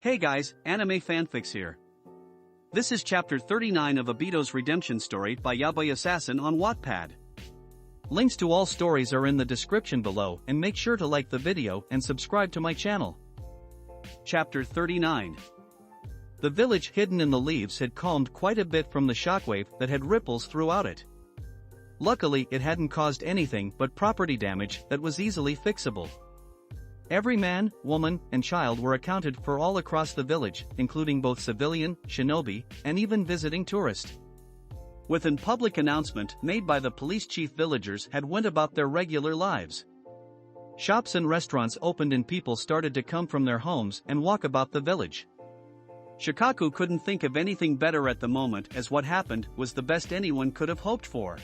Hey guys, anime fanfics here. This is chapter 39 of Obito's redemption story by Yaboy Assassin on Wattpad. Links to all stories are in the description below, and make sure to like the video and subscribe to my channel. Chapter 39. The village hidden in the leaves had calmed quite a bit from the shockwave that had ripples throughout it. Luckily it hadn't caused anything but property damage that was easily fixable. Every man, woman, and child were accounted for all across the village, including both civilian, shinobi, and even visiting tourists. With an public announcement made by the police chief, villagers had went about their regular lives. Shops and restaurants opened and people started to come from their homes and walk about the village. Shikaku couldn't think of anything better at the moment, as what happened was the best anyone could have hoped for.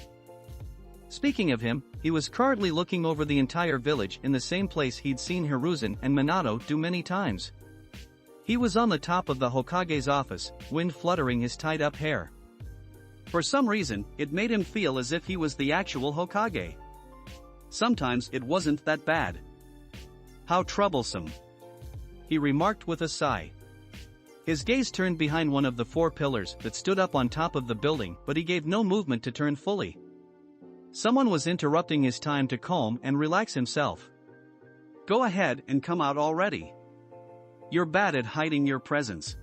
Speaking of him, he was currently looking over the entire village in the same place he'd seen Hiruzen and Minato do many times. He was on the top of the Hokage's office, wind fluttering his tied-up hair. For some reason, it made him feel as if he was the actual Hokage. Sometimes it wasn't that bad. How troublesome, he remarked with a sigh. His gaze turned behind one of the four pillars that stood up on top of the building, but he gave no movement to turn fully. Someone was interrupting his time to calm and relax himself. Go ahead and come out already. You're bad at hiding your presence.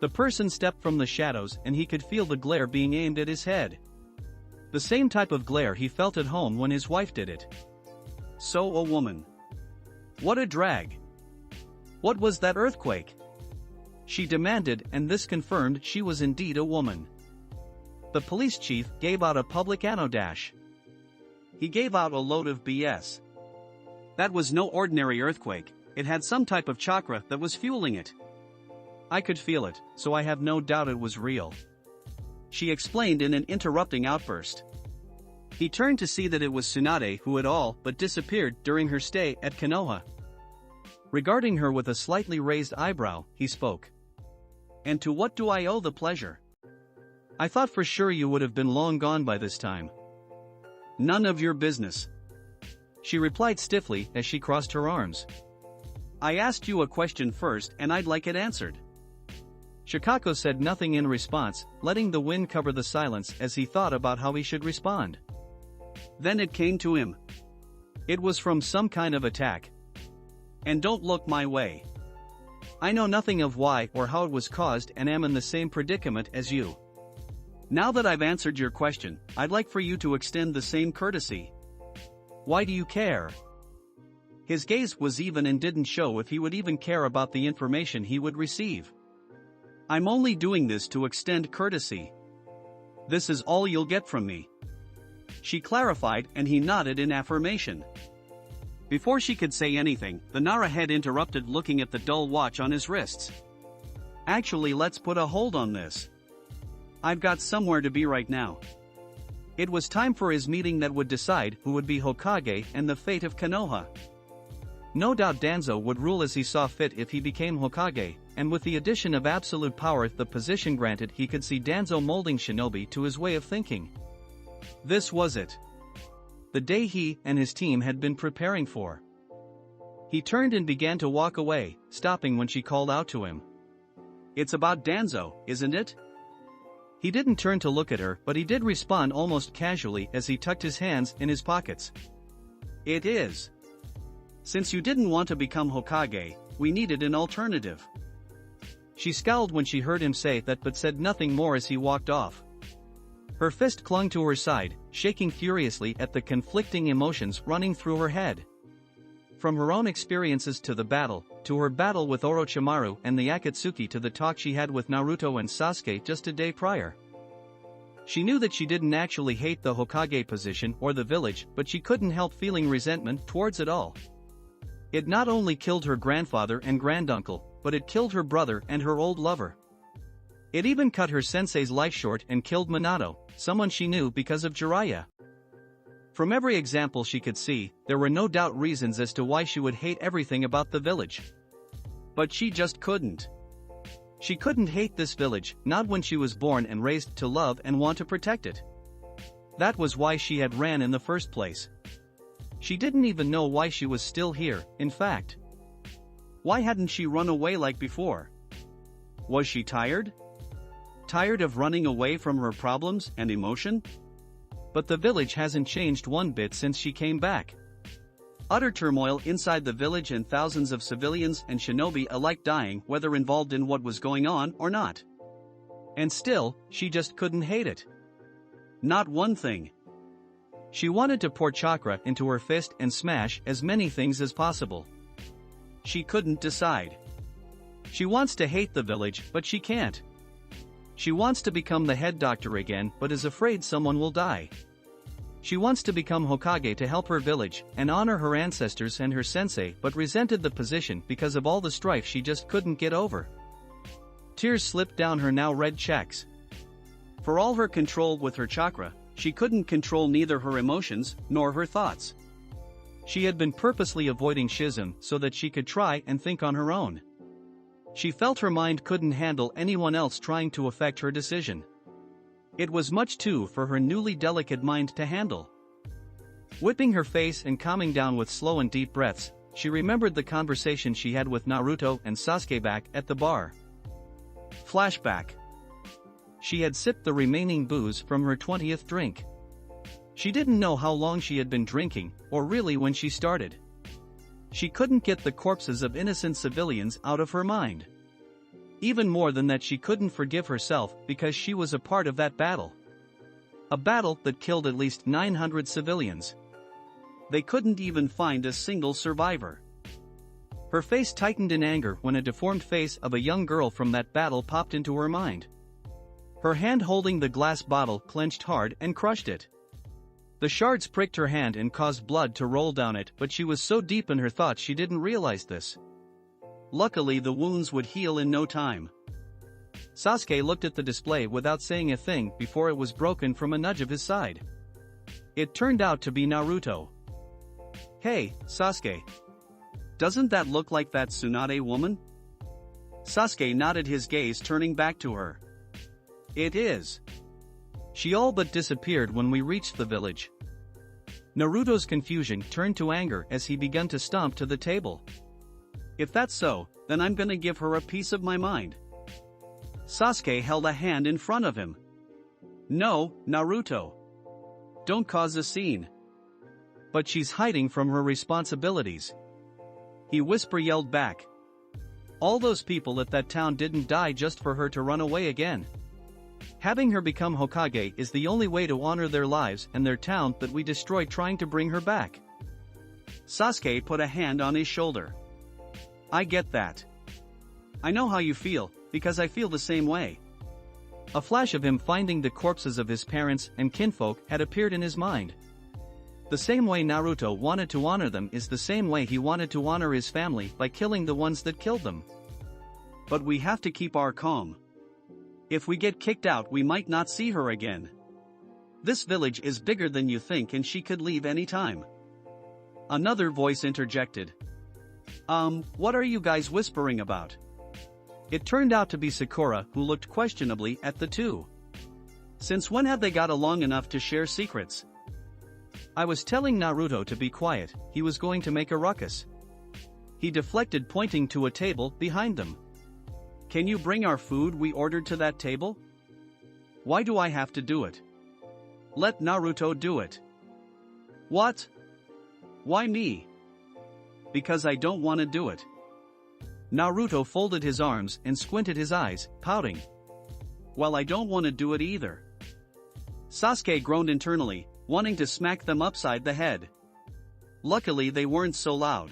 The person stepped from the shadows and he could feel the glare being aimed at his head. The same type of glare he felt at home when his wife did it. So a woman. What a drag. What was that earthquake? She demanded, and this confirmed she was indeed a woman. The police chief gave out a public anno dash. He gave out a load of BS. That was no ordinary earthquake, it had some type of chakra that was fueling it. I could feel it, so I have no doubt it was real, she explained in an interrupting outburst. He turned to see that it was Tsunade who had all but disappeared during her stay at Konoha. Regarding her with a slightly raised eyebrow, he spoke. And to what do I owe the pleasure? I thought for sure you would have been long gone by this time. None of your business, she replied stiffly as she crossed her arms. I asked you a question first and I'd like it answered. Shikaku said nothing in response, letting the wind cover the silence as he thought about how he should respond. Then it came to him. It was from some kind of attack. And don't look my way. I know nothing of why or how it was caused and am in the same predicament as you. Now that I've answered your question, I'd like for you to extend the same courtesy. Why do you care? His gaze was even and didn't show if he would even care about the information he would receive. I'm only doing this to extend courtesy. This is all you'll get from me, she clarified, and he nodded in affirmation. Before she could say anything, the Nara head interrupted, looking at the dull watch on his wrists. Actually, let's put a hold on this. I've got somewhere to be right now. It was time for his meeting that would decide who would be Hokage and the fate of Konoha. No doubt Danzo would rule as he saw fit if he became Hokage, and with the addition of absolute power the position granted, he could see Danzo molding shinobi to his way of thinking. This was it. The day he and his team had been preparing for. He turned and began to walk away, stopping when she called out to him. It's about Danzo, isn't it? He didn't turn to look at her, but he did respond almost casually as he tucked his hands in his pockets. It is. Since you didn't want to become Hokage, we needed an alternative. She scowled when she heard him say that but said nothing more as he walked off. Her fist clung to her side, shaking furiously at the conflicting emotions running through her head. From her own experiences to the battle, to her battle with Orochimaru and the Akatsuki, to the talk she had with Naruto and Sasuke just a day prior. She knew that she didn't actually hate the Hokage position or the village, but she couldn't help feeling resentment towards it all. It not only killed her grandfather and granduncle, but it killed her brother and her old lover. It even cut her sensei's life short and killed Minato, someone she knew because of Jiraiya. From every example she could see, there were no doubt reasons as to why she would hate everything about the village. But she just couldn't. She couldn't hate this village, not when she was born and raised to love and want to protect it. That was why she had ran in the first place. She didn't even know why she was still here, in fact. Why hadn't she run away like before? Was she tired? Tired of running away from her problems and emotion? But the village hasn't changed one bit since she came back. Utter turmoil inside the village and thousands of civilians and shinobi alike dying whether involved in what was going on or not. And still, she just couldn't hate it. Not one thing. She wanted to pour chakra into her fist and smash as many things as possible. She couldn't decide. She wants to hate the village, but she can't. She wants to become the head doctor again, but is afraid someone will die. She wants to become Hokage to help her village and honor her ancestors and her sensei, but resented the position because of all the strife she just couldn't get over. Tears slipped down her now red cheeks. For all her control with her chakra, she couldn't control neither her emotions nor her thoughts. She had been purposely avoiding schism so that she could try and think on her own. She felt her mind couldn't handle anyone else trying to affect her decision. It was much too for her newly delicate mind to handle. Whipping her face and calming down with slow and deep breaths, she remembered the conversation she had with Naruto and Sasuke back at the bar. Flashback. She had sipped the remaining booze from her 20th drink. She didn't know how long she had been drinking, or really when she started. She couldn't get the corpses of innocent civilians out of her mind. Even more than that, she couldn't forgive herself because she was a part of that battle. A battle that killed at least 900 civilians. They couldn't even find a single survivor. Her face tightened in anger when a deformed face of a young girl from that battle popped into her mind. Her hand holding the glass bottle clenched hard and crushed it. The shards pricked her hand and caused blood to roll down it, but she was so deep in her thoughts she didn't realize this. Luckily, the wounds would heal in no time. Sasuke looked at the display without saying a thing before it was broken from a nudge of his side. It turned out to be Naruto. "Hey, Sasuke. Doesn't that look like that Tsunade woman?" Sasuke nodded, his gaze turning back to her. "It is. She all but disappeared when we reached the village." Naruto's confusion turned to anger as he began to stomp to the table. "If that's so, then I'm gonna give her a piece of my mind." Sasuke held a hand in front of him. "No, Naruto. Don't cause a scene." "But she's hiding from her responsibilities," he yelled back. "All those people at that town didn't die just for her to run away again. Having her become Hokage is the only way to honor their lives and their town that we destroyed trying to bring her back." Sasuke put a hand on his shoulder. "I get that. I know how you feel, because I feel the same way." A flash of him finding the corpses of his parents and kinfolk had appeared in his mind. The same way Naruto wanted to honor them is the same way he wanted to honor his family by killing the ones that killed them. But we have to keep our calm. If we get kicked out, we might not see her again. This village is bigger than you think and she could leave any time. Another voice interjected. What are you guys whispering about?" It turned out to be Sakura, who looked questionably at the two. Since when have they got along enough to share secrets? "I was telling Naruto to be quiet, he was going to make a ruckus." He deflected, pointing to a table behind them. "Can you bring our food we ordered to that table?" "Why do I have to do it?" "Let Naruto do it." "What? Why me?" "Because I don't want to do it." Naruto folded his arms and squinted his eyes, pouting. "Well, I don't want to do it either." Sasuke groaned internally, wanting to smack them upside the head. Luckily they weren't so loud.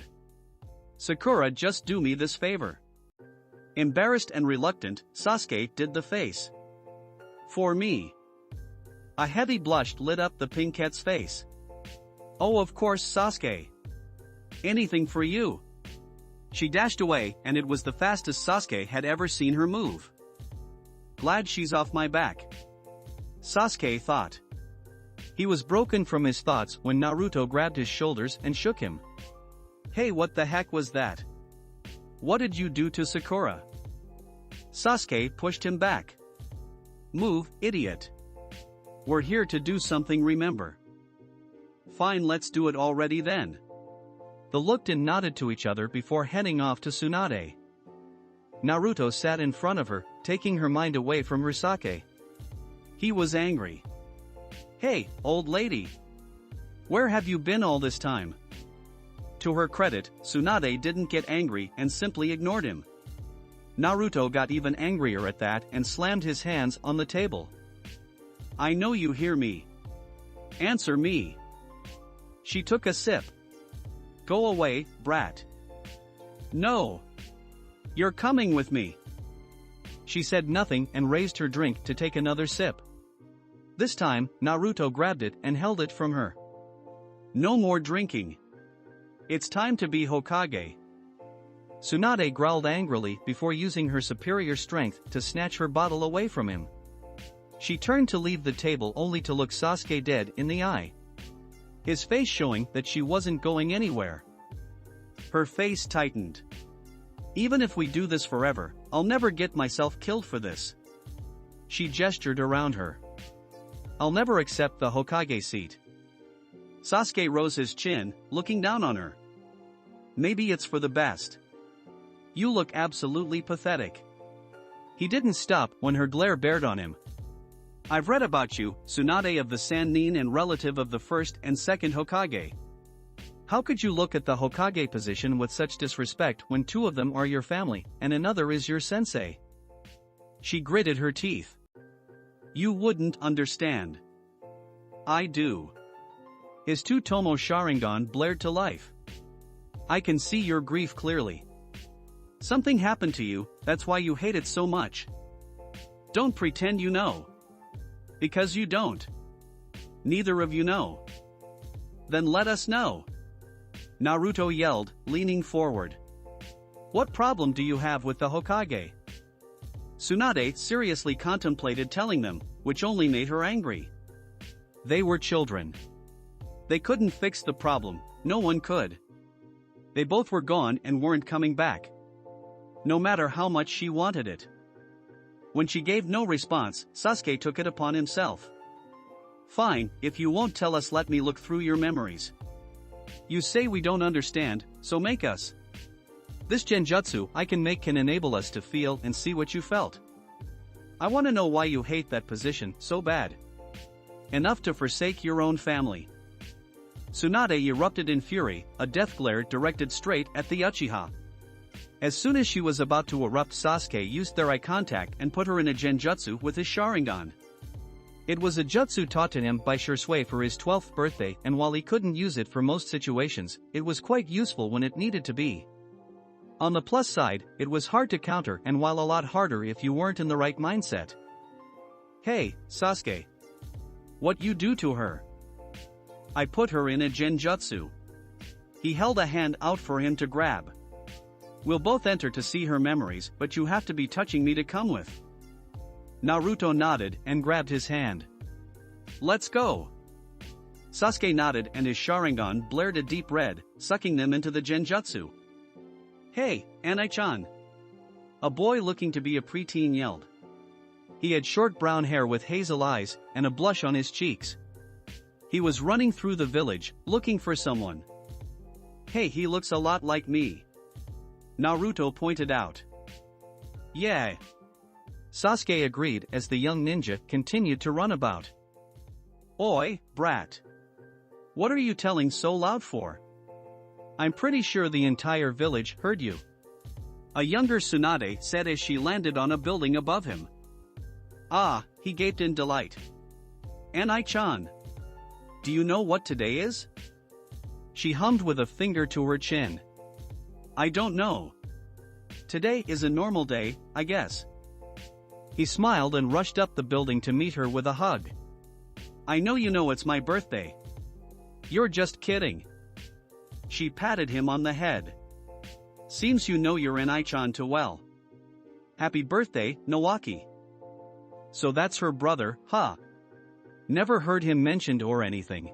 "Sakura, just do me this favor." Embarrassed and reluctant, Sasuke did the face. "For me." A heavy blush lit up the pinkette's face. "Oh, of course, Sasuke. Anything for you." She dashed away, and it was the fastest Sasuke had ever seen her move. "Glad she's off my back," Sasuke thought. He was broken from his thoughts when Naruto grabbed his shoulders and shook him. "Hey, what the heck was that? What did you do to Sakura?" Sasuke pushed him back. "Move, idiot. We're here to do something, remember." "Fine, let's do it already then." They looked and nodded to each other before heading off to Tsunade. Naruto sat in front of her, taking her mind away from Rusake. He was angry. "Hey, old lady! Where have you been all this time?" To her credit, Tsunade didn't get angry and simply ignored him. Naruto got even angrier at that and slammed his hands on the table. "I know you hear me. Answer me." She took a sip. "Go away, brat." "No. You're coming with me." She said nothing and raised her drink to take another sip. This time, Naruto grabbed it and held it from her. "No more drinking. It's time to be Hokage." Tsunade growled angrily before using her superior strength to snatch her bottle away from him. She turned to leave the table only to look Sasuke dead in the eye. His face showing that she wasn't going anywhere. Her face tightened. "Even if we do this forever, I'll never get myself killed for this." She gestured around her. "I'll never accept the Hokage seat." Sasuke rose his chin, looking down on her. "Maybe it's for the best. You look absolutely pathetic." He didn't stop when her glare bared on him. "I've read about you, Tsunade of the Sannin and relative of the first and second Hokage. How could you look at the Hokage position with such disrespect when two of them are your family and another is your sensei?" She gritted her teeth. "You wouldn't understand." "I do." His two-tomo Sharingan blared to life. "I can see your grief clearly. Something happened to you, that's why you hate it so much. Don't pretend you know. Because you don't. Neither of you know. Then let us know." Naruto yelled, leaning forward. "What problem do you have with the Hokage?" Tsunade seriously contemplated telling them, which only made her angry. They were children. They couldn't fix the problem, no one could. They both were gone and weren't coming back. No matter how much she wanted it. When she gave no response, Sasuke took it upon himself. "Fine, if you won't tell us, let me look through your memories. You say we don't understand, so make us. This genjutsu I can make can enable us to feel and see what you felt. I want to know why you hate that position so bad. Enough to forsake your own family." Tsunade erupted in fury, a death glare directed straight at the Uchiha. As soon as she was about to erupt, Sasuke used their eye contact and put her in a genjutsu with his Sharingan. It was a jutsu taught to him by Shisui for his 12th birthday, and while he couldn't use it for most situations, it was quite useful when it needed to be. On the plus side, it was hard to counter, and while a lot harder if you weren't in the right mindset. "Hey, Sasuke. What you do to her?" "I put her in a genjutsu." He held a hand out for him to grab. "We'll both enter to see her memories, but you have to be touching me to come with." Naruto nodded and grabbed his hand. "Let's go." Sasuke nodded and his Sharingan blared a deep red, sucking them into the genjutsu. "Hey, Anai-chan." A boy looking to be a preteen yelled. He had short brown hair with hazel eyes and a blush on his cheeks. He was running through the village, looking for someone. "Hey, he looks a lot like me," Naruto pointed out. "Yeah." Sasuke agreed as the young ninja continued to run about. "Oi, brat. What are you telling so loud for? I'm pretty sure the entire village heard you," a younger Tsunade said as she landed on a building above him. "Ah," he gaped in delight. "Anai-chan. Do you know what today is?" She hummed with a finger to her chin. "I don't know. Today is a normal day, I guess." He smiled and rushed up the building to meet her with a hug. "I know you know it's my birthday." "You're just kidding." She patted him on the head. "Seems you know your Anai-chan too well. Happy birthday, Nawaki." "So that's her brother, huh? Never heard him mentioned or anything."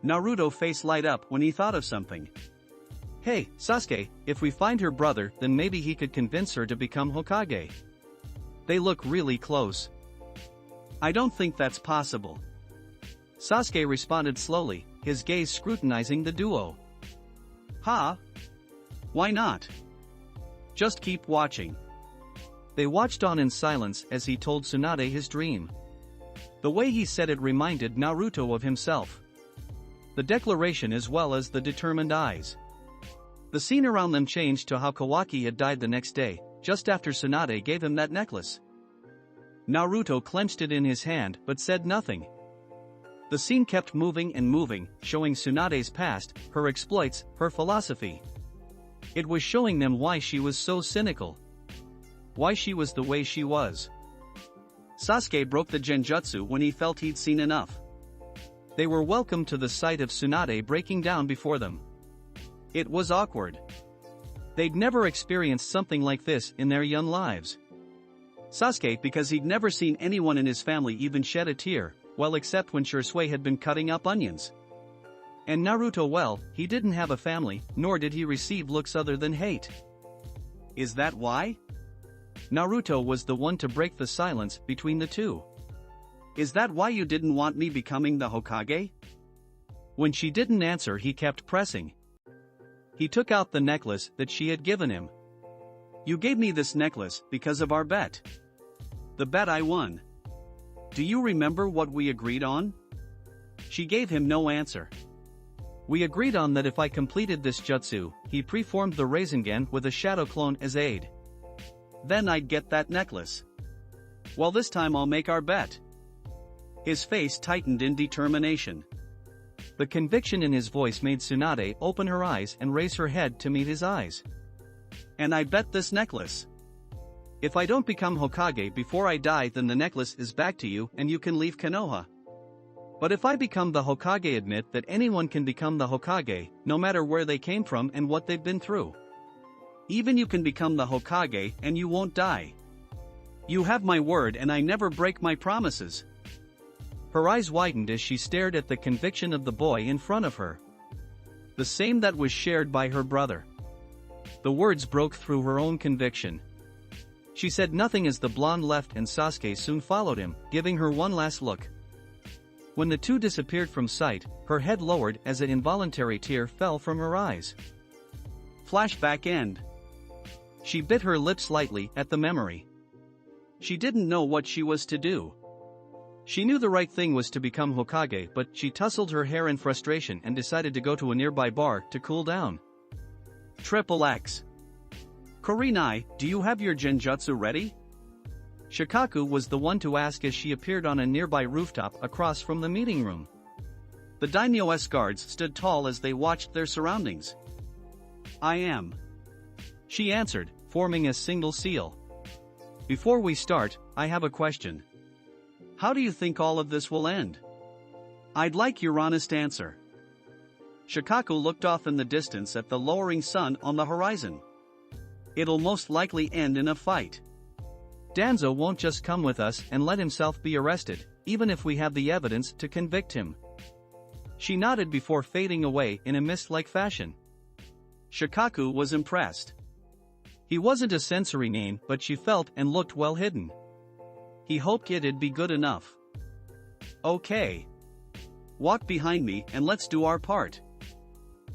Naruto's face light up when he thought of something. "Hey, Sasuke, if we find her brother, then maybe he could convince her to become Hokage. They look really close." "I don't think that's possible." Sasuke responded slowly, his gaze scrutinizing the duo. Ha? Why not? Just keep watching. They watched on in silence as he told Tsunade his dream. The way he said it reminded Naruto of himself. The declaration as well as the determined eyes. The scene around them changed to how Kawaki had died the next day, just after Tsunade gave him that necklace. Naruto clenched it in his hand but said nothing. The scene kept moving and moving, showing Tsunade's past, her exploits, her philosophy. It was showing them why she was so cynical. Why she was the way she was. Sasuke broke the Genjutsu when he felt he'd seen enough. They were welcome to the sight of Tsunade breaking down before them. It was awkward. They'd never experienced something like this in their young lives. Sasuke because he'd never seen anyone in his family even shed a tear, well except when Shisui had been cutting up onions. And Naruto, well, he didn't have a family, nor did he receive looks other than hate. Is that why? Naruto was the one to break the silence between the two. Is that why you didn't want me becoming the Hokage? When she didn't answer, he kept pressing. He took out the necklace that she had given him. You gave me this necklace because of our bet. The bet I won. Do you remember what we agreed on? She gave him no answer. We agreed on that if I completed this jutsu, he preformed the Rasengan with a shadow clone as aid. Then I'd get that necklace. Well, this time I'll make our bet. His face tightened in determination. The conviction in his voice made Tsunade open her eyes and raise her head to meet his eyes. And I bet this necklace. If I don't become Hokage before I die, then the necklace is back to you and you can leave Konoha. But if I become the Hokage, admit that anyone can become the Hokage, no matter where they came from and what they've been through. Even you can become the Hokage and you won't die. You have my word and I never break my promises. Her eyes widened as she stared at the conviction of the boy in front of her. The same that was shared by her brother. The words broke through her own conviction. She said nothing as the blonde left and Sasuke soon followed him, giving her one last look. When the two disappeared from sight, her head lowered as an involuntary tear fell from her eyes. Flashback end. She bit her lips lightly at the memory. She didn't know what she was to do. She knew the right thing was to become Hokage, but she tousled her hair in frustration and decided to go to a nearby bar to cool down. Triple X. Kurenai, do you have your Genjutsu ready? Shikaku was the one to ask as she appeared on a nearby rooftop across from the meeting room. The daimyo's guards stood tall as they watched their surroundings. I am. She answered, forming a single seal. Before we start, I have a question. How do you think all of this will end? I'd like your honest answer. Shikaku looked off in the distance at the lowering sun on the horizon. It'll most likely end in a fight. Danzo won't just come with us and let himself be arrested, even if we have the evidence to convict him. She nodded before fading away in a mist-like fashion. Shikaku was impressed. He wasn't a sensory name, but she felt and looked well hidden. He hoped it'd be good enough. Okay. Walk behind me and let's do our part.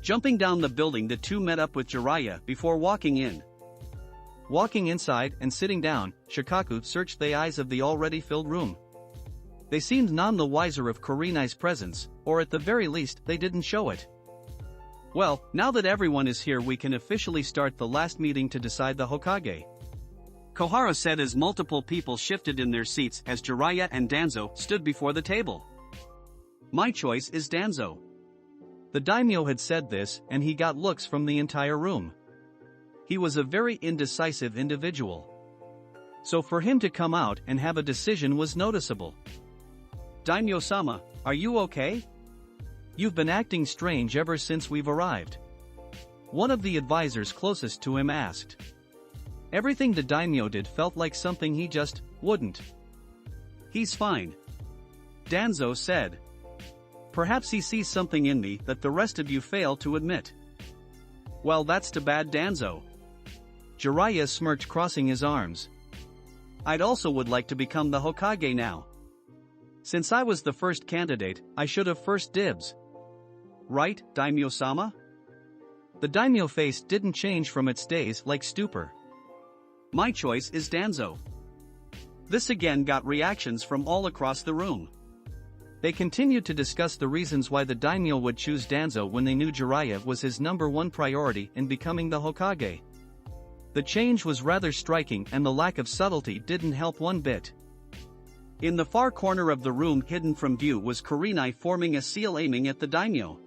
Jumping down the building, the two met up with Jiraiya before walking in. Walking inside and sitting down, Shikaku searched the eyes of the already filled room. They seemed none the wiser of Kurenai's presence, or at the very least they didn't show it. Well, now that everyone is here, we can officially start the last meeting to decide the Hokage. Kohara said as multiple people shifted in their seats as Jiraiya and Danzo stood before the table. My choice is Danzo. The daimyo had said this, and he got looks from the entire room. He was a very indecisive individual. So for him to come out and have a decision was noticeable. Daimyo-sama, are you okay? You've been acting strange ever since we've arrived. One of the advisors closest to him asked. Everything the daimyo did felt like something he just wouldn't. He's fine. Danzo said. Perhaps he sees something in me that the rest of you fail to admit. Well, that's too bad, Danzo. Jiraiya smirked, crossing his arms. I'd also would like to become the Hokage now. Since I was the first candidate, I should have first dibs. Right, Daimyo-sama? The daimyo face didn't change from its days like stupor. My choice is Danzo. This again got reactions from all across the room. They continued to discuss the reasons why the daimyo would choose Danzo when they knew Jiraiya was his #1 priority in becoming the Hokage. The change was rather striking and the lack of subtlety didn't help one bit. In the far corner of the room hidden from view was Kurenai forming a seal aiming at the daimyo.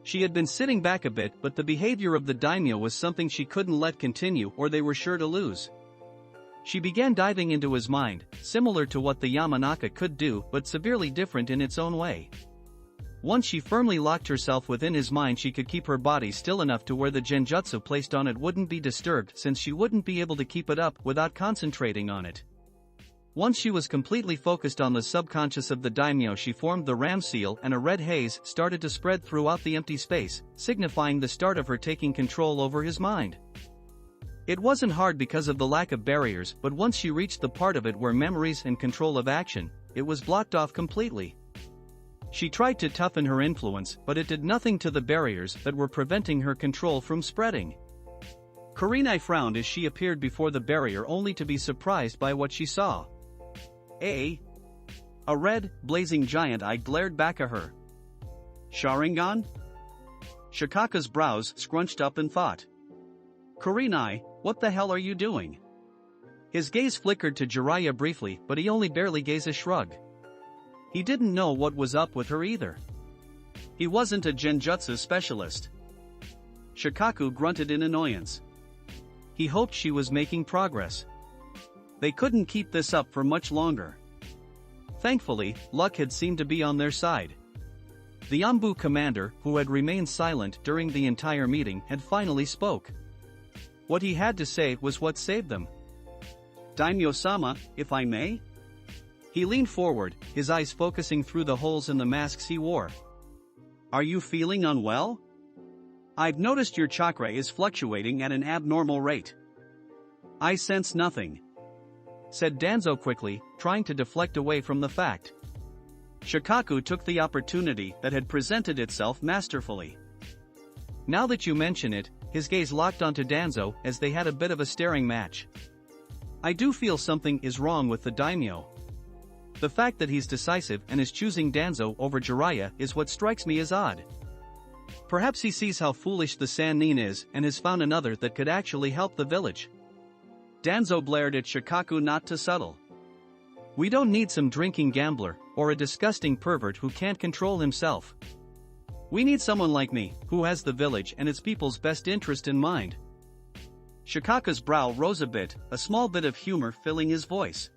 She had been sitting back a bit, but the behavior of the daimyo was something she couldn't let continue or they were sure to lose. She began diving into his mind, similar to what the Yamanaka could do but severely different in its own way. Once she firmly locked herself within his mind, she could keep her body still enough to where the genjutsu placed on it wouldn't be disturbed, since she wouldn't be able to keep it up without concentrating on it. Once she was completely focused on the subconscious of the daimyo, she formed the ram seal and a red haze started to spread throughout the empty space, signifying the start of her taking control over his mind. It wasn't hard because of the lack of barriers, but once she reached the part of it where memories and control of action, it was blocked off completely. She tried to toughen her influence, but it did nothing to the barriers that were preventing her control from spreading. Kurenai frowned as she appeared before the barrier only to be surprised by what she saw. A red, blazing giant eye glared back at her. Sharingan? Shikaku's brows scrunched up in thought. Kurenai, what the hell are you doing? His gaze flickered to Jiraiya briefly, but he only barely gave a shrug. He didn't know what was up with her either. He wasn't a genjutsu specialist. Shikaku grunted in annoyance. He hoped she was making progress. They couldn't keep this up for much longer. Thankfully, luck had seemed to be on their side. The Anbu commander, who had remained silent during the entire meeting, had finally spoke. What he had to say was what saved them. Daimyo-sama, if I may? He leaned forward, his eyes focusing through the holes in the masks he wore. Are you feeling unwell? I've noticed your chakra is fluctuating at an abnormal rate. I sense nothing, said Danzo quickly, trying to deflect away from the fact. Shikaku took the opportunity that had presented itself masterfully. Now that you mention it, his gaze locked onto Danzo as they had a bit of a staring match. I do feel something is wrong with the daimyo. The fact that he's decisive and is choosing Danzo over Jiraiya is what strikes me as odd. Perhaps he sees how foolish the Sannin is and has found another that could actually help the village. Danzo blared at Shikaku, not too subtle. We don't need some drinking gambler, or a disgusting pervert who can't control himself. We need someone like me, who has the village and its people's best interest in mind. Shikaku's brow rose a bit, a small bit of humor filling his voice.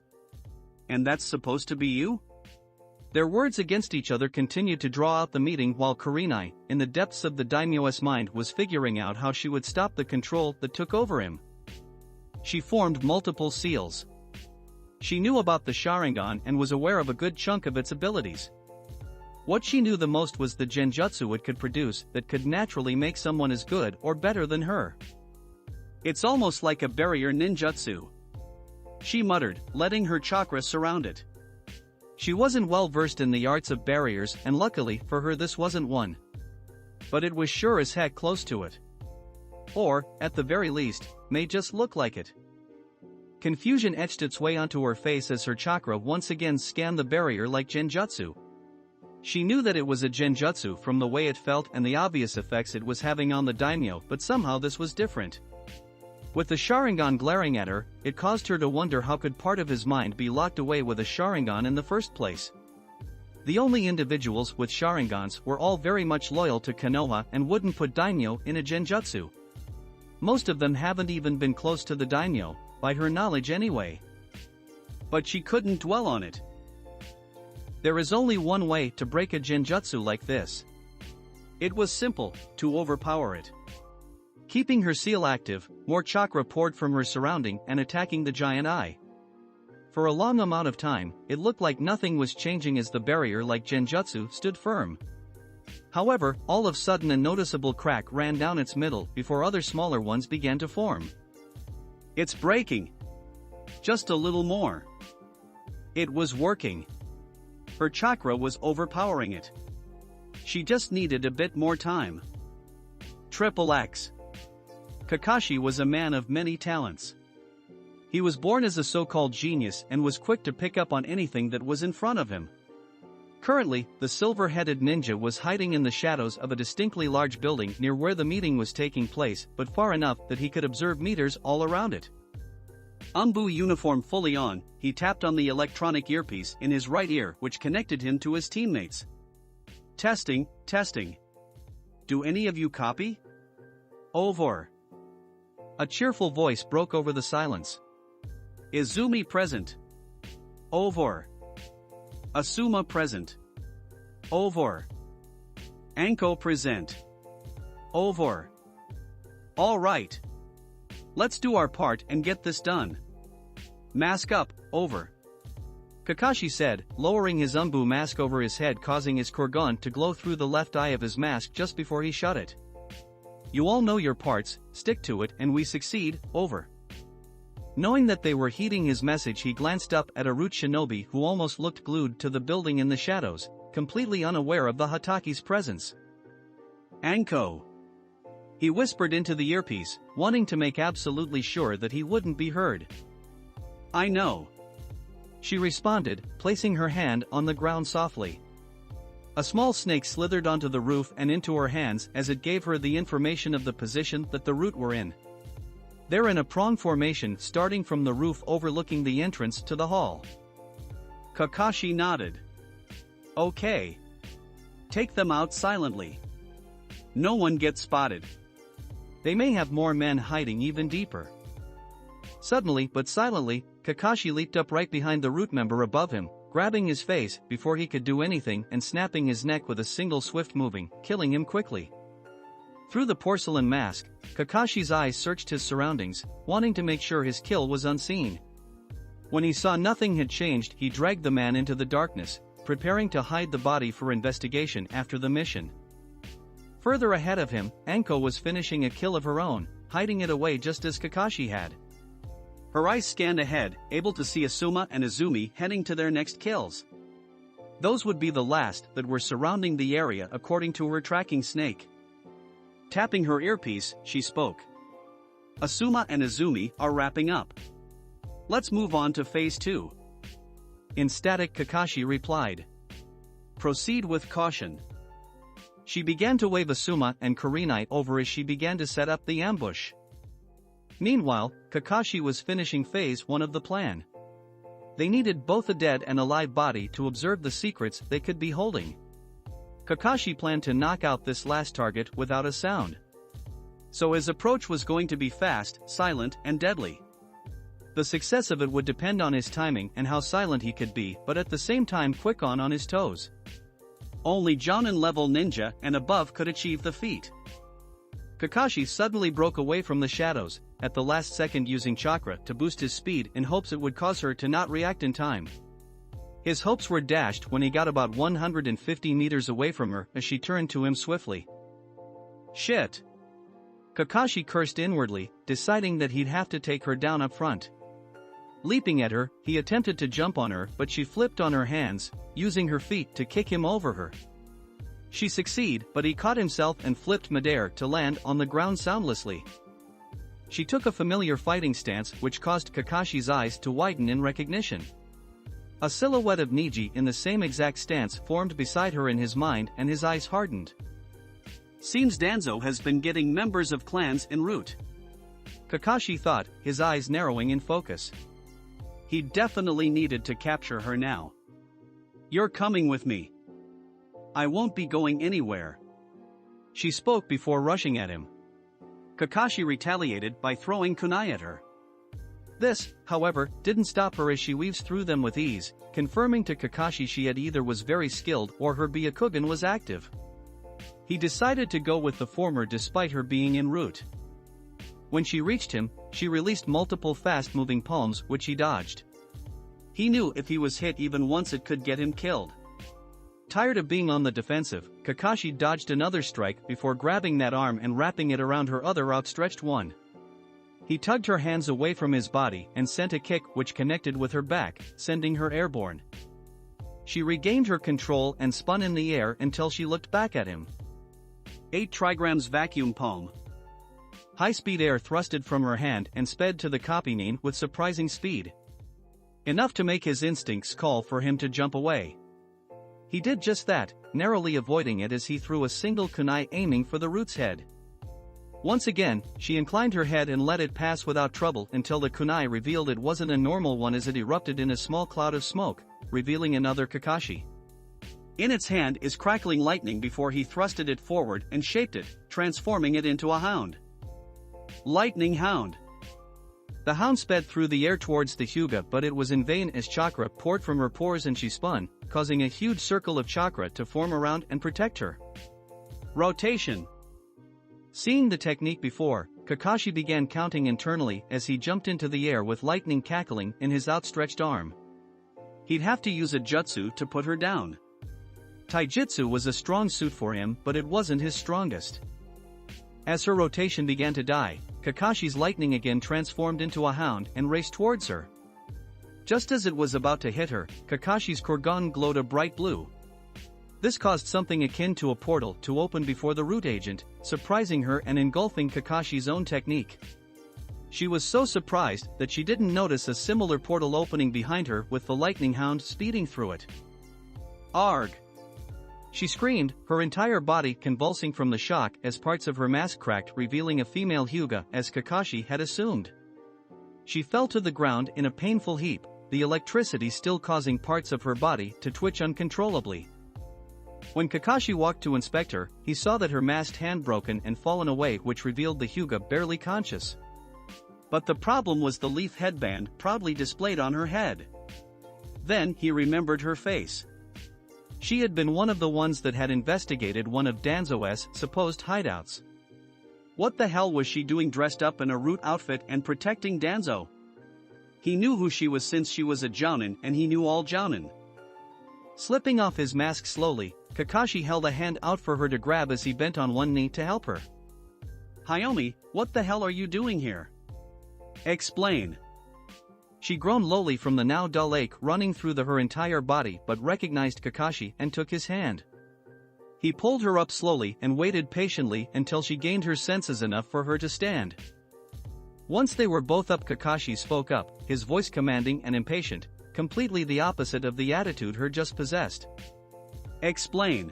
And that's supposed to be you? Their words against each other continued to draw out the meeting while Kurenai, in the depths of the daimyo's mind, was figuring out how she would stop the control that took over him. She formed multiple seals. She knew about the Sharingan and was aware of a good chunk of its abilities. What she knew the most was the genjutsu it could produce that could naturally make someone as good or better than her. It's almost like a barrier ninjutsu, she muttered, letting her chakra surround it. She wasn't well versed in the arts of barriers, and luckily for her this wasn't one. But it was sure as heck close to it. Or, at the very least, may just look like it. Confusion etched its way onto her face as her chakra once again scanned the barrier like genjutsu. She knew that it was a genjutsu from the way it felt and the obvious effects it was having on the daimyo, but somehow this was different. With the Sharingan glaring at her, it caused her to wonder how could part of his mind be locked away with a Sharingan in the first place. The only individuals with Sharingans were all very much loyal to Konoha and wouldn't put daimyo in a genjutsu. Most of them haven't even been close to the daimyo, by her knowledge anyway. But she couldn't dwell on it. There is only one way to break a genjutsu like this. It was simple, to overpower it. Keeping her seal active, more chakra poured from her surrounding and attacking the giant eye. For a long amount of time, it looked like nothing was changing as the barrier like genjutsu stood firm. However, all of a sudden a noticeable crack ran down its middle before other smaller ones began to form. It's breaking. Just a little more. It was working. Her chakra was overpowering it. She just needed a bit more time. Triple X. Kakashi was a man of many talents. He was born as a so-called genius and was quick to pick up on anything that was in front of him. Currently, the silver-headed ninja was hiding in the shadows of a distinctly large building near where the meeting was taking place, but far enough that he could observe meters all around it. Umbu uniform fully on, he tapped on the electronic earpiece in his right ear which connected him to his teammates. Testing, testing. Do any of you copy? Over. A cheerful voice broke over the silence. Izumi present. Over. Asuma present. Over. Anko present. Over. All right. Let's do our part and get this done. Mask up, over. Kakashi said, lowering his Umbu mask over his head, causing his Kurgan to glow through the left eye of his mask just before he shut it. You all know your parts, stick to it and we succeed, over. Knowing that they were heeding his message, he glanced up at a root shinobi who almost looked glued to the building in the shadows, completely unaware of the Hataki's presence. Anko. He whispered into the earpiece, wanting to make absolutely sure that he wouldn't be heard. I know. She responded, placing her hand on the ground softly. A small snake slithered onto the roof and into her hands as it gave her the information of the position that the root were in. They're in a prong formation starting from the roof overlooking the entrance to the hall. Kakashi nodded. Okay. Take them out silently. No one gets spotted. They may have more men hiding even deeper. Suddenly but silently, Kakashi leaped up right behind the root member above him, grabbing his face before he could do anything and snapping his neck with a single swift moving, killing him quickly. Through the porcelain mask, Kakashi's eyes searched his surroundings, wanting to make sure his kill was unseen. When he saw nothing had changed, he dragged the man into the darkness, preparing to hide the body for investigation after the mission. Further ahead of him, Anko was finishing a kill of her own, hiding it away just as Kakashi had. Her eyes scanned ahead, able to see Asuma and Izumi heading to their next kills. Those would be the last that were surrounding the area according to her tracking snake. Tapping her earpiece, she spoke. Asuma and Izumi are wrapping up. Let's move on to phase 2. In static, Kakashi replied. Proceed with caution. She began to wave Asuma and Kurenai over as she began to set up the ambush. Meanwhile, Kakashi was finishing phase 1 of the plan. They needed both a dead and alive body to observe the secrets they could be holding. Kakashi planned to knock out this last target without a sound. So his approach was going to be fast, silent, and deadly. The success of it would depend on his timing and how silent he could be, but at the same time quick on his toes. Only Jonin-level ninja and above could achieve the feat. Kakashi suddenly broke away from the shadows, at the last second using chakra to boost his speed in hopes it would cause her to not react in time. His hopes were dashed when he got about 150 meters away from her as she turned to him swiftly. Shit! Kakashi cursed inwardly, deciding that he'd have to take her down up front. Leaping at her, he attempted to jump on her but she flipped on her hands, using her feet to kick him over her. She succeeded, but he caught himself and flipped midair to land on the ground soundlessly. She took a familiar fighting stance which caused Kakashi's eyes to widen in recognition. A silhouette of Niji in the same exact stance formed beside her in his mind and his eyes hardened. Seems Danzo has been getting members of clans en route. Kakashi thought, his eyes narrowing in focus. He definitely needed to capture her now. You're coming with me. I won't be going anywhere. She spoke before rushing at him. Kakashi retaliated by throwing kunai at her. This, however, didn't stop her as she weaves through them with ease, confirming to Kakashi she had either was very skilled or her Byakugan was active. He decided to go with the former despite her being en route. When she reached him, she released multiple fast-moving palms which he dodged. He knew if he was hit even once it could get him killed. Tired of being on the defensive, Kakashi dodged another strike before grabbing that arm and wrapping it around her other outstretched one. He tugged her hands away from his body and sent a kick which connected with her back, sending her airborne. She regained her control and spun in the air until she looked back at him. 8 trigrams vacuum palm. High-speed air thrusted from her hand and sped to the copynin with surprising speed. Enough to make his instincts call for him to jump away. He did just that, narrowly avoiding it as he threw a single kunai aiming for the root's head. Once again, she inclined her head and let it pass without trouble until the kunai revealed it wasn't a normal one as it erupted in a small cloud of smoke, revealing another Kakashi. In its hand is crackling lightning before he thrusted it forward and shaped it, transforming it into a hound. Lightning Hound. The hound sped through the air towards the Hyuga, but it was in vain as chakra poured from her pores and she spun, causing a huge circle of chakra to form around and protect her. Rotation. Seeing the technique before, Kakashi began counting internally as he jumped into the air with lightning cackling in his outstretched arm. He'd have to use a jutsu to put her down. Taijutsu was a strong suit for him, but it wasn't his strongest. As her rotation began to die, Kakashi's lightning again transformed into a hound and raced towards her. Just as it was about to hit her, Kakashi's Kurgan glowed a bright blue. This caused something akin to a portal to open before the root agent, surprising her and engulfing Kakashi's own technique. She was so surprised that she didn't notice a similar portal opening behind her with the lightning hound speeding through it. Arg! She screamed, her entire body convulsing from the shock as parts of her mask cracked, revealing a female Hyuga as Kakashi had assumed. She fell to the ground in a painful heap, the electricity still causing parts of her body to twitch uncontrollably. When Kakashi walked to inspect her, he saw that her masked hand broken and fallen away, which revealed the Hyuga barely conscious. But the problem was the leaf headband proudly displayed on her head. Then he remembered her face. She had been one of the ones that had investigated one of Danzo's supposed hideouts. What the hell was she doing dressed up in a root outfit and protecting Danzo? He knew who she was since she was a jounin and he knew all jounin. Slipping off his mask slowly, Kakashi held a hand out for her to grab as he bent on one knee to help her. Hayomi, what the hell are you doing here? Explain. She groaned lowly from the now dull ache running through her entire body but recognized Kakashi and took his hand. He pulled her up slowly and waited patiently until she gained her senses enough for her to stand. Once they were both up, Kakashi spoke up, his voice commanding and impatient, completely the opposite of the attitude her just possessed. Explain.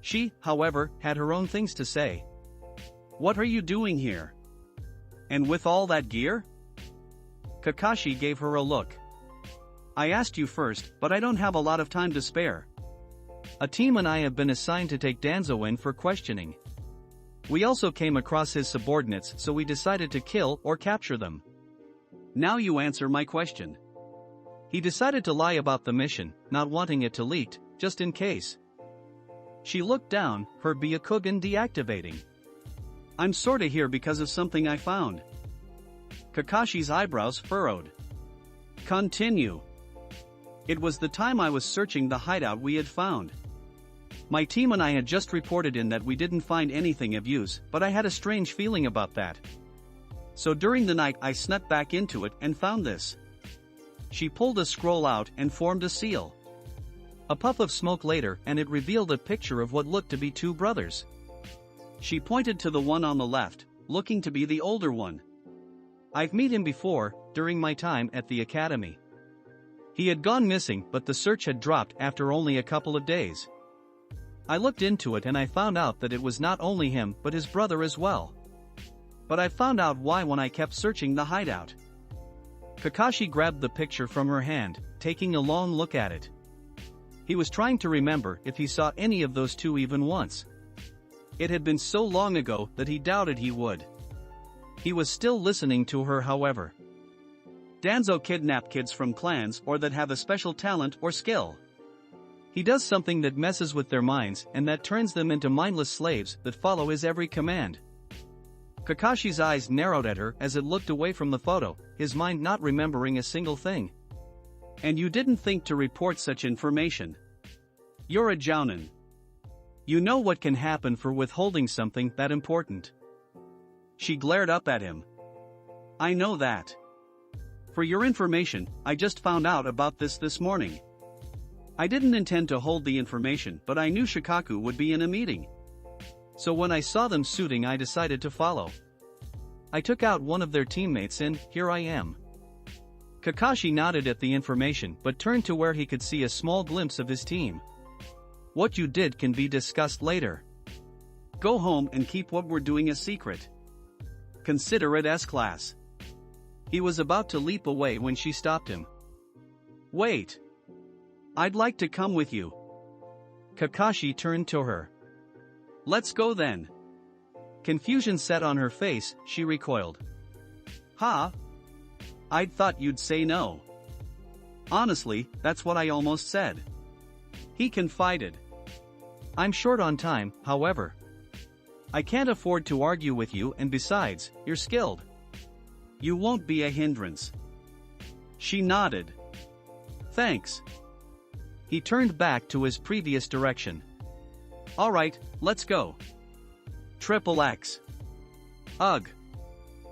She, however, had her own things to say. What are you doing here? And with all that gear? Kakashi gave her a look. I asked you first, but I don't have a lot of time to spare. A team and I have been assigned to take Danzo in for questioning. We also came across his subordinates, so we decided to kill or capture them. Now you answer my question. He decided to lie about the mission, not wanting it to leak, just in case. She looked down, her Byakugan deactivating. I'm sorta here because of something I found. Kakashi's eyebrows furrowed. Continue. It was the time I was searching the hideout we had found. My team and I had just reported in that we didn't find anything of use, but I had a strange feeling about that. So during the night I snuck back into it and found this. She pulled a scroll out and formed a seal. A puff of smoke later and it revealed a picture of what looked to be two brothers. She pointed to the one on the left, looking to be the older one. I've met him before, during my time at the academy. He had gone missing, but the search had dropped after only a couple of days. I looked into it and I found out that it was not only him but his brother as well. But I found out why when I kept searching the hideout. Kakashi grabbed the picture from her hand, taking a long look at it. He was trying to remember if he saw any of those two even once. It had been so long ago that he doubted he would. He was still listening to her, however. Danzo kidnaps kids from clans or that have a special talent or skill. He does something that messes with their minds and that turns them into mindless slaves that follow his every command. Kakashi's eyes narrowed at her as it looked away from the photo, his mind not remembering a single thing. And you didn't think to report such information. You're a jounin. You know what can happen for withholding something that important. She glared up at him. I know that. For your information, I just found out about this morning. I didn't intend to hold the information, but I knew Shikaku would be in a meeting. So when I saw them suiting, I decided to follow. I took out one of their teammates and here I am. Kakashi nodded at the information but turned to where he could see a small glimpse of his team. What you did can be discussed later. Go home and keep what we're doing a secret. Consider it S-class. He was about to leap away when she stopped him. Wait. I'd like to come with you. Kakashi turned to her. Let's go then. Confusion set on her face, she recoiled. Ha? I'd thought you'd say no. Honestly, that's what I almost said. He confided. I'm short on time, however. I can't afford to argue with you, and besides, you're skilled. You won't be a hindrance. She nodded. Thanks. He turned back to his previous direction. Alright, let's go. Triple X. Ugh.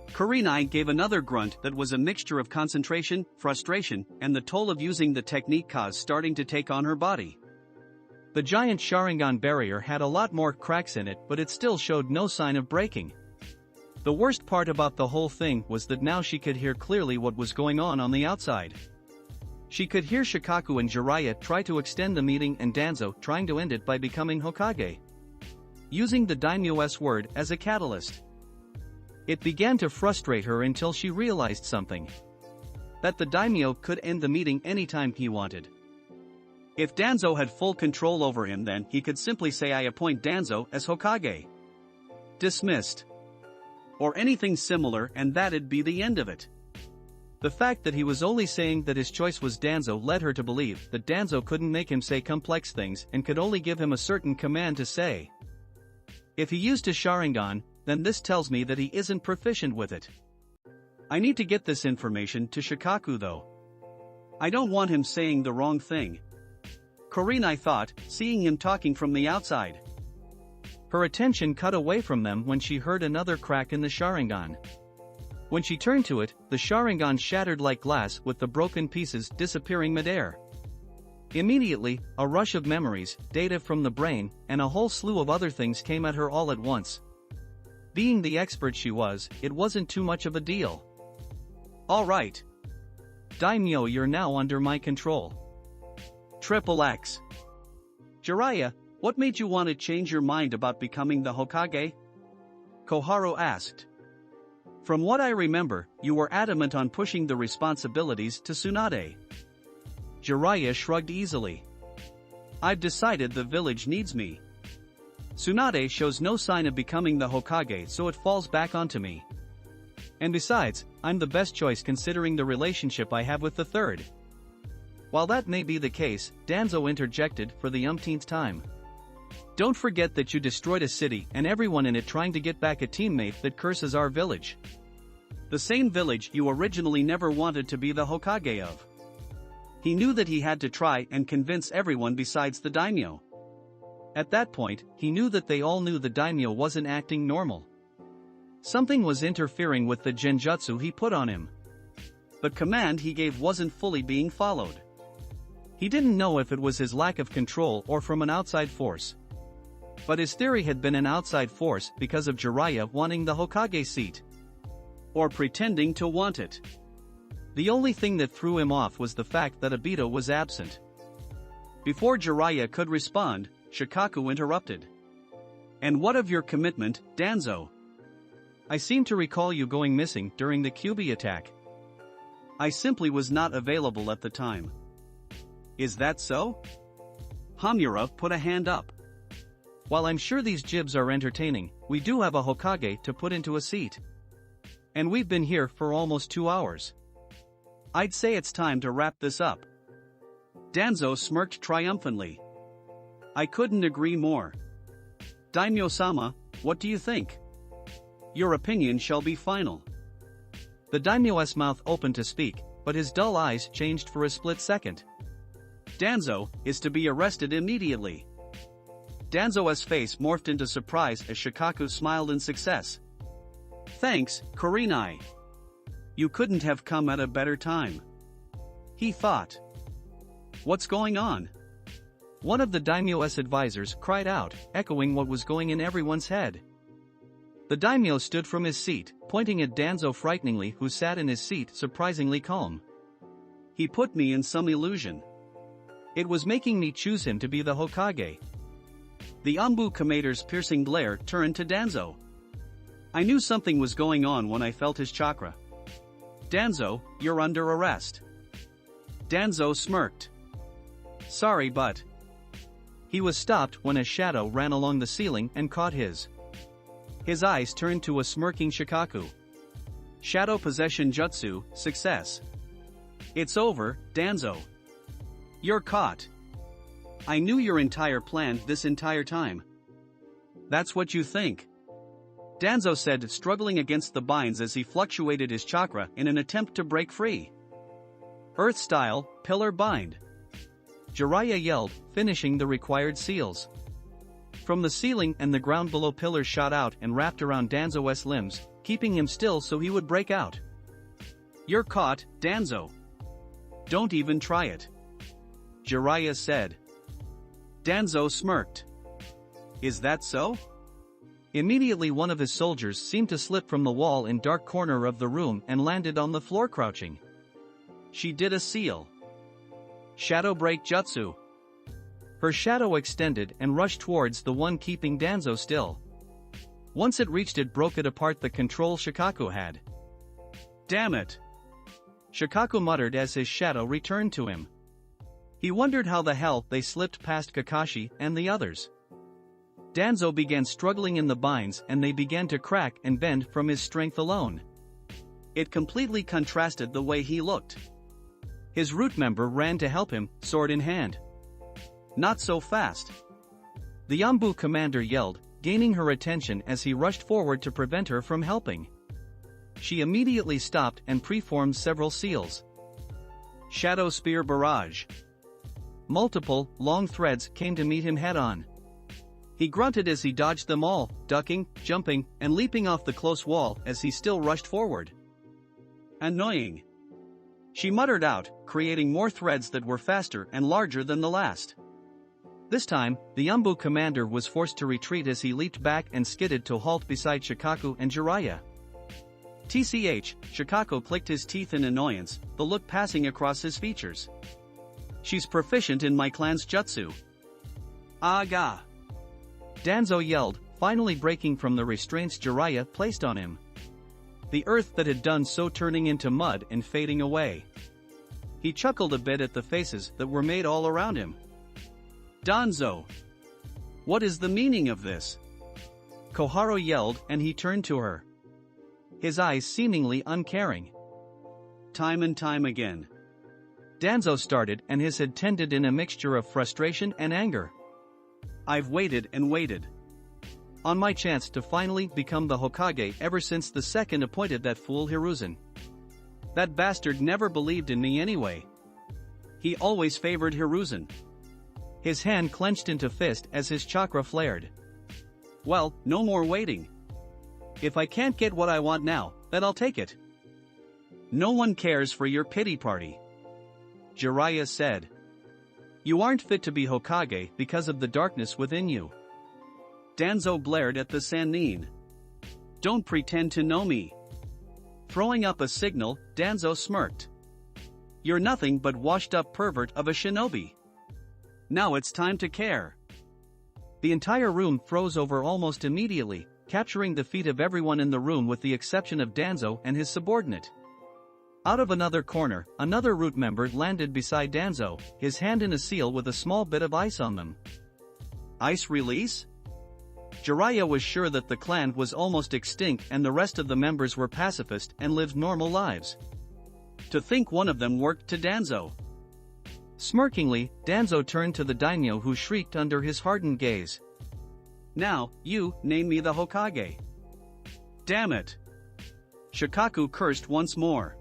Kurenai gave another grunt that was a mixture of concentration, frustration, and the toll of using the technique cause starting to take on her body. The giant Sharingan barrier had a lot more cracks in it, but it still showed no sign of breaking. The worst part about the whole thing was that now she could hear clearly what was going on the outside. She could hear Shikaku and Jiraiya try to extend the meeting and Danzo trying to end it by becoming Hokage, using the daimyo S word as a catalyst. It began to frustrate her until she realized something. That the daimyo could end the meeting anytime he wanted. If Danzo had full control over him, then he could simply say, I appoint Danzo as Hokage. Dismissed. Or anything similar, and that'd be the end of it. The fact that he was only saying that his choice was Danzo led her to believe that Danzo couldn't make him say complex things and could only give him a certain command to say. If he used his Sharingan, then this tells me that he isn't proficient with it. I need to get this information to Shikaku though. I don't want him saying the wrong thing. Kurenai thought, seeing him talking from the outside. Her attention cut away from them when she heard another crack in the Sharingan. When she turned to it, the Sharingan shattered like glass with the broken pieces disappearing midair. Immediately, a rush of memories, data from the brain, and a whole slew of other things came at her all at once. Being the expert she was, it wasn't too much of a deal. Alright. Daimyo, you're now under my control. Triple X. Jiraiya, what made you want to change your mind about becoming the Hokage? Koharu asked. From what I remember, you were adamant on pushing the responsibilities to Tsunade. Jiraiya shrugged easily. I've decided the village needs me. Tsunade shows no sign of becoming the Hokage, so it falls back onto me. And besides, I'm the best choice considering the relationship I have with the third. While that may be the case, Danzo interjected for the umpteenth time. Don't forget that you destroyed a city and everyone in it trying to get back a teammate that curses our village. The same village you originally never wanted to be the Hokage of. He knew that he had to try and convince everyone besides the daimyo. At that point, he knew that they all knew the daimyo wasn't acting normal. Something was interfering with the genjutsu he put on him. The command he gave wasn't fully being followed. He didn't know if it was his lack of control or from an outside force. But his theory had been an outside force because of Jiraiya wanting the Hokage seat. Or pretending to want it. The only thing that threw him off was the fact that Obito was absent. Before Jiraiya could respond, Shikaku interrupted. And what of your commitment, Danzo? I seem to recall you going missing during the Kyuubi attack. I simply was not available at the time. Is that so? Hamura put a hand up. While I'm sure these jibs are entertaining, we do have a Hokage to put into a seat. And we've been here for almost 2 hours. I'd say it's time to wrap this up. Danzo smirked triumphantly. I couldn't agree more. Daimyo-sama, what do you think? Your opinion shall be final. The daimyo's mouth opened to speak, but his dull eyes changed for a split second. Danzo is to be arrested immediately. Danzo's face morphed into surprise as Shikaku smiled in success. Thanks, Kurenai. You couldn't have come at a better time. He thought. What's going on? One of the daimyo's advisors cried out, echoing what was going in everyone's head. The daimyo stood from his seat, pointing at Danzo frighteningly, who sat in his seat surprisingly calm. He put me in some illusion. It was making me choose him to be the Hokage. The Anbu Kamader's piercing glare turned to Danzo. I knew something was going on when I felt his chakra. Danzo, you're under arrest. Danzo smirked. Sorry, but... He was stopped when a shadow ran along the ceiling and caught his. His eyes turned to a smirking Shikaku. Shadow Possession Jutsu, success. It's over, Danzo. You're caught. I knew your entire plan this entire time. That's what you think? Danzo said, struggling against the binds as he fluctuated his chakra in an attempt to break free. Earth style, pillar bind. Jiraiya yelled, finishing the required seals. From the ceiling and the ground below, pillars shot out and wrapped around Danzo's limbs, keeping him still so he would break out. You're caught, Danzo. Don't even try it. Jiraiya said. Danzo smirked. Is that so? Immediately one of his soldiers seemed to slip from the wall in dark corner of the room and landed on the floor crouching. She did a seal. Shadow Break Jutsu. Her shadow extended and rushed towards the one keeping Danzo still. Once it reached it, broke it apart, the control Shikaku had. Damn it! Shikaku muttered as his shadow returned to him. He wondered how the hell they slipped past Kakashi and the others. Danzo began struggling in the binds and they began to crack and bend from his strength alone. It completely contrasted the way he looked. His root member ran to help him, sword in hand. Not so fast. The Anbu commander yelled, gaining her attention as he rushed forward to prevent her from helping. She immediately stopped and preformed several seals. Shadow Spear Barrage. Multiple, long threads came to meet him head-on. He grunted as he dodged them all, ducking, jumping, and leaping off the close wall as he still rushed forward. Annoying. She muttered out, creating more threads that were faster and larger than the last. This time, the Anbu commander was forced to retreat as he leaped back and skidded to halt beside Shikaku and Jiraiya. TCH, Shikaku clicked his teeth in annoyance, the look passing across his features. She's proficient in my clan's jutsu. Aga! Danzo yelled, finally breaking from the restraints Jiraiya placed on him. The earth that had done so turning into mud and fading away. He chuckled a bit at the faces that were made all around him. Danzo! What is the meaning of this? Koharu yelled and he turned to her. His eyes seemingly uncaring. Time and time again. Danzo started and his head tended in a mixture of frustration and anger. I've waited and waited. On my chance to finally become the Hokage ever since the second appointed that fool Hiruzen. That bastard never believed in me anyway. He always favored Hiruzen. His hand clenched into fist as his chakra flared. Well, no more waiting. If I can't get what I want now, then I'll take it. No one cares for your pity party. Jiraiya said. You aren't fit to be Hokage because of the darkness within you. Danzo blared at the Sannin. Don't pretend to know me. Throwing up a signal, Danzo smirked. You're nothing but washed-up pervert of a shinobi. Now it's time to care. The entire room froze over almost immediately, capturing the feet of everyone in the room with the exception of Danzo and his subordinate. Out of another corner, another root member landed beside Danzo, his hand in a seal with a small bit of ice on them. Ice release? Jiraiya was sure that the clan was almost extinct and the rest of the members were pacifist and lived normal lives. To think one of them worked to Danzo. Smirkingly, Danzo turned to the daimyo who shrieked under his hardened gaze. Now, you, name me the Hokage. Damn it! Shikaku cursed once more.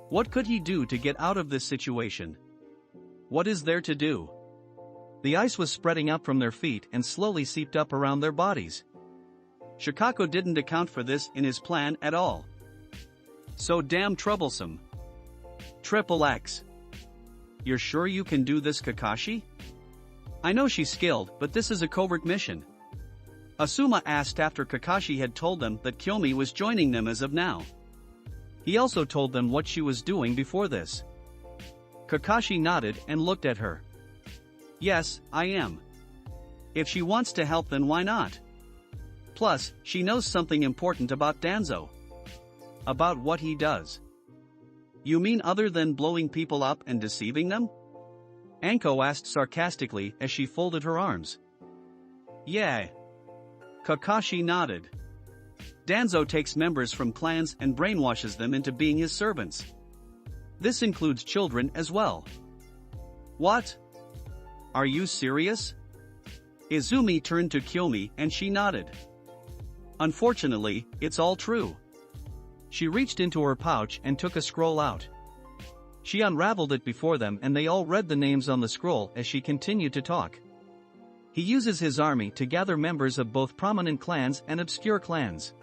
What could he do to get out of this situation? What is there to do? The ice was spreading up from their feet and slowly seeped up around their bodies. Shikaku didn't account for this in his plan at all. So damn troublesome. Triple X. You're sure you can do this, Kakashi? I know she's skilled, but this is a covert mission. Asuma asked after Kakashi had told them that Kyomi was joining them as of now. He also told them what she was doing before this. Kakashi nodded and looked at her. Yes, I am. If she wants to help, then why not? Plus, she knows something important about Danzo. About what he does. You mean other than blowing people up and deceiving them? Anko asked sarcastically as she folded her arms. Yeah. Kakashi nodded. Danzo takes members from clans and brainwashes them into being his servants. This includes children as well. What? Are you serious? Izumi turned to Kyomi and she nodded. Unfortunately, it's all true. She reached into her pouch and took a scroll out. She unraveled it before them and they all read the names on the scroll as she continued to talk. He uses his army to gather members of both prominent clans and obscure clans.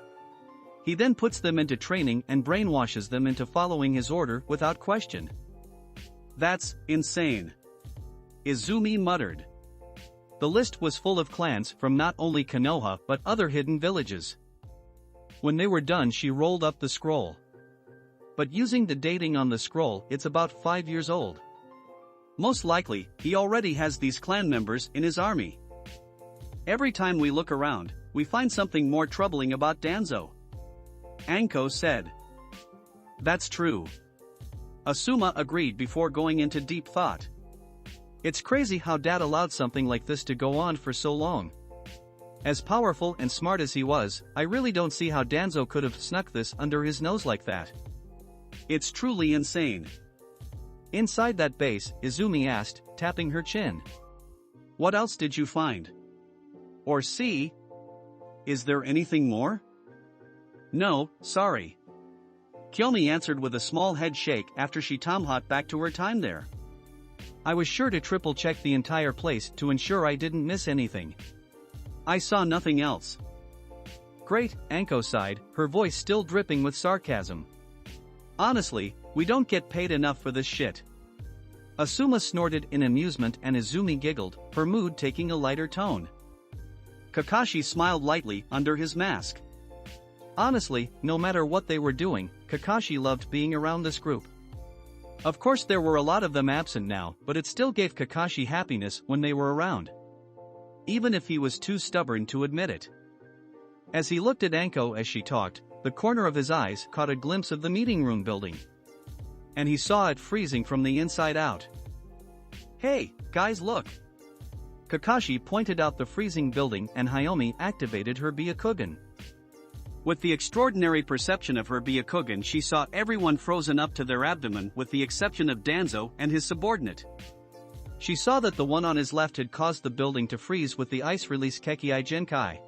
He then puts them into training and brainwashes them into following his order without question. That's insane. Izumi muttered. The list was full of clans from not only Konoha but other hidden villages. When they were done, she rolled up the scroll. But using the dating on the scroll, it's about 5 years old. Most likely, he already has these clan members in his army. Every time we look around, we find something more troubling about Danzo. Anko said. That's true. Asuma agreed before going into deep thought. It's crazy how Dad allowed something like this to go on for so long. As powerful and smart as he was, I really don't see how Danzo could have snuck this under his nose like that. It's truly insane. Inside that base, Izumi asked, tapping her chin. What else did you find? Or see? Is there anything more? No, sorry. Kyomi answered with a small head shake after she tomahawked back to her time there. I was sure to triple check the entire place to ensure I didn't miss anything. I saw nothing else. Great, Anko sighed, her voice still dripping with sarcasm. Honestly, we don't get paid enough for this shit. Asuma snorted in amusement and Izumi giggled, her mood taking a lighter tone. Kakashi smiled lightly under his mask. Honestly, no matter what they were doing, Kakashi loved being around this group. Of course there were a lot of them absent now, but it still gave Kakashi happiness when they were around. Even if he was too stubborn to admit it. As he looked at Anko as she talked, the corner of his eyes caught a glimpse of the meeting room building. And he saw it freezing from the inside out. Hey, guys, look! Kakashi pointed out the freezing building and Hayumi activated her Byakugan. With the extraordinary perception of her Byakugan, she saw everyone frozen up to their abdomen with the exception of Danzo and his subordinate. She saw that the one on his left had caused the building to freeze with the ice release Kekei Genkai.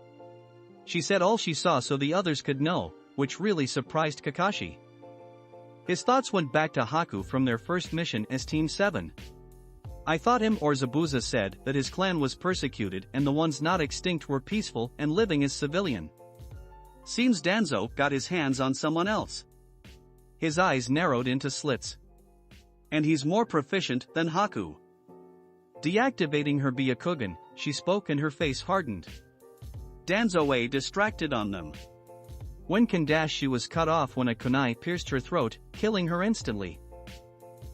She said all she saw so the others could know, which really surprised Kakashi. His thoughts went back to Haku from their first mission as Team 7. I thought him or Zabuza said that his clan was persecuted and the ones not extinct were peaceful and living as civilian. Seems Danzo got his hands on someone else. His eyes narrowed into slits. And he's more proficient than Haku. Deactivating her Byakugan, she spoke and her face hardened. Danzo distracted on them. When Kandashi was cut off when a kunai pierced her throat, killing her instantly.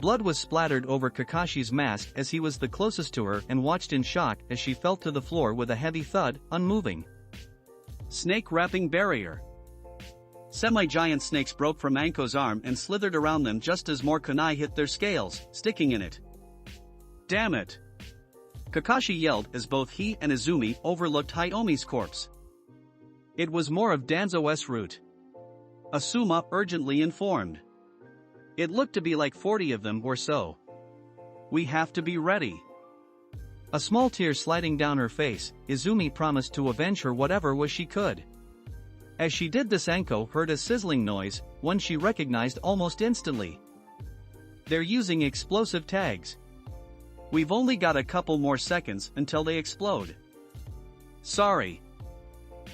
Blood was splattered over Kakashi's mask as he was the closest to her and watched in shock as she fell to the floor with a heavy thud, unmoving. Snake wrapping barrier. Semi-giant snakes broke from Anko's arm and slithered around them just as more kunai hit their scales, sticking in it. Damn it! Kakashi yelled as both he and Izumi overlooked Hayumi's corpse. It was more of Danzo's root. Asuma urgently informed. It looked to be like 40 of them or so. We have to be ready. A small tear sliding down her face, Izumi promised to avenge her whatever way she could. As she did this, Anko heard a sizzling noise, one she recognized almost instantly. They're using explosive tags. We've only got a couple more seconds until they explode. Sorry.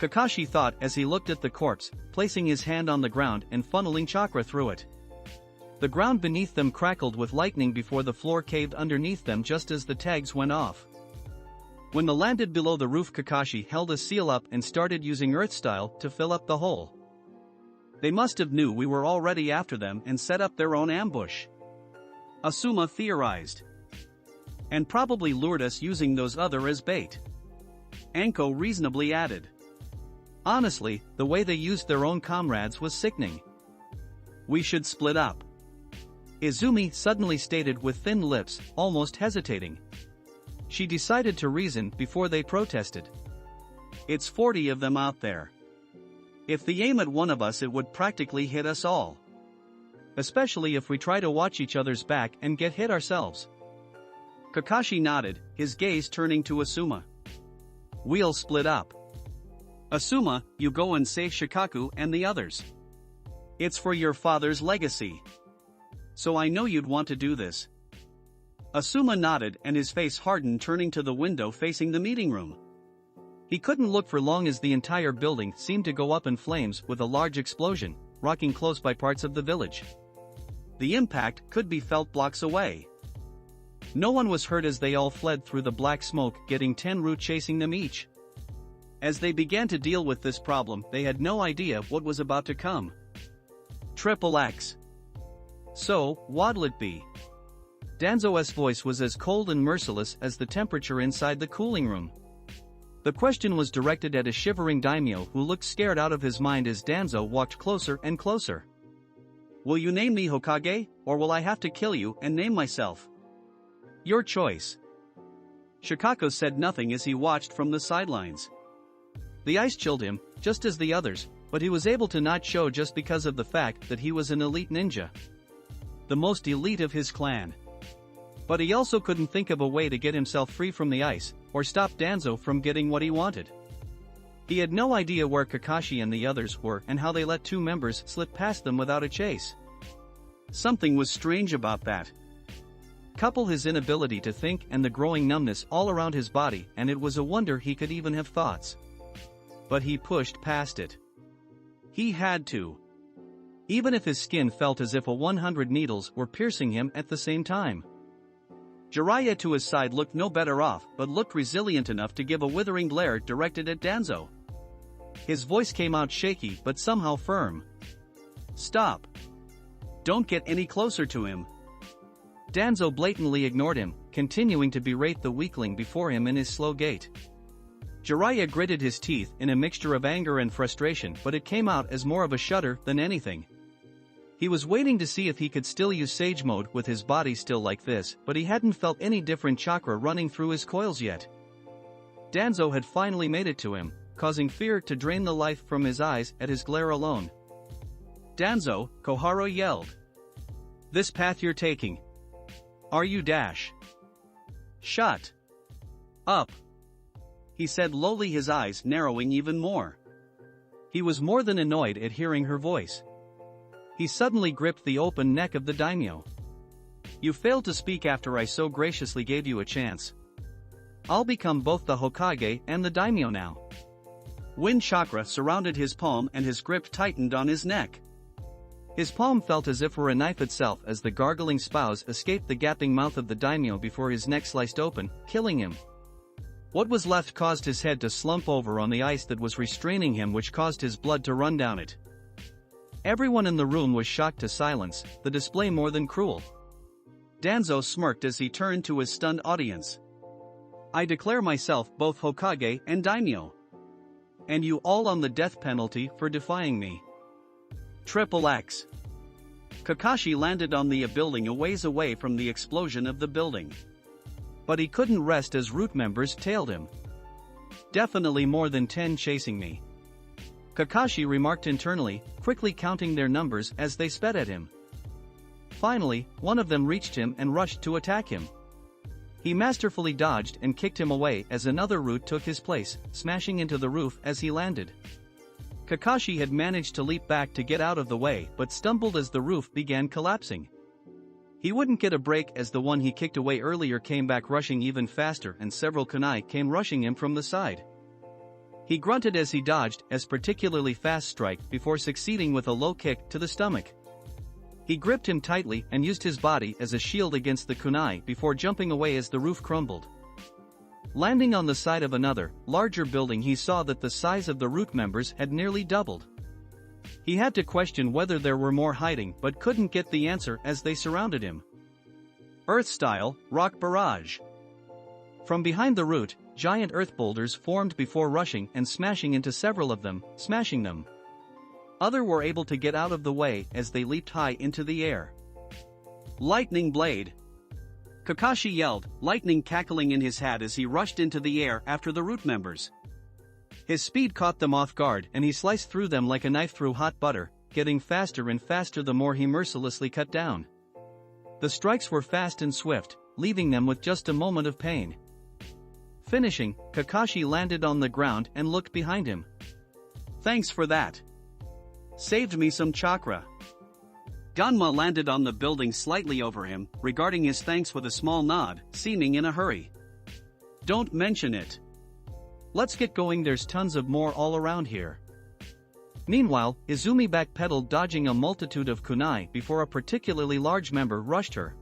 Kakashi thought as he looked at the corpse, placing his hand on the ground and funneling chakra through it. The ground beneath them crackled with lightning before the floor caved underneath them just as the tags went off. When they landed below the roof, Kakashi held a seal up and started using Earth Style to fill up the hole. They must have knew we were already after them and set up their own ambush, Asuma theorized. And probably lured us using those other as bait, Anko reasonably added. Honestly, the way they used their own comrades was sickening. We should split up, Izumi suddenly stated with thin lips, almost hesitating. She decided to reason before they protested. It's 40 of them out there. If they aim at one of us, it would practically hit us all. Especially if we try to watch each other's back and get hit ourselves. Kakashi nodded, his gaze turning to Asuma. We'll split up. Asuma, you go and save Shikaku and the others. It's for your father's legacy. So I know you'd want to do this. Asuma nodded and his face hardened, turning to the window facing the meeting room. He couldn't look for long as the entire building seemed to go up in flames with a large explosion, rocking close by parts of the village. The impact could be felt blocks away. No one was hurt as they all fled through the black smoke, getting 10 root chasing them each. As they began to deal with this problem, they had no idea what was about to come. XXX. So, what'll it be? Danzo's voice was as cold and merciless as the temperature inside the cooling room. The question was directed at a shivering daimyo who looked scared out of his mind as Danzo walked closer and closer. Will you name me Hokage, or will I have to kill you and name myself? Your choice. Shikaku said nothing as he watched from the sidelines. The ice chilled him, just as the others, but he was able to not show just because of the fact that he was an elite ninja. The most elite of his clan. But he also couldn't think of a way to get himself free from the ice, or stop Danzo from getting what he wanted. He had no idea where Kakashi and the others were and how they let two members slip past them without a chase. Something was strange about that. Couple his inability to think and the growing numbness all around his body, and it was a wonder he could even have thoughts. But he pushed past it. He had to. Even if his skin felt as if 100 needles were piercing him at the same time. Jiraiya to his side looked no better off, but looked resilient enough to give a withering glare directed at Danzo. His voice came out shaky but somehow firm. Stop. Don't get any closer to him. Danzo blatantly ignored him, continuing to berate the weakling before him in his slow gait. Jiraiya gritted his teeth in a mixture of anger and frustration, but it came out as more of a shudder than anything. He was waiting to see if he could still use Sage Mode with his body still like this, but he hadn't felt any different chakra running through his coils yet. Danzo had finally made it to him, causing fear to drain the life from his eyes at his glare alone. Danzo, Koharu yelled. This path you're taking. Are you dash? Shut up, he said lowly, his eyes narrowing even more. He was more than annoyed at hearing her voice. He suddenly gripped the open neck of the daimyo. You failed to speak after I so graciously gave you a chance. I'll become both the Hokage and the daimyo now. Wind chakra surrounded his palm and his grip tightened on his neck. His palm felt as if were a knife itself as the gargling spouse escaped the gaping mouth of the daimyo before his neck sliced open, killing him. What was left caused his head to slump over on the ice that was restraining him, which caused his blood to run down it. Everyone in the room was shocked to silence, the display more than cruel. Danzo smirked as he turned to his stunned audience. I declare myself both Hokage and daimyo. And you all on the death penalty for defying me. XXX. Kakashi landed on the building a ways away from the explosion of the building. But he couldn't rest as Root members tailed him. Definitely more than 10 chasing me, Kakashi remarked internally, quickly counting their numbers as they sped at him. Finally, one of them reached him and rushed to attack him. He masterfully dodged and kicked him away as another Root took his place, smashing into the roof as he landed. Kakashi had managed to leap back to get out of the way but stumbled as the roof began collapsing. He wouldn't get a break as the one he kicked away earlier came back rushing even faster and several kunai came rushing him from the side. He grunted as he dodged a particularly fast strike before succeeding with a low kick to the stomach. He gripped him tightly and used his body as a shield against the kunai before jumping away as the roof crumbled. Landing on the side of another, larger building, he saw that the size of the Root members had nearly doubled. He had to question whether there were more hiding but couldn't get the answer as they surrounded him. Earth-style, rock barrage. From behind the Root, giant earth boulders formed before rushing and smashing into several of them, smashing them. Others were able to get out of the way as they leaped high into the air. Lightning blade. Kakashi yelled, lightning cackling in his hat as he rushed into the air after the Root members. His speed caught them off guard and he sliced through them like a knife through hot butter, getting faster and faster the more he mercilessly cut down. The strikes were fast and swift, leaving them with just a moment of pain. Finishing, Kakashi landed on the ground and looked behind him. Thanks for that. Saved me some chakra. Ganma landed on the building slightly over him, regarding his thanks with a small nod, seeming in a hurry. Don't mention it. Let's get going, there's tons of more all around here. Meanwhile, Izumi backpedaled, dodging a multitude of kunai before a particularly large member rushed her.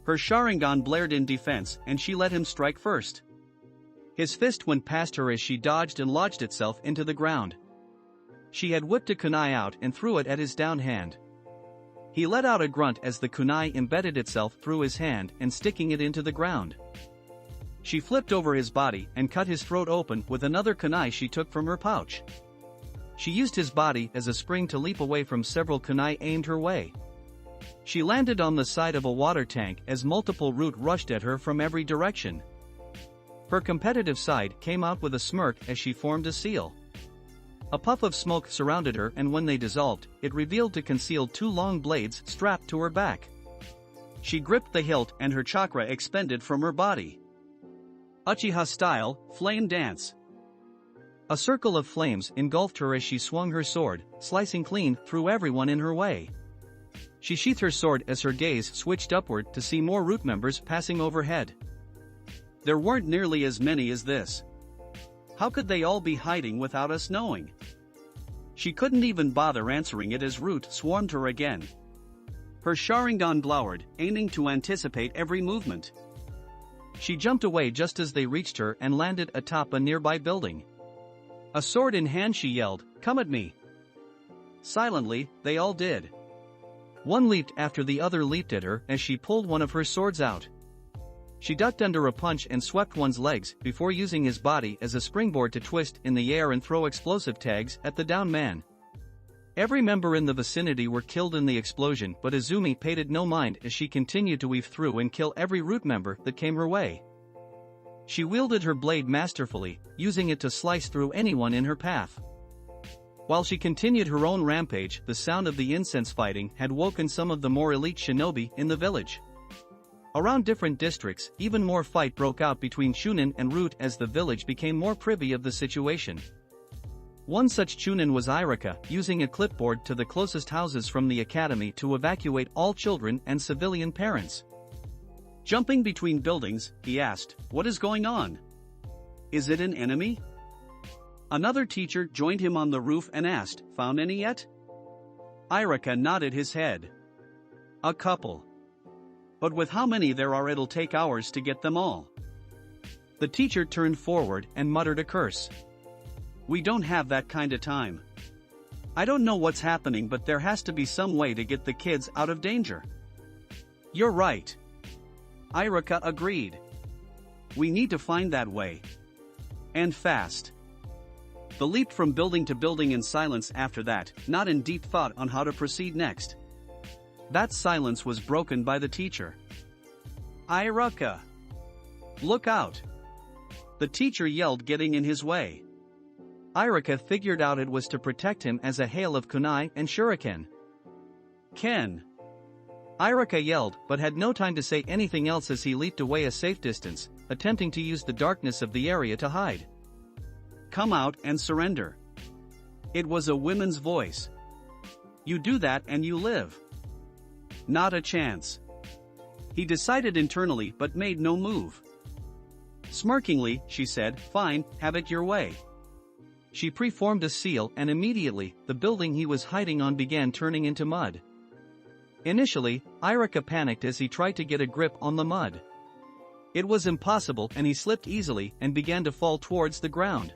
Her Sharingan blared in defense and she let him strike first. His fist went past her as she dodged and lodged itself into the ground. She had whipped a kunai out and threw it at his down hand. He let out a grunt as the kunai embedded itself through his hand and sticking it into the ground. She flipped over his body and cut his throat open with another kunai she took from her pouch. She used his body as a spring to leap away from several kunai aimed her way. She landed on the side of a water tank as multiple Root rushed at her from every direction. Her competitive side came out with a smirk as she formed a seal. A puff of smoke surrounded her and when they dissolved, it revealed to conceal two long blades strapped to her back. She gripped the hilt and her chakra expended from her body. Uchiha style, flame dance. A circle of flames engulfed her as she swung her sword, slicing clean through everyone in her way. She sheathed her sword as her gaze switched upward to see more Root members passing overhead. There weren't nearly as many as this. How could they all be hiding without us knowing? She couldn't even bother answering it as Root swarmed her again. Her Sharingan glowered, aiming to anticipate every movement. She jumped away just as they reached her and landed atop a nearby building. A sword in hand she yelled, "Come at me!" Silently, they all did. One leaped after the other leaped at her as she pulled one of her swords out. She ducked under a punch and swept one's legs before using his body as a springboard to twist in the air and throw explosive tags at the down man. Every member in the vicinity were killed in the explosion, but Izumi paid it no mind as she continued to weave through and kill every Root member that came her way. She wielded her blade masterfully, using it to slice through anyone in her path. While she continued her own rampage, the sound of the incense fighting had woken some of the more elite shinobi in the village. Around different districts, even more fight broke out between Chunin and Root as the village became more privy of the situation. One such Chunin was Irika, using a clipboard to the closest houses from the academy to evacuate all children and civilian parents. Jumping between buildings, he asked, "What is going on? Is it an enemy?" Another teacher joined him on the roof and asked, "Found any yet?" Irika nodded his head. "A couple. But with how many there are, it'll take hours to get them all." The teacher turned forward and muttered a curse. "We don't have that kind of time. I don't know what's happening, but there has to be some way to get the kids out of danger." "You're right." Irika agreed. "We need to find that way. And fast." They leaped from building to building in silence after that, not in deep thought on how to proceed next. That silence was broken by the teacher. "Irika! Look out!" The teacher yelled, getting in his way. Irika figured out it was to protect him as a hail of kunai and shuriken. "Ken!" Irika yelled, but had no time to say anything else as he leaped away a safe distance, attempting to use the darkness of the area to hide. "Come out and surrender." It was a woman's voice. "You do that and you live." Not a chance. He decided internally but made no move. Smirkingly, she said, "Fine, have it your way." She preformed a seal and immediately, the building he was hiding on began turning into mud. Initially, Irika panicked as he tried to get a grip on the mud. It was impossible, and he slipped easily and began to fall towards the ground.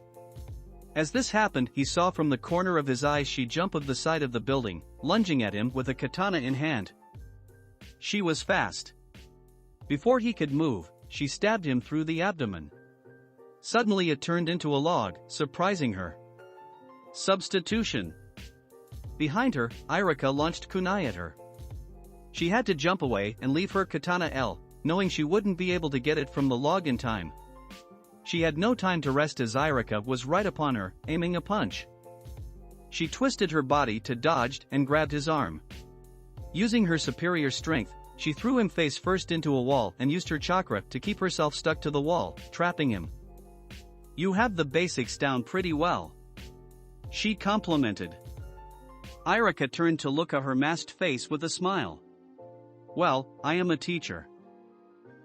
As this happened, he saw from the corner of his eyes she jump of the side of the building, lunging at him with a katana in hand. She was fast. Before he could move, she stabbed him through the abdomen. Suddenly it turned into a log, surprising her. Substitution. Behind her, Irika launched kunai at her. She had to jump away and leave her katana L, knowing she wouldn't be able to get it from the log in time. She had no time to rest as Irika was right upon her, aiming a punch. She twisted her body to dodge and grabbed his arm. Using her superior strength, she threw him face first into a wall and used her chakra to keep herself stuck to the wall, trapping him. "You have the basics down pretty well," she complimented. Irika turned to look at her masked face with a smile. "Well, I am a teacher.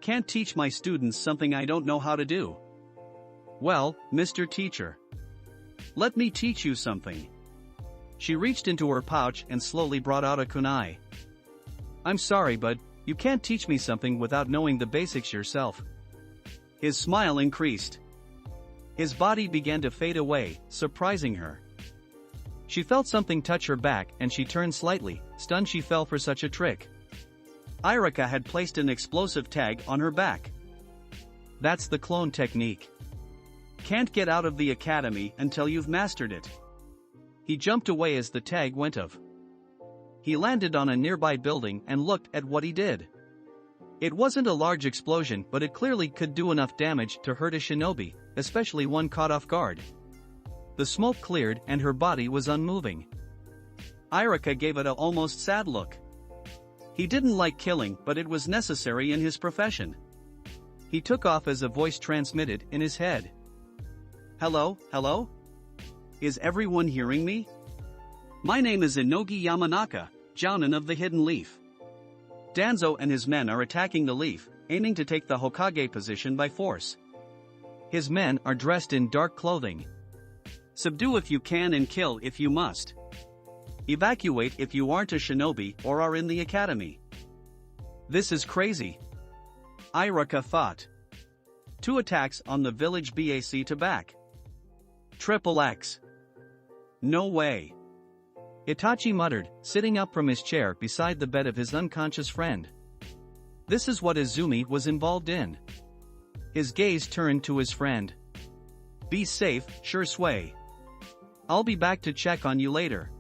Can't teach my students something I don't know how to do." "Well, Mr. Teacher, let me teach you something." She reached into her pouch and slowly brought out a kunai. "I'm sorry, but you can't teach me something without knowing the basics yourself." His smile increased. His body began to fade away, surprising her. She felt something touch her back and she turned slightly, stunned she fell for such a trick. Irika had placed an explosive tag on her back. That's the clone technique. Can't get out of the academy until you've mastered it. He jumped away as the tag went off. He landed on a nearby building and looked at what he did. It wasn't a large explosion, but it clearly could do enough damage to hurt a shinobi, especially one caught off guard. The smoke cleared and her body was unmoving. Irika gave it a almost sad look. He didn't like killing, but it was necessary in his profession. He took off as a voice transmitted in his head. "Hello, hello? Is everyone hearing me? My name is Inogi Yamanaka, Jounin of the Hidden Leaf. Danzo and his men are attacking the leaf, aiming to take the Hokage position by force. His men are dressed in dark clothing. Subdue if you can and kill if you must. Evacuate if you aren't a shinobi or are in the academy." This is crazy, Irika thought. 2 attacks on the village back to back. Triple X. No way. Itachi muttered, sitting up from his chair beside the bed of his unconscious friend. This is what Izumi was involved in. His gaze turned to his friend. "Be safe, sure sway. I'll be back to check on you later."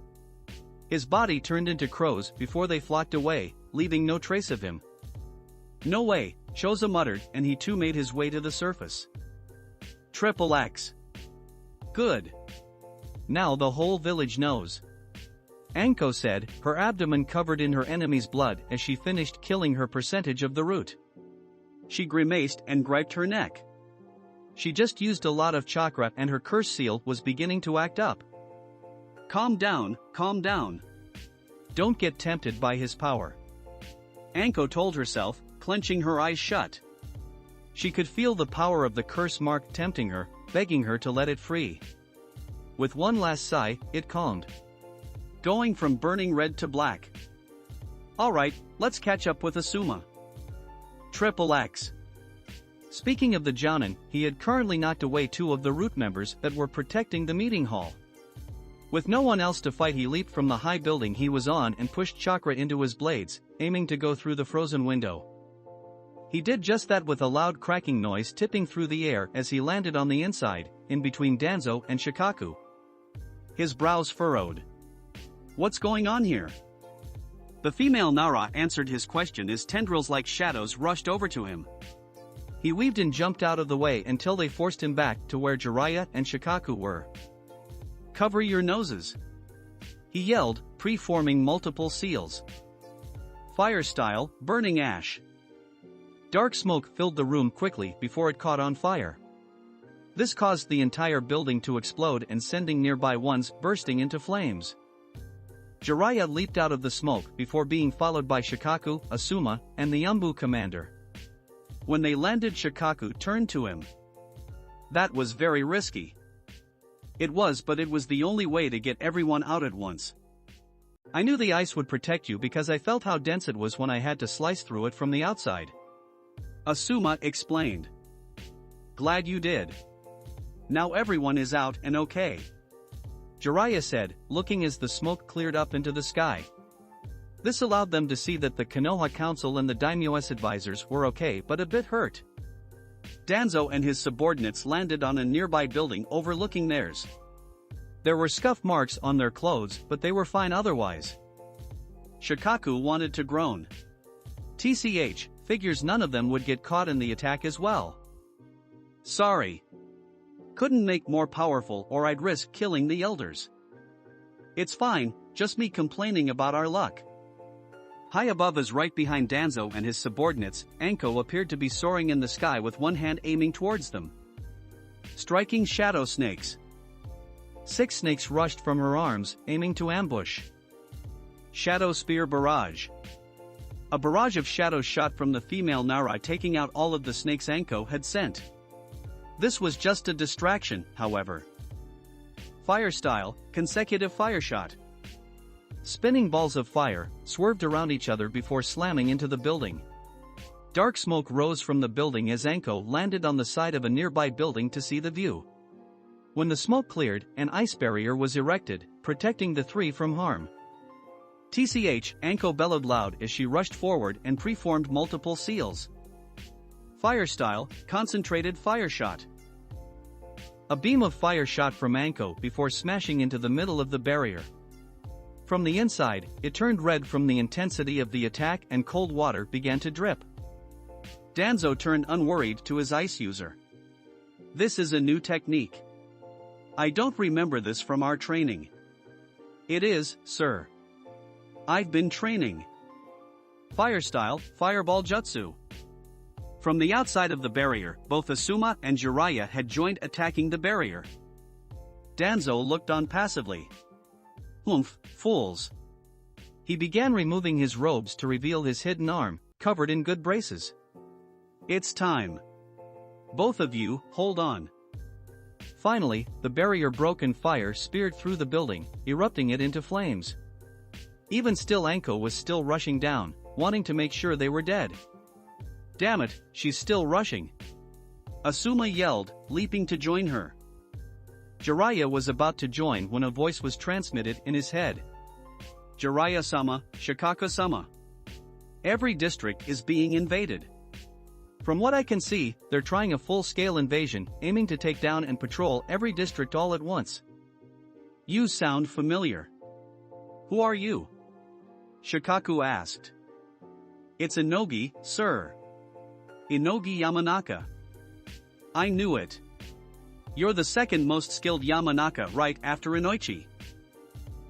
His body turned into crows before they flocked away, leaving no trace of him. "No way," Choza muttered, and he too made his way to the surface. Triple X. Good. Now the whole village knows. Anko said, her abdomen covered in her enemy's blood as she finished killing her percentage of the root. She grimaced and griped her neck. She just used a lot of chakra and her curse seal was beginning to act up. Calm down, calm down. Don't get tempted by his power, Anko told herself, clenching her eyes shut. She could feel the power of the curse mark tempting her, begging her to let it free. With one last sigh, it calmed. Going from burning red to black. Alright, let's catch up with Asuma. Triple X. Speaking of the Jounin, he had currently knocked away 2 of the root members that were protecting the meeting hall. With no one else to fight, he leaped from the high building he was on and pushed chakra into his blades, aiming to go through the frozen window. He did just that with a loud cracking noise tipping through the air as he landed on the inside, in between Danzo and Shikaku. His brows furrowed. What's going on here? The female Nara answered his question as tendrils like shadows rushed over to him. He weaved and jumped out of the way until they forced him back to where Jiraiya and Shikaku were. Cover your noses, he yelled, preforming multiple seals. Fire style, burning ash. Dark smoke filled the room quickly before it caught on fire. This caused the entire building to explode and sending nearby ones bursting into flames. Jiraiya leaped out of the smoke before being followed by Shikaku, Asuma, and the Umbu commander. When they landed, Shikaku turned to him. That was very risky. It was, but it was the only way to get everyone out at once. I knew the ice would protect you because I felt how dense it was when I had to slice through it from the outside. Asuma explained. Glad you did. Now everyone is out and okay. Jiraiya said, looking as the smoke cleared up into the sky. This allowed them to see that the Konoha Council and the daimyo's advisors were okay but a bit hurt. Danzo and his subordinates landed on a nearby building overlooking theirs. There were scuff marks on their clothes, but they were fine otherwise. Shikaku wanted to groan. TCH, figures none of them would get caught in the attack as well. Sorry. Couldn't make more powerful or I'd risk killing the elders. It's fine, just me complaining about our luck. High above us right behind Danzo and his subordinates, Anko appeared to be soaring in the sky with one hand aiming towards them. Striking shadow snakes. 6 snakes rushed from her arms, aiming to ambush. Shadow Spear Barrage. A barrage of shadows shot from the female Nara, taking out all of the snakes Anko had sent. This was just a distraction, however. Fire Style, Consecutive Fire Shot. Spinning balls of fire swerved around each other before slamming into the building. Dark smoke rose from the building as Anko landed on the side of a nearby building to see the view. When the smoke cleared, an ice barrier was erected, protecting the 3 from harm. TCH, Anko bellowed loud as she rushed forward and preformed multiple seals. Fire Style, Concentrated Fire Shot. A beam of fire shot from Anko before smashing into the middle of the barrier. From the inside, it turned red from the intensity of the attack and cold water began to drip. Danzo turned unworried to his ice user. This is a new technique. I don't remember this from our training. It is, sir. I've been training. Fire Style, Fireball Jutsu. From the outside of the barrier, both Asuma and Jiraiya had joined attacking the barrier. Danzo looked on passively. Oomph, fools. He began removing his robes to reveal his hidden arm, covered in good braces. It's time. Both of you, hold on. Finally, the barrier broke and fire speared through the building, erupting it into flames. Even still, Anko was still rushing down, wanting to make sure they were dead. Damn it, she's still rushing. Asuma yelled, leaping to join her. Jiraiya was about to join when a voice was transmitted in his head. Jiraiya-sama, Shikaku-sama. Every district is being invaded. From what I can see, they're trying a full-scale invasion, aiming to take down and patrol every district all at once. You sound familiar. Who are you? Shikaku asked. It's Inogi, sir. Inogi Yamanaka. I knew it. You're the second most skilled Yamanaka right after Inoichi.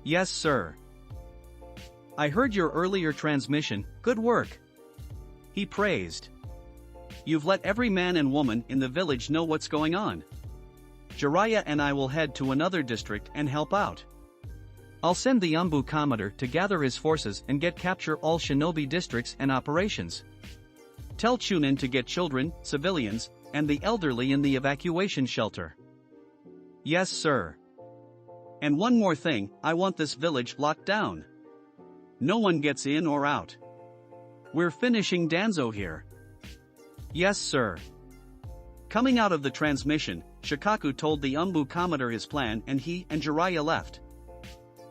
Yes, sir. I heard your earlier transmission, good work. He praised. You've let every man and woman in the village know what's going on. Jiraiya and I will head to another district and help out. I'll send the Umbu Commodore to gather his forces and capture all shinobi districts and operations. Tell Chunin to get children, civilians, and the elderly in the evacuation shelter. Yes, sir. And one more thing, I want this village locked down. No one gets in or out. We're finishing Danzo here. Yes, sir. Coming out of the transmission, Shikaku told the Umbu Commodore his plan and he and Jiraiya left.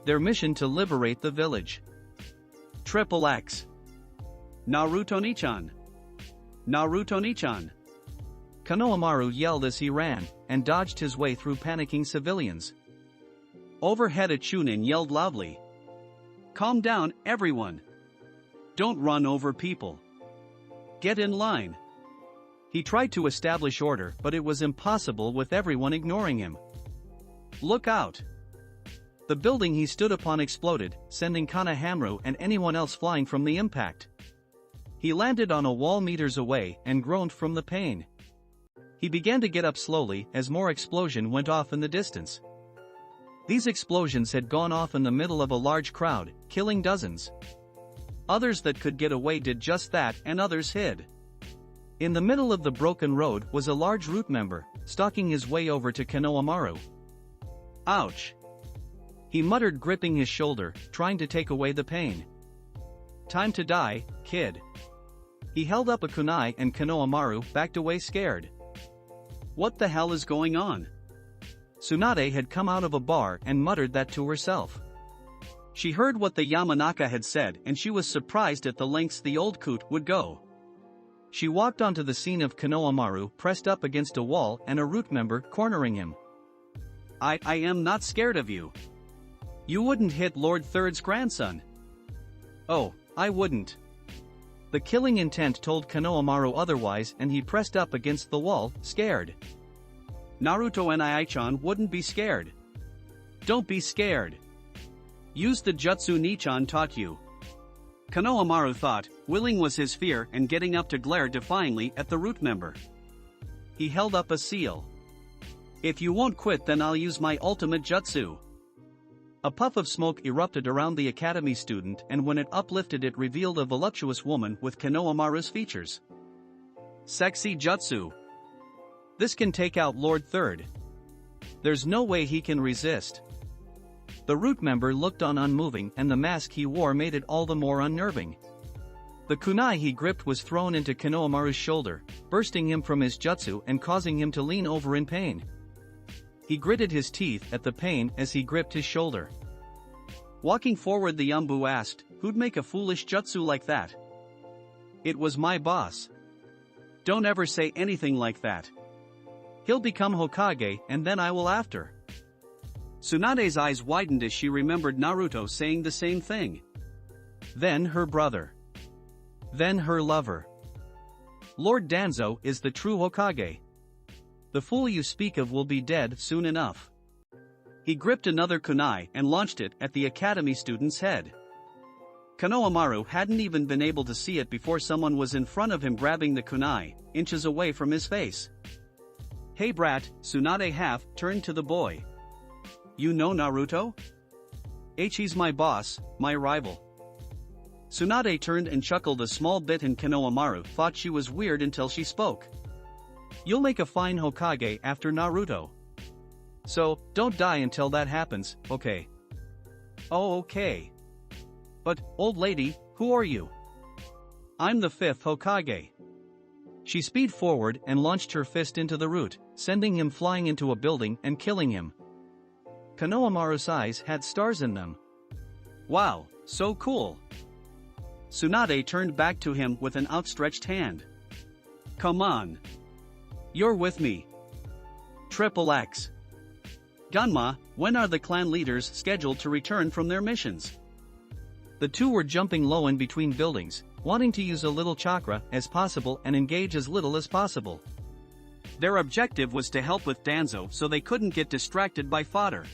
Their mission to liberate the village. Triple X. Naruto-nichan. Naruto-nichan. Konohamaru yelled as he ran, and dodged his way through panicking civilians. Overhead a Chunin yelled loudly. Calm down, everyone. Don't run over people. Get in line. He tried to establish order, but it was impossible with everyone ignoring him. Look out. The building he stood upon exploded, sending Konohamaru and anyone else flying from the impact. He landed on a wall meters away and groaned from the pain. He began to get up slowly as more explosion went off in the distance. These explosions had gone off in the middle of a large crowd, killing dozens. Others that could get away did just that and others hid. In the middle of the broken road was a large root member, stalking his way over to Konohamaru. Ouch! He muttered, gripping his shoulder, trying to take away the pain. Time to die, kid. He held up a kunai and Konohamaru backed away scared. What the hell is going on? Tsunade had come out of a bar and muttered that to herself. She heard what the Yamanaka had said and she was surprised at the lengths the old coot would go. She walked onto the scene of Konohamaru pressed up against a wall and a root member cornering him. I am not scared of you. You wouldn't hit Lord Third's grandson. Oh, I wouldn't. The killing intent told Konohamaru otherwise and he pressed up against the wall, scared. Naruto and Ai-chan wouldn't be scared. Don't be scared. Use the jutsu Nichan taught you. Konohamaru thought, willing was his fear and getting up to glare defiantly at the root member. He held up a seal. If you won't quit then I'll use my ultimate jutsu. A puff of smoke erupted around the academy student and when it uplifted it revealed a voluptuous woman with Konohamaru's features. Sexy jutsu. This can take out Lord Third. There's no way he can resist. The root member looked on unmoving and the mask he wore made it all the more unnerving. The kunai he gripped was thrown into Konohamaru's shoulder, bursting him from his jutsu and causing him to lean over in pain. He gritted his teeth at the pain as he gripped his shoulder. Walking forward the Yambu asked, who'd make a foolish jutsu like that? It was my boss. Don't ever say anything like that. He'll become Hokage and then I will after. Tsunade's eyes widened as she remembered Naruto saying the same thing. Then her brother. Then her lover. Lord Danzo is the true Hokage. The fool you speak of will be dead soon enough. He gripped another kunai and launched it at the academy student's head. Konohamaru hadn't even been able to see it before someone was in front of him grabbing the kunai, inches away from his face. Hey brat, Tsunade half turned to the boy. You know Naruto? He's my boss, my rival. Tsunade turned and chuckled a small bit and Konohamaru thought she was weird until she spoke. You'll make a fine Hokage after Naruto. So, don't die until that happens, okay? Oh okay. But, old lady, who are you? I'm the 5th Hokage. She speed forward and launched her fist into the root, sending him flying into a building and killing him. Konohamaru's eyes had stars in them. Wow, so cool. Tsunade turned back to him with an outstretched hand. Come on. You're with me. Triple X. Ganma, when are the clan leaders scheduled to return from their missions? The two were jumping low in between buildings, wanting to use a little chakra as possible and engage as little as possible. Their objective was to help with Danzo so they couldn't get distracted by fodder.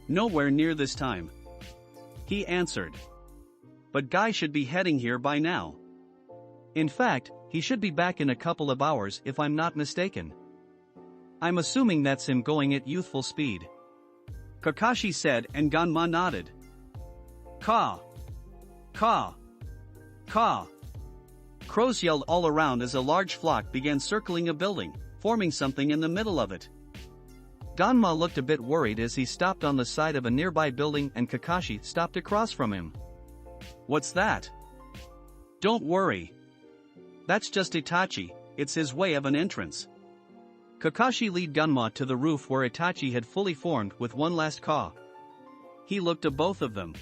Nowhere near this time. He answered. But Guy should be heading here by now. In fact, he should be back in a couple of hours if I'm not mistaken. I'm assuming that's him going at youthful speed. Kakashi said and Ganma nodded. Caw! Caw! Caw! Crows yelled all around as a large flock began circling a building, forming something in the middle of it. Ganma looked a bit worried as he stopped on the side of a nearby building and Kakashi stopped across from him. What's that? Don't worry. That's just Itachi, it's his way of an entrance. Kakashi led Ganma to the roof where Itachi had fully formed with one last caw. He looked at both of them.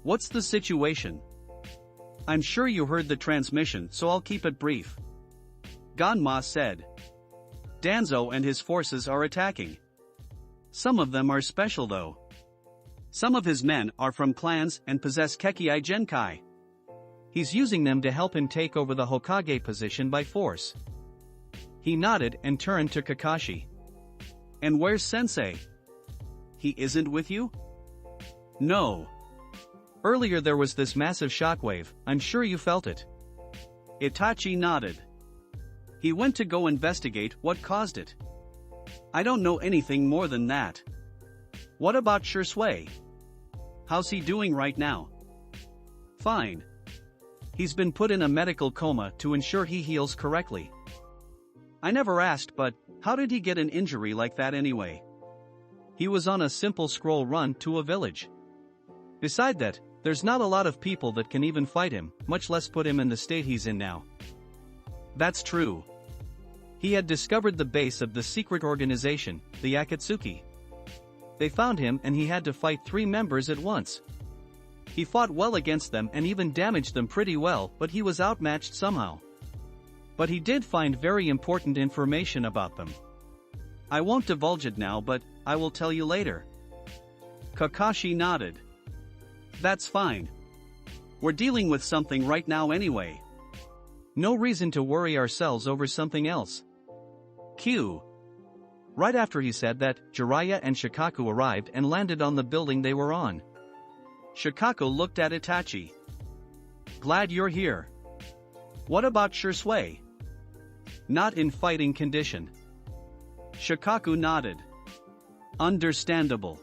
What's the situation? I'm sure you heard the transmission so I'll keep it brief. Ganma said. Danzo and his forces are attacking. Some of them are special though. Some of his men are from clans and possess Kekkei Genkai. He's using them to help him take over the Hokage position by force. He nodded and turned to Kakashi. And where's Sensei? He isn't with you? No. Earlier there was this massive shockwave, I'm sure you felt it. Itachi nodded. He went to go investigate what caused it. I don't know anything more than that. What about Shisui? How's he doing right now? Fine. He's been put in a medical coma to ensure he heals correctly. I never asked, but how did he get an injury like that anyway? He was on a simple scroll run to a village. Beside that, There's not a lot of people that can even fight him, much less put him in the state he's in now. That's true. He had discovered the base of the secret organization, the Akatsuki. They found him and he had to fight 3 members at once. He fought well against them and even damaged them pretty well, but he was outmatched somehow. But he did find very important information about them. I won't divulge it now, but I will tell you later. Kakashi nodded. That's fine. We're dealing with something right now anyway. No reason to worry ourselves over something else. Q. Right after he said that, Jiraiya and Shikaku arrived and landed on the building they were on. Shikaku looked at Itachi. Glad you're here. What about Shisui? Not in fighting condition. Shikaku nodded. Understandable.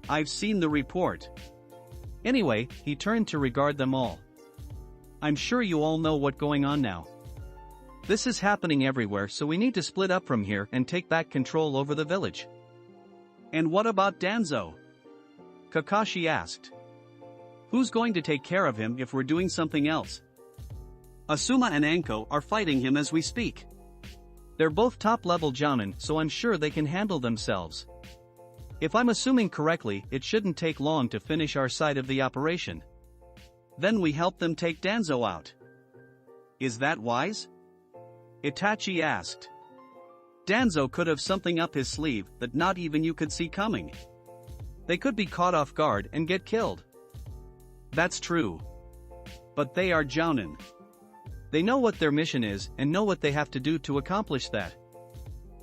I've seen the report. Anyway, he turned to regard them all. I'm sure you all know what's going on now. This is happening everywhere, so we need to split up from here and take back control over the village. And what about Danzo? Kakashi asked. Who's going to take care of him if we're doing something else? Asuma and Anko are fighting him as we speak. They're both top-level jounin, so I'm sure they can handle themselves. If I'm assuming correctly, it shouldn't take long to finish our side of the operation. Then we help them take Danzo out. Is that wise? Itachi asked. Danzo could have something up his sleeve that not even you could see coming. They could be caught off guard and get killed. That's true. But they are jounin. They know what their mission is and know what they have to do to accomplish that.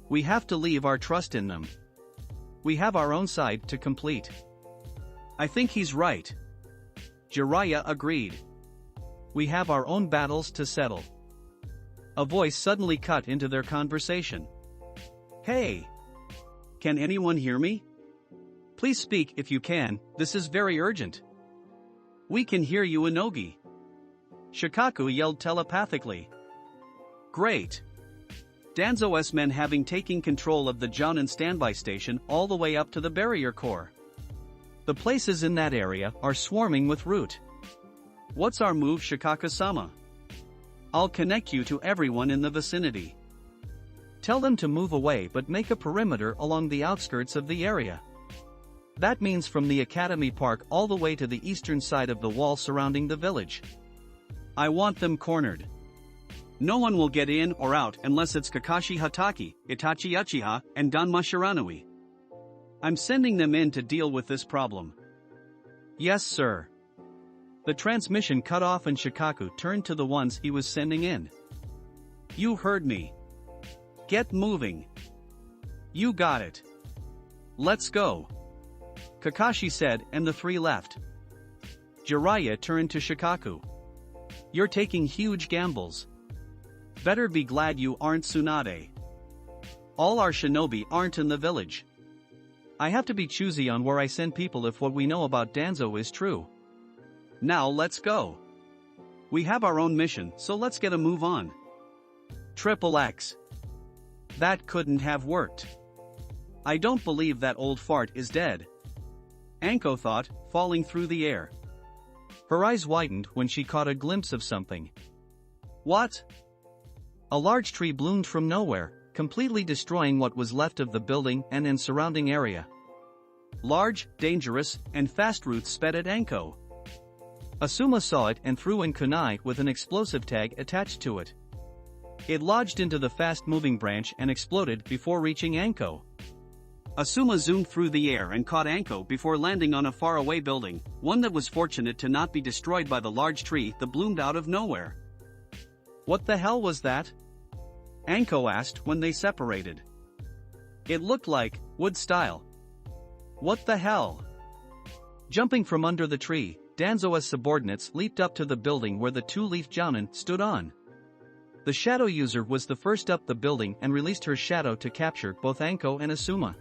We have to leave our trust in them. We have our own side to complete. I think he's right. Jiraiya agreed. We have our own battles to settle. A voice suddenly cut into their conversation. Hey! Can anyone hear me? Please speak if you can, this is very urgent. We can hear you, Inogi. Shikaku yelled telepathically. Great! Danzo's men having taken control of the jounin standby station all the way up to the barrier core. The places in that area are swarming with root. What's our move, Shikaku-sama? I'll connect you to everyone in the vicinity. Tell them to move away but make a perimeter along the outskirts of the area. That means from the Academy Park all the way to the eastern side of the wall surrounding the village. I want them cornered. No one will get in or out unless it's Kakashi Hatake, Itachi Uchiha, and Danma Shiranui. I'm sending them in to deal with this problem. Yes, sir. The transmission cut off and Shikaku turned to the ones he was sending in. You heard me. Get moving. You got it. Let's go. Kakashi said and the 3 left. Jiraiya turned to Shikaku. You're taking huge gambles. Better be glad you aren't Tsunade. All our shinobi aren't in the village. I have to be choosy on where I send people if what we know about Danzo is true. Now let's go. We have our own mission, so let's get a move on. Triple X. That couldn't have worked. I don't believe that old fart is dead. Anko thought, falling through the air. Her eyes widened when she caught a glimpse of something. What? A large tree bloomed from nowhere, completely destroying what was left of the building and surrounding area. Large, dangerous, and fast roots sped at Anko. Asuma saw it and threw in kunai with an explosive tag attached to it. It lodged into the fast-moving branch and exploded before reaching Anko. Asuma zoomed through the air and caught Anko before landing on a faraway building, one that was fortunate to not be destroyed by the large tree that bloomed out of nowhere. What the hell was that? Anko asked when they separated. It looked like wood style. What the hell? Jumping from under the tree, Danzo's subordinates leaped up to the building where the 2-leaf jounin stood on. The shadow user was the first up the building and released her shadow to capture both Anko and Asuma.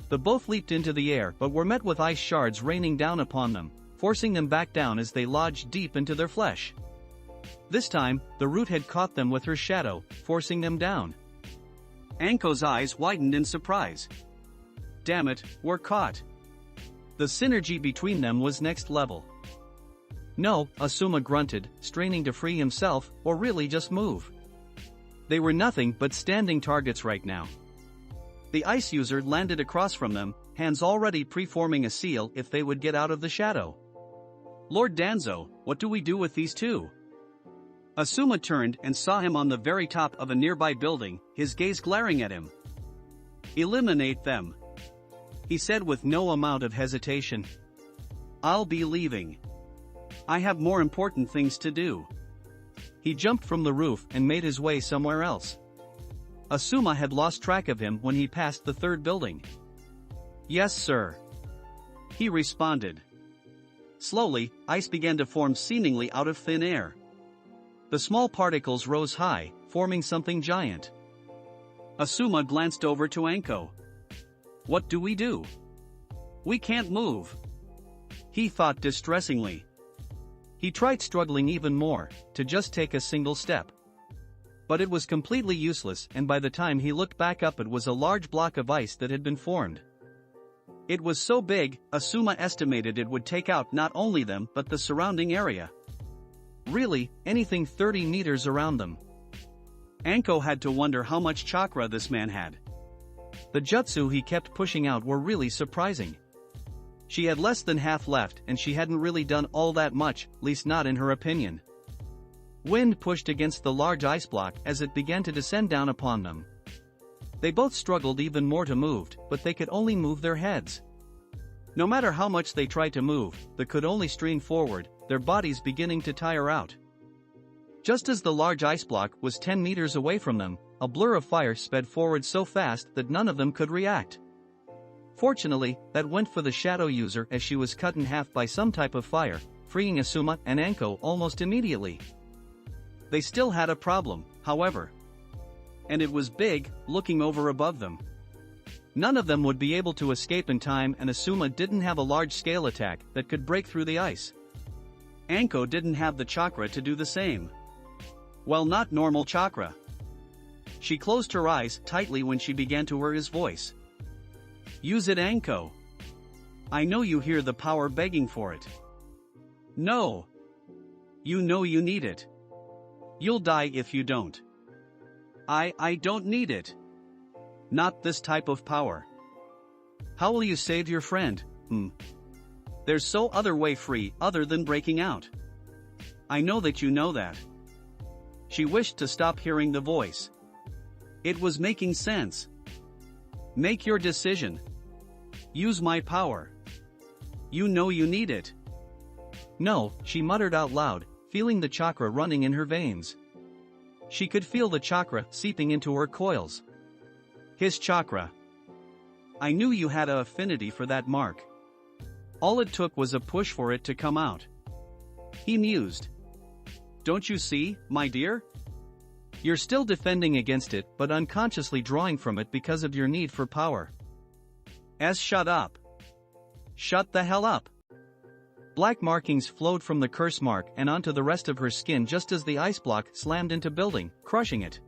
The both leaped into the air but were met with ice shards raining down upon them, forcing them back down as they lodged deep into their flesh. This time, the root had caught them with her shadow, forcing them down. Anko's eyes widened in surprise. Damn it, we're caught. The synergy between them was next level. No, Asuma grunted, straining to free himself, or really just move. They were nothing but standing targets right now. The ice user landed across from them, hands already preforming a seal if they would get out of the shadow. Lord Danzo, what do we do with these two? Asuma turned and saw him on the very top of a nearby building, his gaze glaring at him. Eliminate them, he said with no amount of hesitation. I'll be leaving. I have more important things to do. He jumped from the roof and made his way somewhere else. Asuma had lost track of him when he passed the third building. Yes, sir, he responded. Slowly, ice began to form seemingly out of thin air. The small particles rose high, forming something giant. Asuma glanced over to Anko. What do we do? We can't move, he thought distressingly. He tried struggling even more, to just take a single step. But it was completely useless, and by the time he looked back up it was a large block of ice that had been formed. It was so big, Asuma estimated it would take out not only them but the surrounding area. Really, anything 30 meters around them. Anko had to wonder how much chakra this man had. The jutsu he kept pushing out were really surprising. She had less than half left and she hadn't really done all that much, least not in her opinion. Wind pushed against the large ice block as it began to descend down upon them. They both struggled even more to move, but they could only move their heads. No matter how much they tried to move, they could only strain forward, their bodies beginning to tire out. Just as the large ice block was 10 meters away from them, a blur of fire sped forward so fast that none of them could react. Fortunately, that went for the shadow user as she was cut in half by some type of fire, freeing Asuma and Anko almost immediately. They still had a problem, however. And it was big, looking over above them. None of them would be able to escape in time, and Asuma didn't have a large-scale attack that could break through the ice. Anko didn't have the chakra to do the same. Well, not normal chakra. She closed her eyes tightly when she began to hear his voice. Use it, Anko. I know you hear the power begging for it. No. You know you need it. You'll die if you don't. I don't need it. Not this type of power. How will you save your friend? There's so other way free other than breaking out. I know that you know that. She wished to stop hearing the voice. It was making sense. Make your decision. Use my power. You know you need it. No, she muttered out loud, feeling the chakra running in her veins. She could feel the chakra seeping into her coils. His chakra. I knew you had an affinity for that mark. All it took was a push for it to come out. He mused. Don't you see, my dear? You're still defending against it but unconsciously drawing from it because of your need for power. Shut up. Shut the hell up. Black markings flowed from the curse mark and onto the rest of her skin just as the ice block slammed into building, crushing it.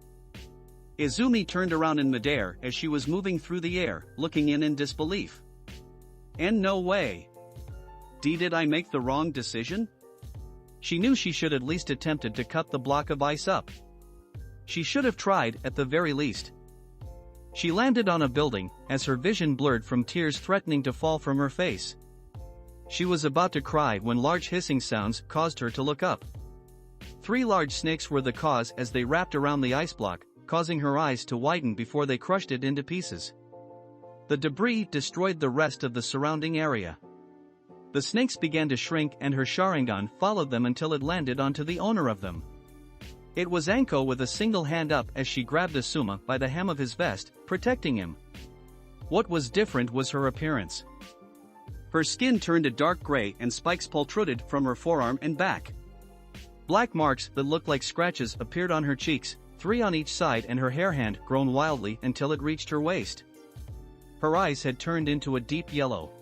Izumi turned around in midair as she was moving through the air, looking in disbelief. And no way. Did I make the wrong decision? She knew she should at least attempted to cut the block of ice up. She should have tried at the very least. She landed on a building, as her vision blurred from tears threatening to fall from her face. She was about to cry when large hissing sounds caused her to look up. 3 large snakes were the cause as they wrapped around the ice block, causing her eyes to widen before they crushed it into pieces. The debris destroyed the rest of the surrounding area. The snakes began to shrink and her Sharingan followed them until it landed onto the owner of them. It was Anko with a single hand up as she grabbed Asuma by the hem of his vest, protecting him. What was different was her appearance. Her skin turned a dark gray and spikes protruded from her forearm and back. Black marks that looked like scratches appeared on her cheeks, 3 on each side, and her hair had grown wildly until it reached her waist. Her eyes had turned into a deep yellow.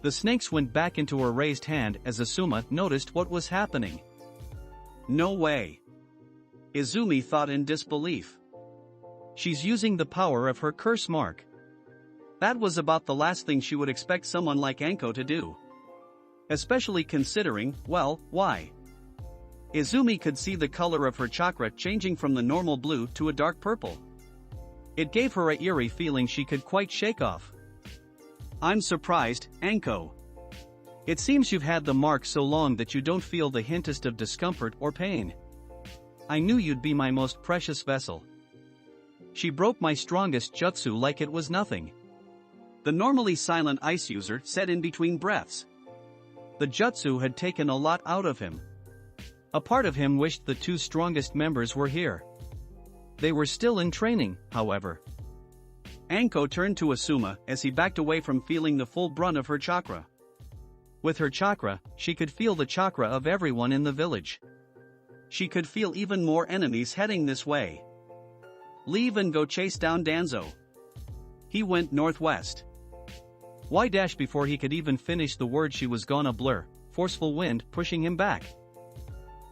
The snakes went back into her raised hand as Asuma noticed what was happening. No way. Izumi thought in disbelief. She's using the power of her curse mark. That was about the last thing she would expect someone like Anko to do. Especially considering, well, why? Izumi could see the color of her chakra changing from the normal blue to a dark purple. It gave her a eerie feeling she could quite shake off. I'm surprised, Anko. It seems you've had the mark so long that you don't feel the hintest of discomfort or pain. I knew you'd be my most precious vessel. She broke my strongest jutsu like it was nothing. The normally silent ice user said in between breaths. The jutsu had taken a lot out of him. A part of him wished the two strongest members were here. They were still in training, however. Anko turned to Asuma as he backed away from feeling the full brunt of her chakra. With her chakra, she could feel the chakra of everyone in the village. She could feel even more enemies heading this way. Leave and go chase down Danzo. He went northwest. Why dash before he could even finish the word she was gonna blur, forceful wind pushing him back.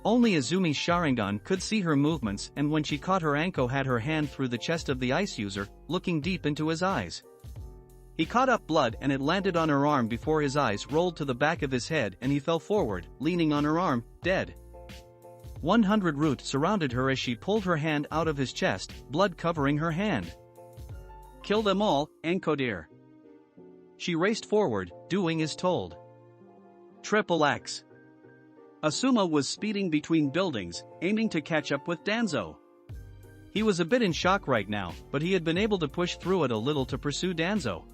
Only Izumi's Sharingan could see her movements, and when she caught her, Anko had her hand through the chest of the ice user, looking deep into his eyes. He caught up blood and it landed on her arm before his eyes rolled to the back of his head and he fell forward, leaning on her arm, dead. 100 Root surrounded her as she pulled her hand out of his chest, blood covering her hand. Kill them all, Anko dear. She raced forward, doing as told. Triple X. Asuma was speeding between buildings, aiming to catch up with Danzo. He was a bit in shock right now, but he had been able to push through it a little to pursue Danzo.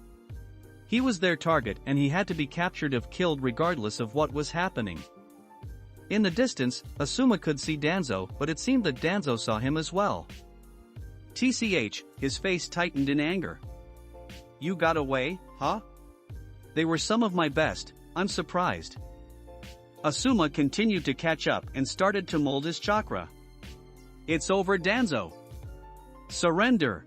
He was their target and he had to be captured if killed regardless of what was happening. In the distance, Asuma could see Danzo, but it seemed that Danzo saw him as well. TCH, his face tightened in anger. You got away, huh? They were some of my best, I'm surprised. Asuma continued to catch up and started to mold his chakra. It's over, Danzo. Surrender.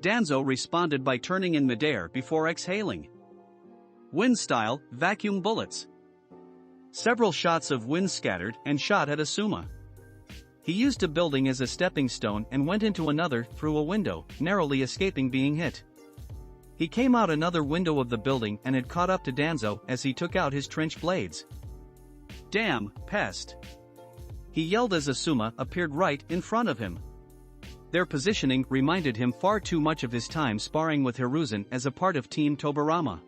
Danzo responded by turning in midair before exhaling. Wind-style, vacuum bullets. Several shots of wind scattered and shot at Asuma. He used a building as a stepping stone and went into another through a window, narrowly escaping being hit. He came out another window of the building and had caught up to Danzo as he took out his trench blades. Damn, pest. He yelled as Asuma appeared right in front of him. Their positioning reminded him far too much of his time sparring with Hiruzen as a part of Team Tobirama.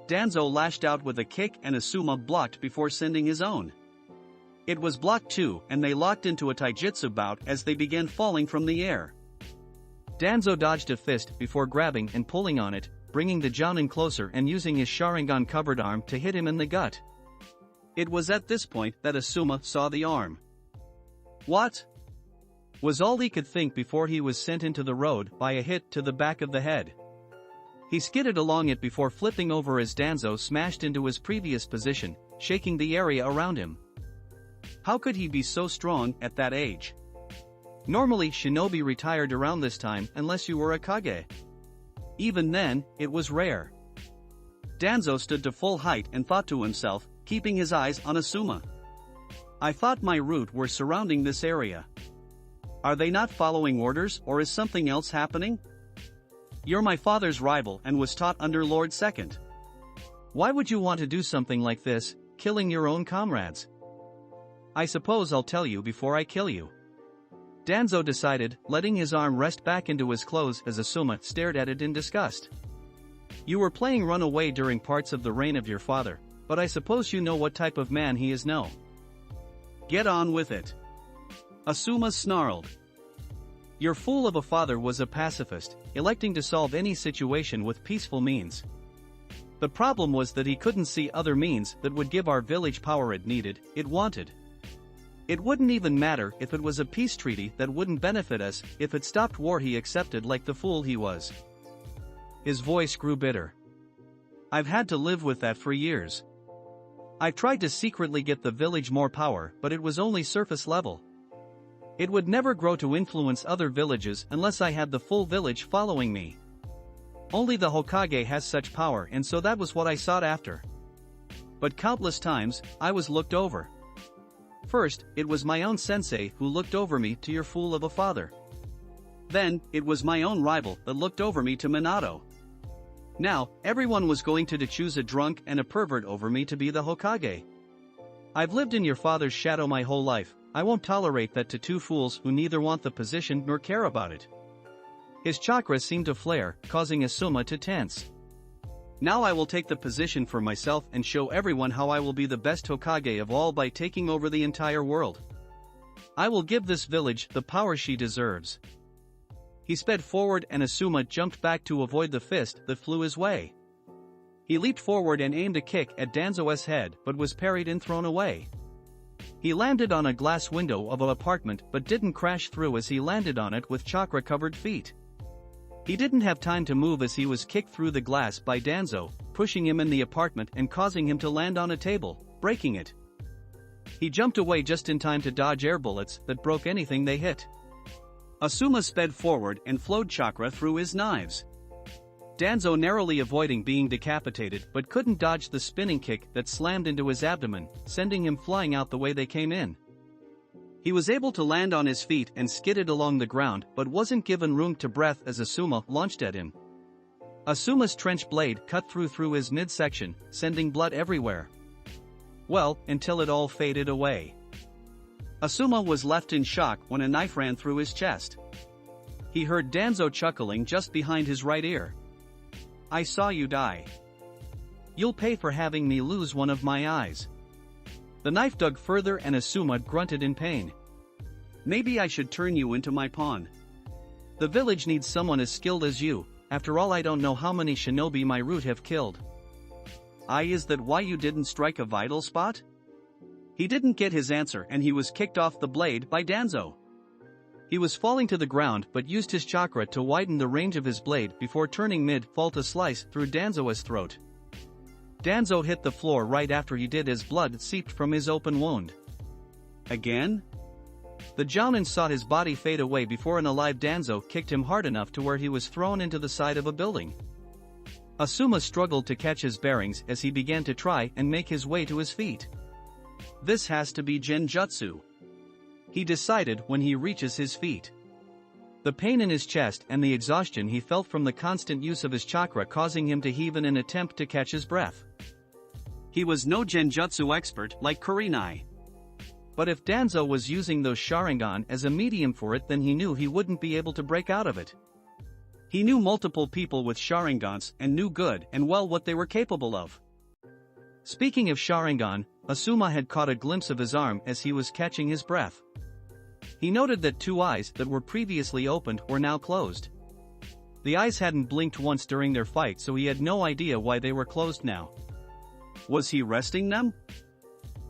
Danzo lashed out with a kick and Asuma blocked before sending his own. It was blocked too and they locked into a taijutsu bout as they began falling from the air. Danzo dodged a fist before grabbing and pulling on it, bringing the Jounin closer and using his Sharingan-covered arm to hit him in the gut. It was at this point that Asuma saw the arm. What? Was all he could think before he was sent into the road by a hit to the back of the head. He skidded along it before flipping over as Danzo smashed into his previous position, shaking the area around him. How could he be so strong at that age? Normally shinobi retired around this time unless you were a Kage. Even then, it was rare. Danzo stood to full height and thought to himself, keeping his eyes on Asuma. I thought my root were surrounding this area. Are they not following orders or is something else happening? You're my father's rival and was taught under Lord Second. Why would you want to do something like this, killing your own comrades? I suppose I'll tell you before I kill you. Danzo decided, letting his arm rest back into his clothes as Asuma stared at it in disgust. You were playing run away during parts of the reign of your father, but I suppose you know what type of man he is now. Get on with it. Asuma snarled. Your fool of a father was a pacifist, electing to solve any situation with peaceful means. The problem was that he couldn't see other means that would give our village power it needed, it wanted. It wouldn't even matter if it was a peace treaty that wouldn't benefit us if it stopped war he accepted like the fool he was. His voice grew bitter. I've had to live with that for years. I've tried to secretly get the village more power but it was only surface level. It would never grow to influence other villages unless I had the full village following me. Only the Hokage has such power and so that was what I sought after. But countless times, I was looked over. First, it was my own sensei who looked over me to your fool of a father. Then, it was my own rival that looked over me to Minato. Now, everyone was going to choose a drunk and a pervert over me to be the Hokage. I've lived in your father's shadow my whole life. I won't tolerate that to two fools who neither want the position nor care about it. His chakra seemed to flare, causing Asuma to tense. Now I will take the position for myself and show everyone how I will be the best Hokage of all by taking over the entire world. I will give this village the power she deserves. He sped forward and Asuma jumped back to avoid the fist that flew his way. He leaped forward and aimed a kick at Danzo's head but was parried and thrown away. He landed on a glass window of an apartment but didn't crash through as he landed on it with chakra-covered feet. He didn't have time to move as he was kicked through the glass by Danzo, pushing him in the apartment and causing him to land on a table, breaking it. He jumped away just in time to dodge air bullets that broke anything they hit. Asuma sped forward and flowed chakra through his knives. Danzo narrowly avoiding being decapitated but couldn't dodge the spinning kick that slammed into his abdomen, sending him flying out the way they came in. He was able to land on his feet and skidded along the ground but wasn't given room to breath as Asuma launched at him. Asuma's trench blade cut through his midsection, sending blood everywhere. Well, until it all faded away. Asuma was left in shock when a knife ran through his chest. He heard Danzo chuckling just behind his right ear. I saw you die. You'll pay for having me lose one of my eyes. The knife dug further and Asuma grunted in pain. Maybe I should turn you into my pawn. The village needs someone as skilled as you. After all, I don't know how many shinobi my root have killed. Is that why you didn't strike a vital spot? He didn't get his answer and he was kicked off the blade by Danzo. He was falling to the ground but used his chakra to widen the range of his blade before turning mid-fall to slice through Danzo's throat. Danzo hit the floor right after he did as blood seeped from his open wound. Again? The Jounin saw his body fade away before an alive Danzo kicked him hard enough to where he was thrown into the side of a building. Asuma struggled to catch his bearings as he began to try and make his way to his feet. This has to be Genjutsu. He decided when he reaches his feet. The pain in his chest and the exhaustion he felt from the constant use of his chakra causing him to heave in an attempt to catch his breath. He was no Genjutsu expert like Kurenai. But if Danzo was using those Sharingan as a medium for it, then he knew he wouldn't be able to break out of it. He knew multiple people with Sharingans and knew good and well what they were capable of. Speaking of Sharingan, Asuma had caught a glimpse of his arm as he was catching his breath. He noted that two eyes that were previously opened were now closed. The eyes hadn't blinked once during their fight, so he had no idea why they were closed now. Was he resting them?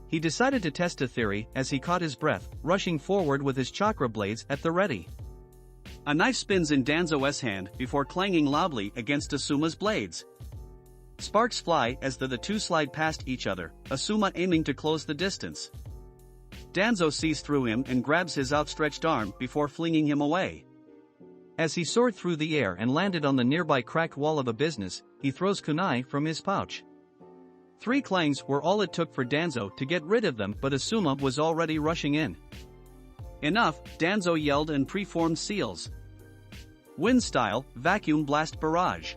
He decided to test a theory as he caught his breath, rushing forward with his chakra blades at the ready. A knife spins in Danzo's hand before clanging loudly against Asuma's blades. Sparks fly as the two slide past each other, Asuma aiming to close the distance. Danzo sees through him and grabs his outstretched arm before flinging him away. As he soared through the air and landed on the nearby cracked wall of a business, he throws kunai from his pouch. 3 clangs were all it took for Danzo to get rid of them, but Asuma was already rushing in. Enough, Danzo yelled and preformed seals. Wind style, vacuum blast barrage.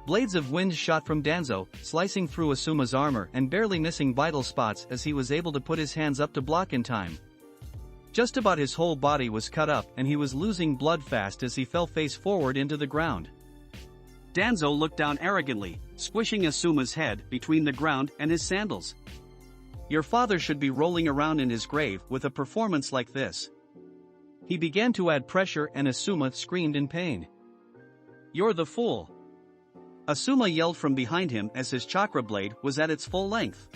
Blades of wind shot from Danzo, slicing through Asuma's armor and barely missing vital spots as he was able to put his hands up to block in time. Just about his whole body was cut up and he was losing blood fast as he fell face forward into the ground. Danzo looked down arrogantly, squishing Asuma's head between the ground and his sandals. Your father should be rolling around in his grave with a performance like this. He began to add pressure and Asuma screamed in pain. You're the fool. Asuma yelled from behind him as his chakra blade was at its full length.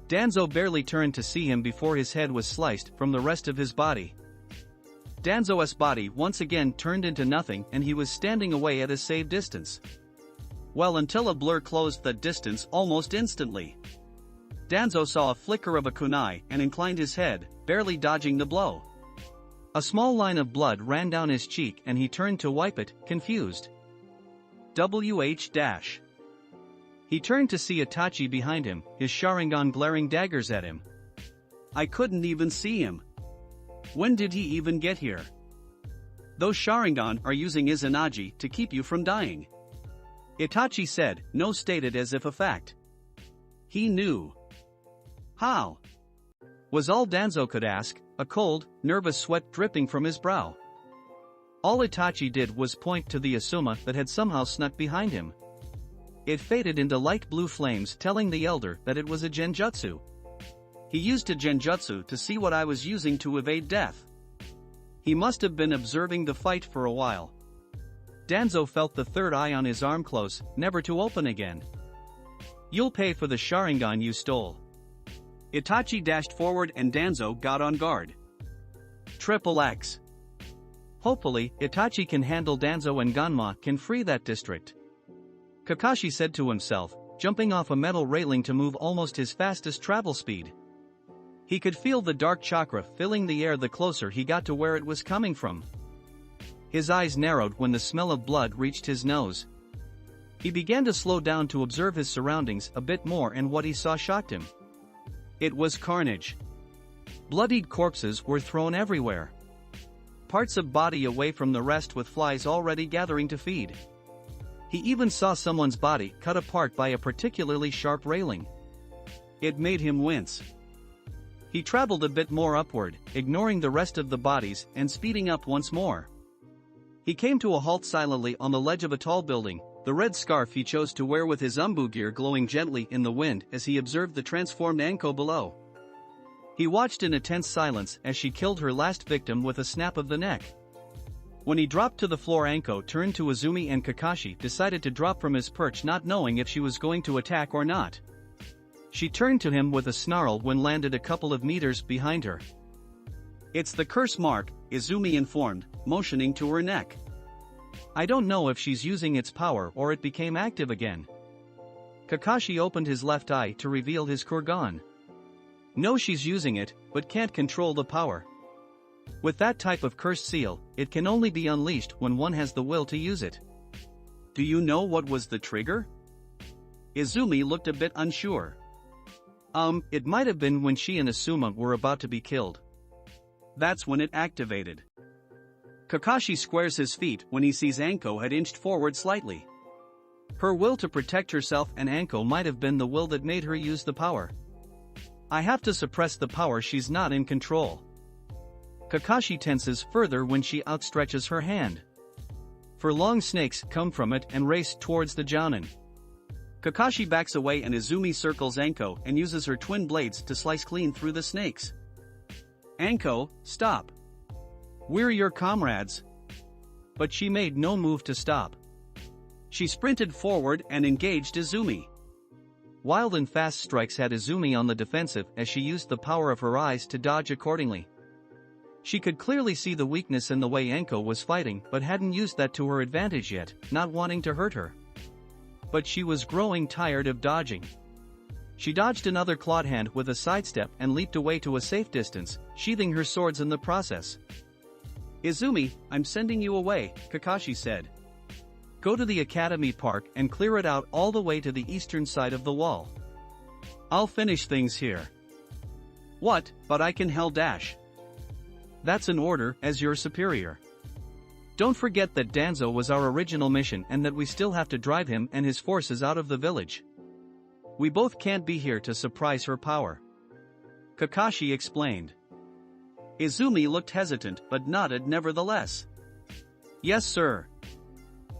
Danzo barely turned to see him before his head was sliced from the rest of his body. Danzo's body once again turned into nothing and he was standing away at a safe distance. Well, until a blur closed that distance almost instantly. Danzo saw a flicker of a kunai and inclined his head, barely dodging the blow. A small line of blood ran down his cheek and he turned to wipe it, confused. WH-. He turned to see Itachi behind him, his Sharingan glaring daggers at him. I couldn't even see him. When did he even get here? Those Sharingan are using Izanagi to keep you from dying. Itachi said, no stated as if a fact. He knew. How? Was all Danzo could ask, a cold, nervous sweat dripping from his brow. All Itachi did was point to the Asuma that had somehow snuck behind him. It faded into light blue flames, telling the elder that it was a Genjutsu. He used a Genjutsu to see what I was using to evade death. He must have been observing the fight for a while. Danzo felt the third eye on his arm close, never to open again. You'll pay for the Sharingan you stole. Itachi dashed forward and Danzo got on guard. Triple X. Hopefully, Itachi can handle Danzo and Ganma can free that district. Kakashi said to himself, jumping off a metal railing to move almost his fastest travel speed. He could feel the dark chakra filling the air the closer he got to where it was coming from. His eyes narrowed when the smell of blood reached his nose. He began to slow down to observe his surroundings a bit more, and what he saw shocked him. It was carnage. Bloodied corpses were thrown everywhere. Parts of body away from the rest, with flies already gathering to feed. He even saw someone's body cut apart by a particularly sharp railing. It made him wince. He traveled a bit more upward, ignoring the rest of the bodies and speeding up once more. He came to a halt silently on the ledge of a tall building, the red scarf he chose to wear with his umbu gear glowing gently in the wind as he observed the transformed Anko below. He watched in a tense silence as she killed her last victim with a snap of the neck. When he dropped to the floor, Anko turned to Izumi, and Kakashi decided to drop from his perch, not knowing if she was going to attack or not. She turned to him with a snarl when landed a couple of meters behind her. It's the curse mark, Izumi informed, motioning to her neck. I don't know if she's using its power or it became active again. Kakashi opened his left eye to reveal his kurgan. No, she's using it, but can't control the power. With that type of cursed seal, it can only be unleashed when one has the will to use it. Do you know what was the trigger? Izumi looked a bit unsure. It might have been when she and Asuma were about to be killed. That's when it activated. Kakashi squares his feet when he sees Anko had inched forward slightly. Her will to protect herself and Anko might have been the will that made her use the power. I have to suppress the power, she's not in control. Kakashi tenses further when she outstretches her hand. For long snakes come from it and race towards the Jounin. Kakashi backs away and Izumi circles Anko and uses her twin blades to slice clean through the snakes. Anko, stop. We're your comrades. But she made no move to stop. She sprinted forward and engaged Izumi. Wild and fast strikes had Izumi on the defensive as she used the power of her eyes to dodge accordingly. She could clearly see the weakness in the way Anko was fighting, but hadn't used that to her advantage yet, not wanting to hurt her. But she was growing tired of dodging. She dodged another clawed hand with a sidestep and leaped away to a safe distance, sheathing her swords in the process. Izumi, I'm sending you away, Kakashi said. Go to the Academy Park and clear it out all the way to the eastern side of the wall. I'll finish things here. What, but I can hell dash. That's an order, as your superior. Don't forget that Danzo was our original mission and that we still have to drive him and his forces out of the village. We both can't be here to surprise her power. Kakashi explained. Izumi looked hesitant but nodded nevertheless. Yes, sir.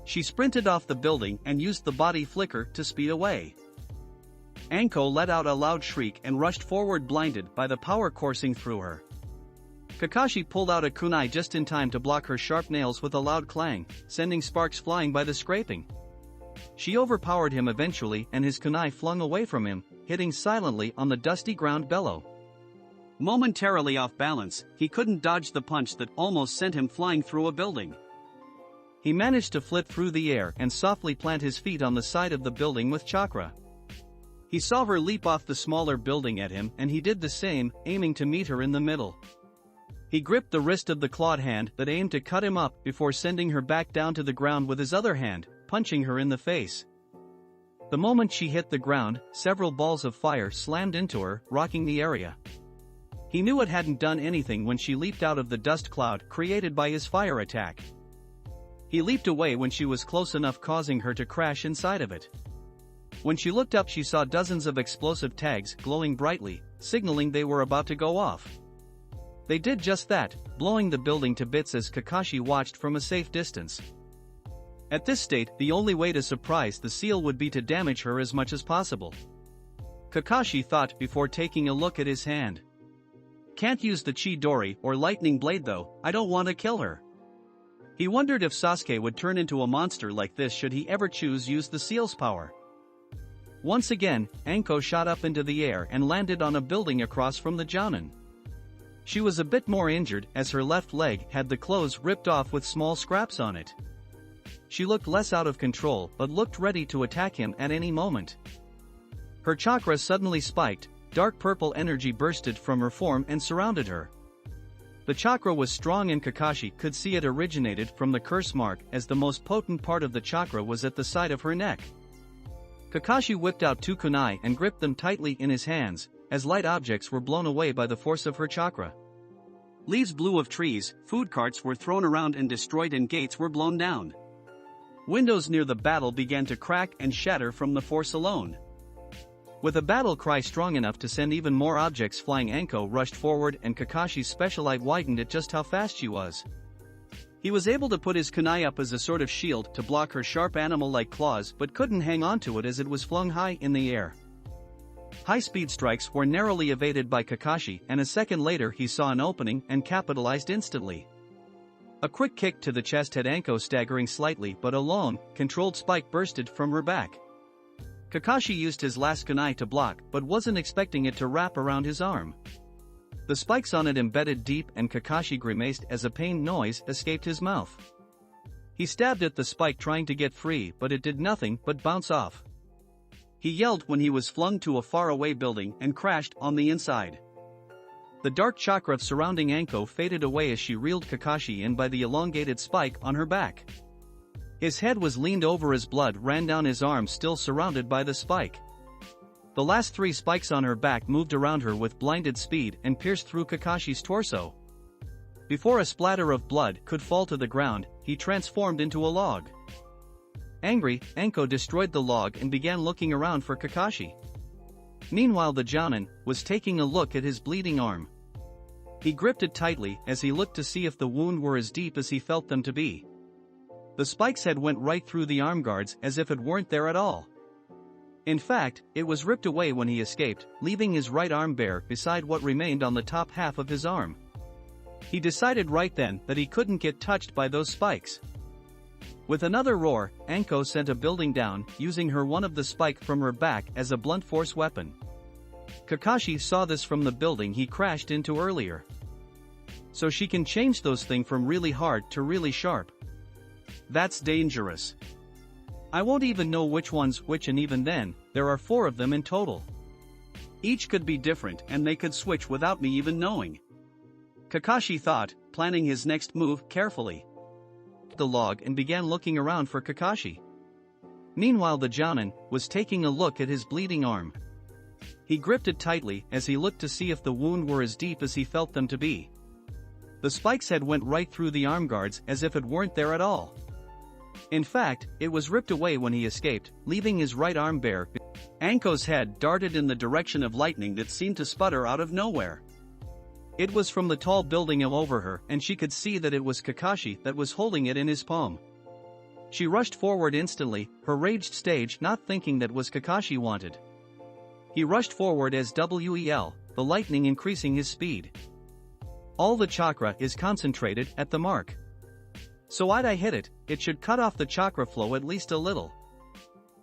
She sprinted off the building and used the body flicker to speed away. Anko let out a loud shriek and rushed forward, blinded by the power coursing through her. Kakashi pulled out a kunai just in time to block her sharp nails with a loud clang, sending sparks flying by the scraping. She overpowered him eventually and his kunai flung away from him, hitting silently on the dusty ground below. Momentarily off balance, he couldn't dodge the punch that almost sent him flying through a building. He managed to flit through the air and softly plant his feet on the side of the building with chakra. He saw her leap off the smaller building at him and he did the same, aiming to meet her in the middle. He gripped the wrist of the clawed hand that aimed to cut him up before sending her back down to the ground with his other hand, punching her in the face. The moment she hit the ground, several balls of fire slammed into her, rocking the area. He knew it hadn't done anything when she leaped out of the dust cloud created by his fire attack. He leaped away when she was close enough, causing her to crash inside of it. When she looked up, she saw dozens of explosive tags glowing brightly, signaling they were about to go off. They did just that, blowing the building to bits as Kakashi watched from a safe distance. At this state, the only way to surprise the seal would be to damage her as much as possible. Kakashi thought before taking a look at his hand. Can't use the Chidori or lightning blade though, I don't want to kill her. He wondered if Sasuke would turn into a monster like this should he ever use the seal's power. Once again, Anko shot up into the air and landed on a building across from the Jounin. She was a bit more injured as her left leg had the clothes ripped off with small scraps on it. She looked less out of control but looked ready to attack him at any moment. Her chakra suddenly spiked, dark purple energy bursted from her form and surrounded her. The chakra was strong and Kakashi could see it originated from the curse mark, as the most potent part of the chakra was at the side of her neck. Kakashi whipped out 2 kunai and gripped them tightly in his hands, as light objects were blown away by the force of her chakra. Leaves blew of trees, food carts were thrown around and destroyed, and gates were blown down. Windows near the battle began to crack and shatter from the force alone. With a battle cry strong enough to send even more objects flying, Anko rushed forward and Kakashi's special eye widened at just how fast she was. He was able to put his kunai up as a sort of shield to block her sharp animal-like claws but couldn't hang onto it as it was flung high in the air. High-speed strikes were narrowly evaded by Kakashi, and a second later he saw an opening and capitalized instantly. A quick kick to the chest had Anko staggering slightly, but a lone, controlled spike bursted from her back. Kakashi used his last kunai to block but wasn't expecting it to wrap around his arm. The spikes on it embedded deep and Kakashi grimaced as a pained noise escaped his mouth. He stabbed at the spike trying to get free, but it did nothing but bounce off. He yelled when he was flung to a faraway building and crashed on the inside. The dark chakra surrounding Anko faded away as she reeled Kakashi in by the elongated spike on her back. His head was leaned over as blood ran down his arm, still surrounded by the spike. The last 3 spikes on her back moved around her with blinded speed and pierced through Kakashi's torso. Before a splatter of blood could fall to the ground, he transformed into a log. Angry, Anko destroyed the log and began looking around for Kakashi. Meanwhile, the Jounin was taking a look at his bleeding arm. He gripped it tightly as he looked to see if the wound were as deep as he felt them to be. The spike's head went right through the arm guards as if it weren't there at all. In fact, it was ripped away when he escaped, leaving his right arm bare beside what remained on the top half of his arm. He decided right then that he couldn't get touched by those spikes. With another roar, Anko sent a building down, using one of the spike from her back as a blunt force weapon. Kakashi saw this from the building he crashed into earlier. So she can change those things from really hard to really sharp. That's dangerous. I won't even know which one's which, and even then, there are 4 of them in total. Each could be different and they could switch without me even knowing. Kakashi thought, planning his next move carefully. The log and began looking around for Kakashi. Meanwhile, the Jounin was taking a look at his bleeding arm. He gripped it tightly as he looked to see if the wound were as deep as he felt them to be. The spike's head went right through the arm guards as if it weren't there at all. In fact, it was ripped away when he escaped, leaving his right arm bare. Anko's head darted in the direction of lightning that seemed to sputter out of nowhere. It was from the tall building over her, and she could see that it was Kakashi that was holding it in his palm. She rushed forward instantly, her raged stage not thinking that was Kakashi wanted. He rushed forward as well, the lightning increasing his speed. All the chakra is concentrated at the mark. So I'd hit it, it should cut off the chakra flow at least a little.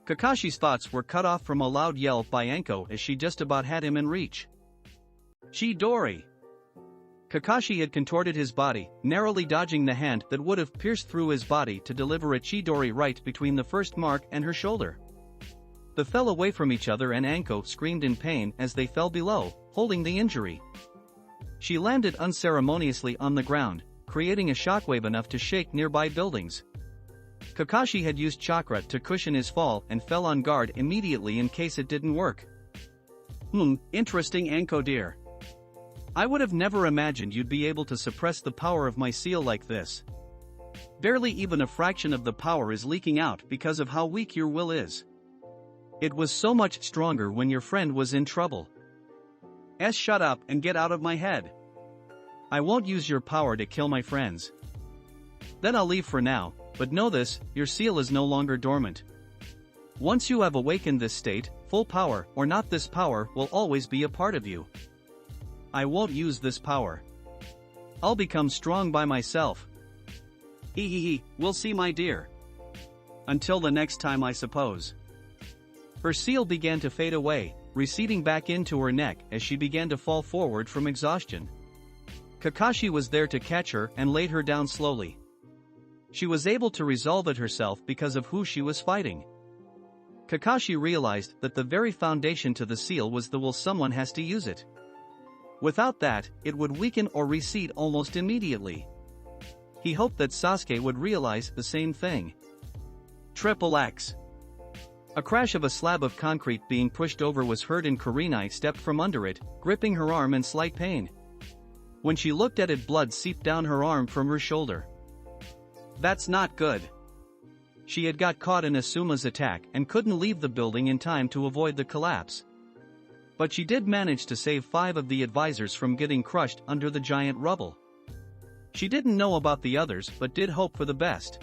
Kakashi's thoughts were cut off from a loud yell by Anko as she just about had him in reach. Chidori! Kakashi had contorted his body, narrowly dodging the hand that would have pierced through his body to deliver a Chidori right between the first mark and her shoulder. They fell away from each other and Anko screamed in pain as they fell below, holding the injury. She landed unceremoniously on the ground, creating a shockwave enough to shake nearby buildings. Kakashi had used chakra to cushion his fall and fell on guard immediately in case it didn't work. Interesting, Anko dear. I would have never imagined you'd be able to suppress the power of my seal like this. Barely even a fraction of the power is leaking out because of how weak your will is. It was so much stronger when your friend was in trouble. Shut up and get out of my head. I won't use your power to kill my friends. Then I'll leave for now, but know this, your seal is no longer dormant. Once you have awakened this state, full power or not this power will always be a part of you. I won't use this power. I'll become strong by myself. We'll see my dear. Until the next time I suppose. Her seal began to fade away, receding back into her neck as she began to fall forward from exhaustion. Kakashi was there to catch her and laid her down slowly. She was able to resolve it herself because of who she was fighting. Kakashi realized that the very foundation to the seal was the will. Someone has to use it. Without that, it would weaken or recede almost immediately. He hoped that Sasuke would realize the same thing. X. A crash of a slab of concrete being pushed over was heard and Kurenai stepped from under it, gripping her arm in slight pain. When she looked at it, blood seeped down her arm from her shoulder. That's not good. She had got caught in Asuma's attack and couldn't leave the building in time to avoid the collapse. But she did manage to save 5 of the advisors from getting crushed under the giant rubble. She didn't know about the others but did hope for the best.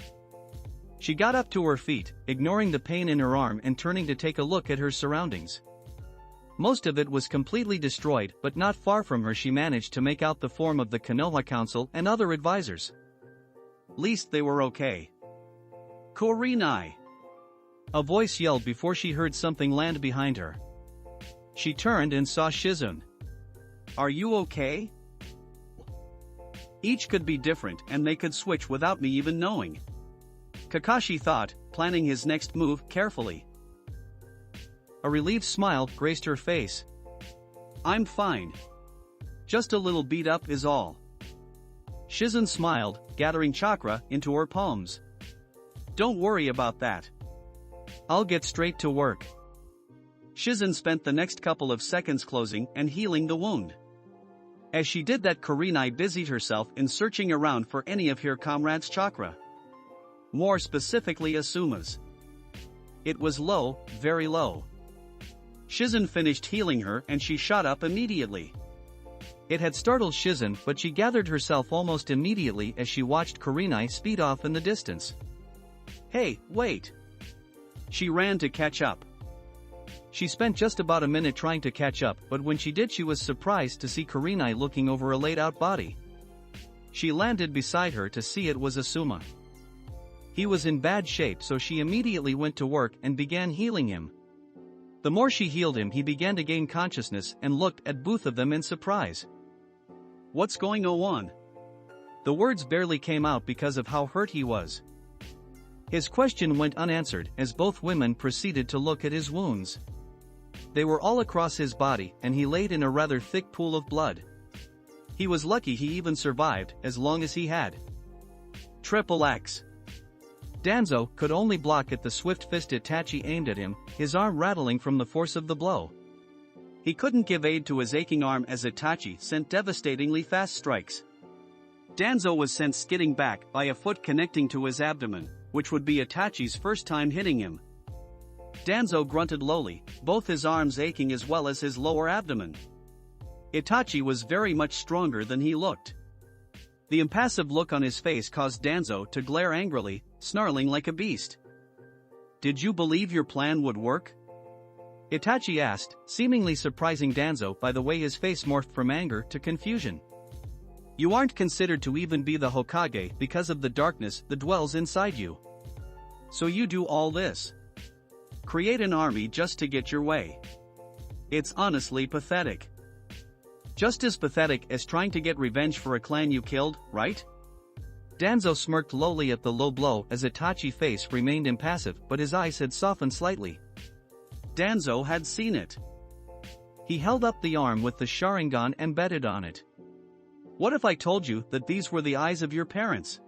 She got up to her feet, ignoring the pain in her arm and turning to take a look at her surroundings. Most of it was completely destroyed, but not far from her she managed to make out the form of the Konoha Council and other advisors. Least they were okay. Kurenai! A voice yelled before she heard something land behind her. She turned and saw Shizune. Are you okay? Each could be different and they could switch without me even knowing. Kakashi thought, planning his next move carefully. A relieved smile graced her face. I'm fine. Just a little beat up is all. Shizune smiled, gathering chakra into her palms. Don't worry about that. I'll get straight to work. Shizune spent the next couple of seconds closing and healing the wound. As she did that, Kurenai busied herself in searching around for any of her comrades' chakra. More specifically Asuma's. It was low, very low. Shizune finished healing her and she shot up immediately. It had startled Shizune, but she gathered herself almost immediately as she watched Kurenai speed off in the distance. Hey, wait! She ran to catch up. She spent just about a minute trying to catch up, but when she did she was surprised to see Kurenai looking over a laid-out body. She landed beside her to see it was Asuma. He was in bad shape, so she immediately went to work and began healing him. The more she healed him, he began to gain consciousness and looked at both of them in surprise. What's going on? The words barely came out because of how hurt he was. His question went unanswered as both women proceeded to look at his wounds. They were all across his body and he laid in a rather thick pool of blood. He was lucky he even survived as long as he had. X. Danzo could only block at the swift fist Itachi aimed at him, his arm rattling from the force of the blow. He couldn't give aid to his aching arm as Itachi sent devastatingly fast strikes. Danzo was sent skidding back by a foot connecting to his abdomen, which would be Itachi's first time hitting him. Danzo grunted lowly, both his arms aching as well as his lower abdomen. Itachi was very much stronger than he looked. The impassive look on his face caused Danzo to glare angrily, snarling like a beast. Did you believe your plan would work? Itachi asked, seemingly surprising Danzo by the way his face morphed from anger to confusion. You aren't considered to even be the Hokage because of the darkness that dwells inside you. So you do all this. Create an army just to get your way. It's honestly pathetic. Just as pathetic as trying to get revenge for a clan you killed, right? Danzo smirked lowly at the low blow as Itachi's face remained impassive, but his eyes had softened slightly. Danzo had seen it. He held up the arm with the Sharingan embedded on it. What if I told you that these were the eyes of your parents?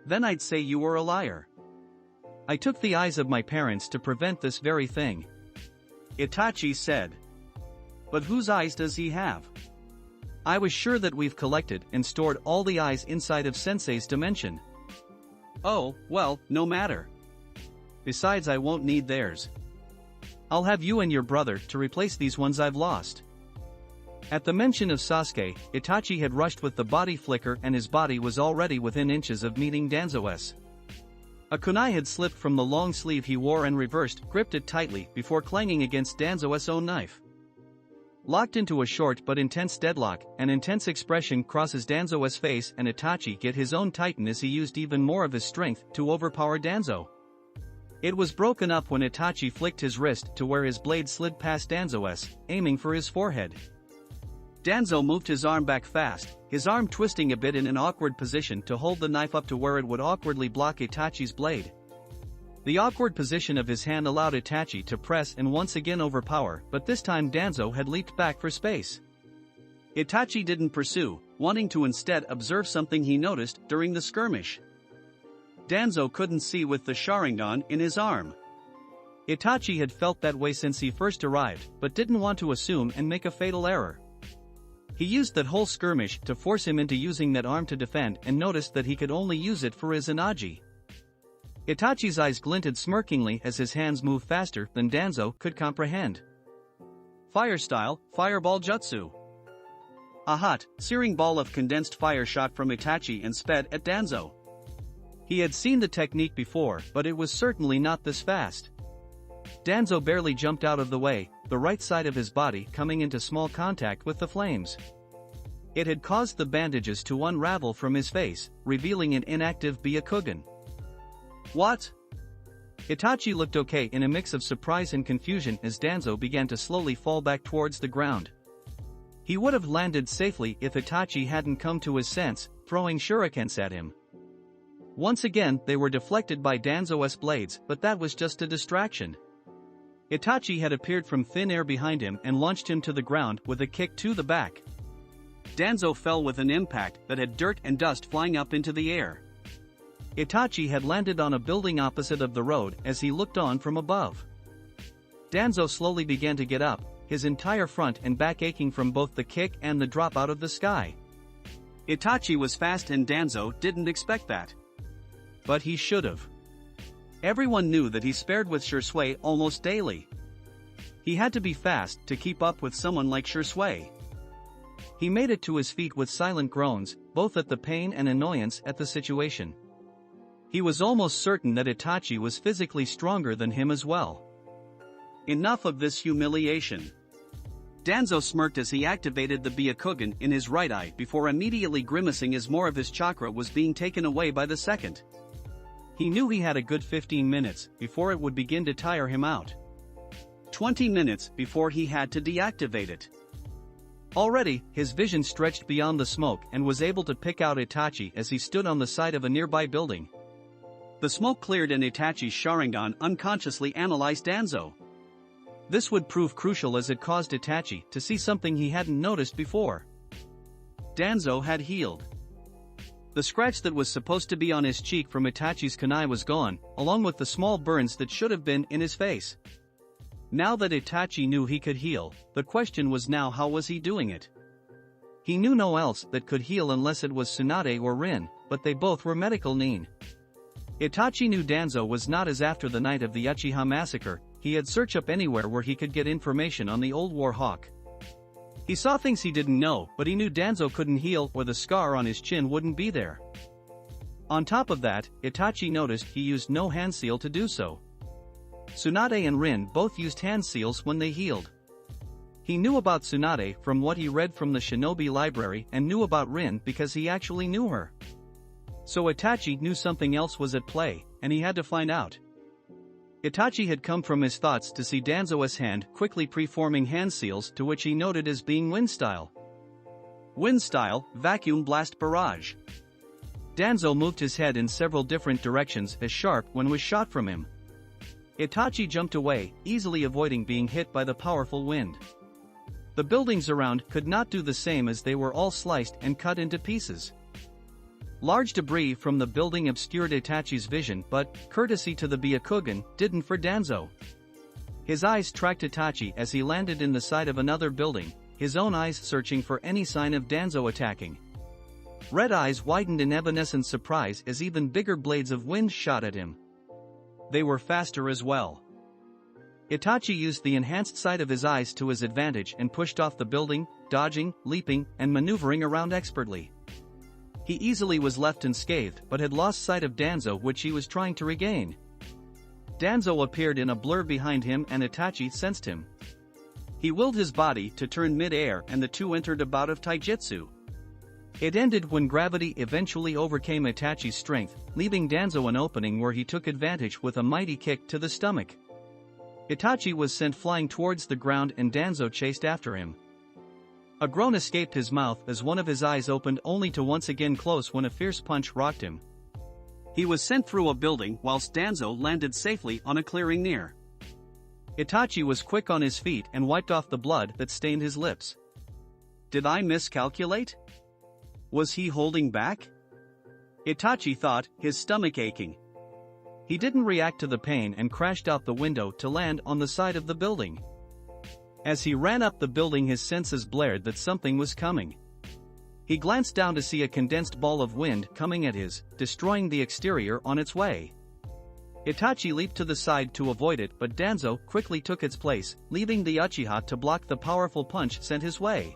Then I'd say you were a liar. I took the eyes of my parents to prevent this very thing. Itachi said. But whose eyes does he have? I was sure that we've collected and stored all the eyes inside of Sensei's dimension. Oh, well, no matter. Besides, I won't need theirs. I'll have you and your brother to replace these ones I've lost. At the mention of Sasuke, Itachi had rushed with the body flicker and his body was already within inches of meeting Danzo's. A kunai had slipped from the long sleeve he wore and reversed, gripped it tightly before clanging against Danzo's own knife. Locked into a short but intense deadlock, an intense expression crosses Danzo's face and Itachi get his own tighten as he used even more of his strength to overpower Danzo. It was broken up when Itachi flicked his wrist to where his blade slid past Danzo's, aiming for his forehead. Danzo moved his arm back fast, his arm twisting a bit in an awkward position to hold the knife up to where it would awkwardly block Itachi's blade. The awkward position of his hand allowed Itachi to press and once again overpower, but this time Danzo had leaped back for space. Itachi didn't pursue, wanting to instead observe something he noticed during the skirmish. Danzo couldn't see with the Sharingan in his arm. Itachi had felt that way since he first arrived, but didn't want to assume and make a fatal error. He used that whole skirmish to force him into using that arm to defend and noticed that he could only use it for his Izanagi. Itachi's eyes glinted smirkingly as his hands moved faster than Danzo could comprehend. Fire style, fireball jutsu. A hot, searing ball of condensed fire shot from Itachi and sped at Danzo. He had seen the technique before, but it was certainly not this fast. Danzo barely jumped out of the way, the right side of his body coming into small contact with the flames. It had caused the bandages to unravel from his face, revealing an inactive Byakugan. What? Itachi looked okay in a mix of surprise and confusion as Danzo began to slowly fall back towards the ground. He would have landed safely if Itachi hadn't come to his sense, throwing shurikens at him. Once again they were deflected by Danzo's blades, but that was just a distraction. Itachi had appeared from thin air behind him and launched him to the ground with a kick to the back. Danzo fell with an impact that had dirt and dust flying up into the air. Itachi had landed on a building opposite of the road as he looked on from above. Danzo slowly began to get up, his entire front and back aching from both the kick and the drop out of the sky. Itachi was fast and Danzo didn't expect that. But he should've. Everyone knew that he spared with Shursui almost daily. He had to be fast to keep up with someone like Shursui. He made it to his feet with silent groans, both at the pain and annoyance at the situation. He was almost certain that Itachi was physically stronger than him as well. Enough of this humiliation. Danzo smirked as he activated the Byakugan in his right eye before immediately grimacing as more of his chakra was being taken away by the second. He knew he had a good 15 minutes before it would begin to tire him out. 20 minutes before he had to deactivate it. Already, his vision stretched beyond the smoke and was able to pick out Itachi as he stood on the side of a nearby building. The smoke cleared and Itachi's Sharingan unconsciously analyzed Danzo. This would prove crucial as it caused Itachi to see something he hadn't noticed before. Danzo had healed. The scratch that was supposed to be on his cheek from Itachi's kunai was gone, along with the small burns that should have been in his face. Now that Itachi knew he could heal, the question was now how was he doing it? He knew no else that could heal unless it was Tsunade or Rin, but they both were medical nin. Itachi knew Danzo was not as after the night of the Uchiha massacre. He had searched up anywhere where he could get information on the old war hawk. He saw things he didn't know, but he knew Danzo couldn't heal or the scar on his chin wouldn't be there. On top of that, Itachi noticed he used no hand seal to do so. Tsunade and Rin both used hand seals when they healed. He knew about Tsunade from what he read from the Shinobi library and knew about Rin because he actually knew her. So Itachi knew something else was at play, and he had to find out. Itachi had come from his thoughts to see Danzo's hand quickly preforming hand seals to which he noted as being wind style. Wind style, vacuum blast barrage. Danzo moved his head in several different directions as sharp one was shot from him. Itachi jumped away, easily avoiding being hit by the powerful wind. The buildings around could not do the same as they were all sliced and cut into pieces. Large debris from the building obscured Itachi's vision but, courtesy to the Byakugan, didn't for Danzo. His eyes tracked Itachi as he landed in the side of another building, his own eyes searching for any sign of Danzo attacking. Red eyes widened in evanescent surprise as even bigger blades of wind shot at him. They were faster as well. Itachi used the enhanced sight of his eyes to his advantage and pushed off the building, dodging, leaping, and maneuvering around expertly. He easily was left unscathed but had lost sight of Danzo, which he was trying to regain. Danzo appeared in a blur behind him and Itachi sensed him. He willed his body to turn mid-air and the two entered a bout of taijutsu. It ended when gravity eventually overcame Itachi's strength, leaving Danzo an opening where he took advantage with a mighty kick to the stomach. Itachi was sent flying towards the ground and Danzo chased after him. A groan escaped his mouth as one of his eyes opened only to once again close when a fierce punch rocked him. He was sent through a building whilst Danzo landed safely on a clearing near. Itachi was quick on his feet and wiped off the blood that stained his lips. Did I miscalculate? Was he holding back? Itachi thought, his stomach aching. He didn't react to the pain and crashed out the window to land on the side of the building. As he ran up the building, his senses blared that something was coming. He glanced down to see a condensed ball of wind coming at his, destroying the exterior on its way. Itachi leaped to the side to avoid it, but Danzo quickly took its place, leaving the Uchiha to block the powerful punch sent his way.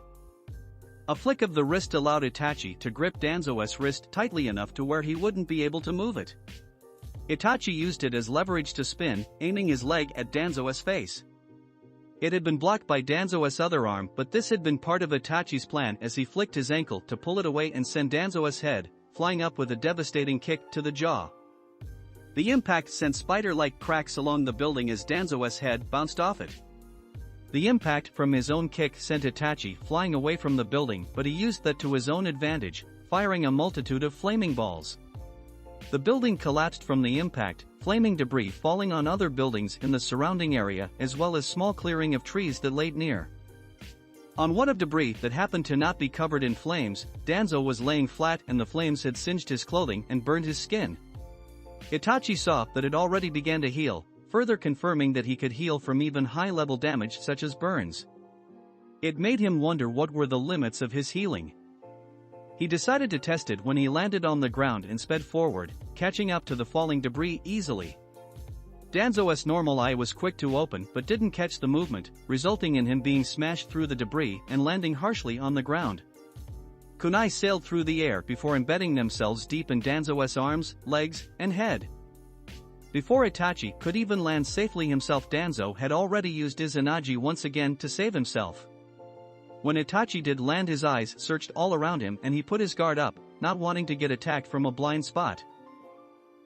A flick of the wrist allowed Itachi to grip Danzo's wrist tightly enough to where he wouldn't be able to move it. Itachi used it as leverage to spin, aiming his leg at Danzo's face. It had been blocked by Danzo's other arm, but this had been part of Itachi's plan as he flicked his ankle to pull it away and send Danzo's head flying up with a devastating kick to the jaw. The impact sent spider-like cracks along the building as Danzo's head bounced off it. The impact from his own kick sent Itachi flying away from the building, but he used that to his own advantage, firing a multitude of flaming balls. The building collapsed from the impact, flaming debris falling on other buildings in the surrounding area as well as small clearing of trees that laid near. On one of debris that happened to not be covered in flames, Danzo was laying flat and the flames had singed his clothing and burned his skin. Itachi saw that it already began to heal, further confirming that he could heal from even high-level damage such as burns. It made him wonder what were the limits of his healing. He decided to test it when he landed on the ground and sped forward, catching up to the falling debris easily. Danzo's normal eye was quick to open but didn't catch the movement, resulting in him being smashed through the debris and landing harshly on the ground. Kunai sailed through the air before embedding themselves deep in Danzo's arms, legs, and head. Before Itachi could even land safely himself, Danzo had already used his Izanagi once again to save himself. When Itachi did land, his eyes searched all around him and he put his guard up, not wanting to get attacked from a blind spot.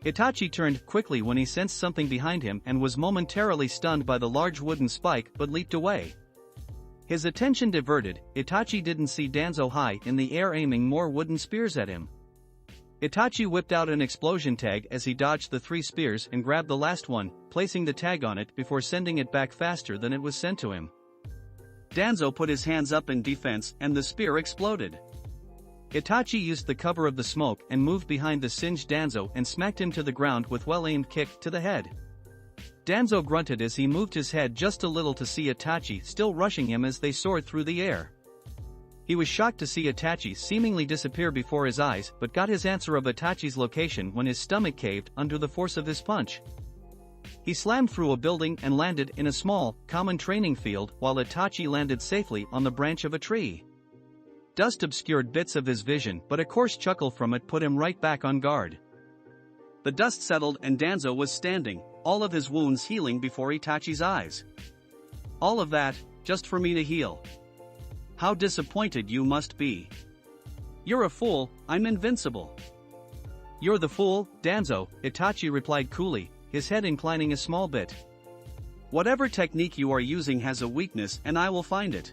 Itachi turned quickly when he sensed something behind him and was momentarily stunned by the large wooden spike but leaped away. His attention diverted, Itachi didn't see Danzo high in the air aiming more wooden spears at him. Itachi whipped out an explosion tag as he dodged the 3 spears and grabbed the last one, placing the tag on it before sending it back faster than it was sent to him. Danzo put his hands up in defense and the spear exploded. Itachi used the cover of the smoke and moved behind the singed Danzo and smacked him to the ground with well-aimed kick to the head. Danzo grunted as he moved his head just a little to see Itachi still rushing him as they soared through the air. He was shocked to see Itachi seemingly disappear before his eyes but got his answer of Itachi's location when his stomach caved under the force of his punch. He slammed through a building and landed in a small, common training field while Itachi landed safely on the branch of a tree. Dust obscured bits of his vision but a coarse chuckle from it put him right back on guard. The dust settled and Danzo was standing, all of his wounds healing before Itachi's eyes. All of that, just for me to heal. How disappointed you must be. You're a fool, I'm invincible. You're the fool, Danzo, Itachi replied coolly, his head inclining a small bit. Whatever technique you are using has a weakness and I will find it.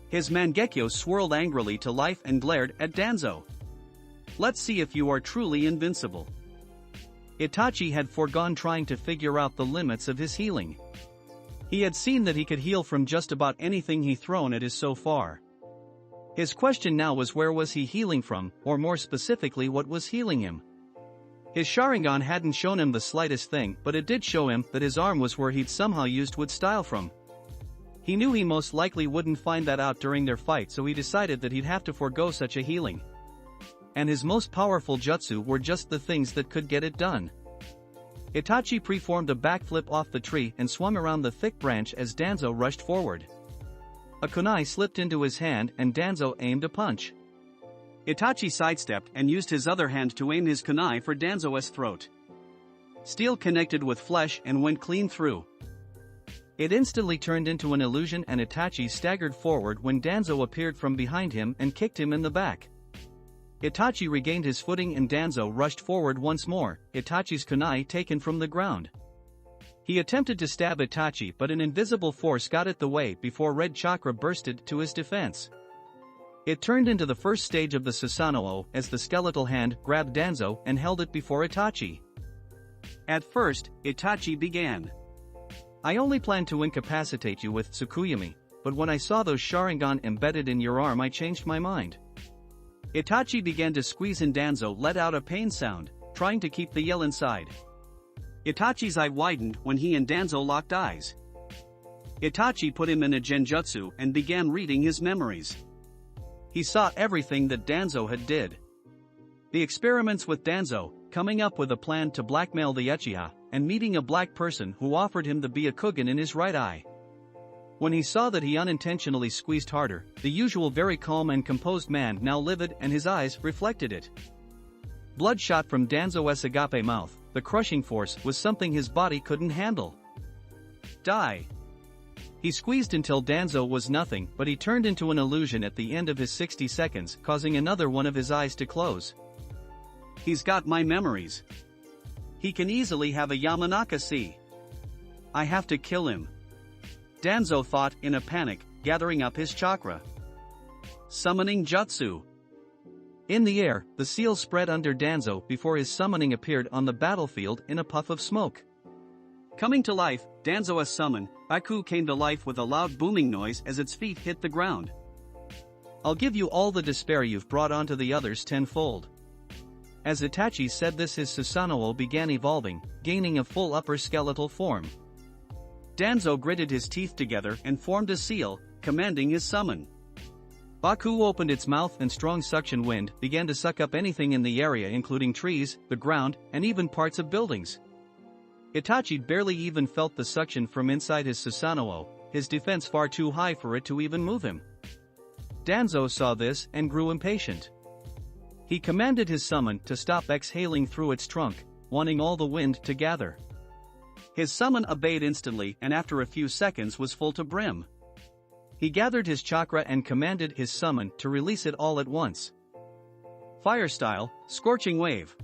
His Mangekyo swirled angrily to life and glared at Danzo. Let's see if you are truly invincible. Itachi had foregone trying to figure out the limits of his healing. He had seen that he could heal from just about anything he thrown at his so far. His question now was where was he healing from, or more specifically what was healing him. His Sharingan hadn't shown him the slightest thing, but it did show him that his arm was where he'd somehow used wood style from. He knew he most likely wouldn't find that out during their fight, so he decided that he'd have to forego such a healing. and his most powerful jutsu were just the things that could get it done. Itachi performed a backflip off the tree and swung around the thick branch as Danzo rushed forward. A kunai slipped into his hand and Danzo aimed a punch. Itachi sidestepped and used his other hand to aim his kunai for Danzo's throat. Steel connected with flesh and went clean through. It instantly turned into an illusion and Itachi staggered forward when Danzo appeared from behind him and kicked him in the back. Itachi regained his footing and Danzo rushed forward once more, Itachi's kunai taken from the ground. He attempted to stab Itachi but an invisible force got in the way before red chakra bursted to his defense. It turned into the first stage of the Susanoo as the skeletal hand grabbed Danzo and held it before Itachi. At first, Itachi began. "I only planned to incapacitate you with Tsukuyomi, but when I saw those Sharingan embedded in your arm I changed my mind." Itachi began to squeeze and Danzo let out a pain sound, trying to keep the yell inside. Itachi's eye widened when he and Danzo locked eyes. Itachi put him in a genjutsu and began reading his memories. He saw everything that Danzo had did. The experiments with Danzo, coming up with a plan to blackmail the Uchiha, and meeting a black person who offered him the Byakugan in his right eye. When he saw that he unintentionally squeezed harder, the usual very calm and composed man now livid and his eyes reflected it. Blood shot from Danzo's agape mouth, the crushing force was something his body couldn't handle. Die. He squeezed until Danzo was nothing but he turned into an illusion at the end of his 60 seconds causing another one of his eyes to close. He's got my memories. He can easily have a Yamanaka see. I have to kill him. Danzo thought in a panic, gathering up his chakra. Summoning Jutsu. In the air, the seal spread under Danzo before his summoning appeared on the battlefield in a puff of smoke. Coming to life, Danzo's summon, Aku came to life with a loud booming noise as its feet hit the ground. I'll give you all the despair you've brought onto the others tenfold. As Itachi said this his Susanoo began evolving, gaining a full upper skeletal form. Danzo gritted his teeth together and formed a seal, commanding his summon. Baku opened its mouth and strong suction wind began to suck up anything in the area including trees, the ground, and even parts of buildings. Itachi barely even felt the suction from inside his Susanoo, his defense far too high for it to even move him. Danzo saw this and grew impatient. He commanded his summon to stop exhaling through its trunk, wanting all the wind to gather. His summon obeyed instantly and after a few seconds was full to brim. He gathered his chakra and commanded his summon to release it all at once. Fire style, scorching wave.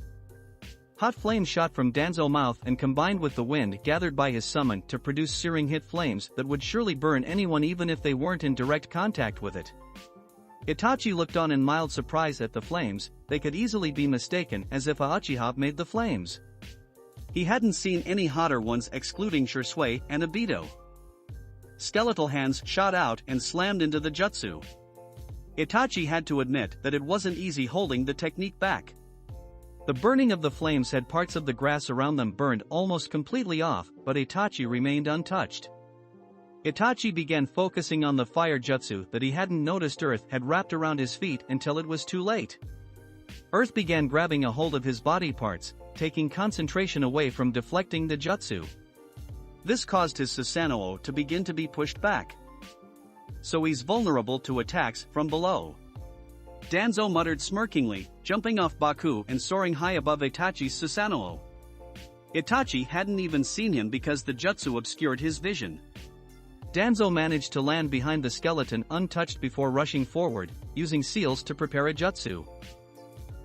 Hot flame shot from Danzo's mouth and combined with the wind gathered by his summon to produce searing hit flames that would surely burn anyone even if they weren't in direct contact with it. Itachi looked on in mild surprise at the flames, they could easily be mistaken as if a Uchiha made the flames. He hadn't seen any hotter ones excluding Shisui and Obito. Skeletal hands shot out and slammed into the jutsu. Itachi had to admit that it wasn't easy holding the technique back. The burning of the flames had parts of the grass around them burned almost completely off, but Itachi remained untouched. Itachi began focusing on the fire jutsu that he hadn't noticed earth had wrapped around his feet until it was too late. Earth began grabbing a hold of his body parts, taking concentration away from deflecting the jutsu. This caused his Susanoo to begin to be pushed back. So he's vulnerable to attacks from below. Danzo muttered smirkingly, jumping off Baku and soaring high above Itachi's Susanoo. Itachi hadn't even seen him because the jutsu obscured his vision. Danzo managed to land behind the skeleton untouched before rushing forward, using seals to prepare a jutsu.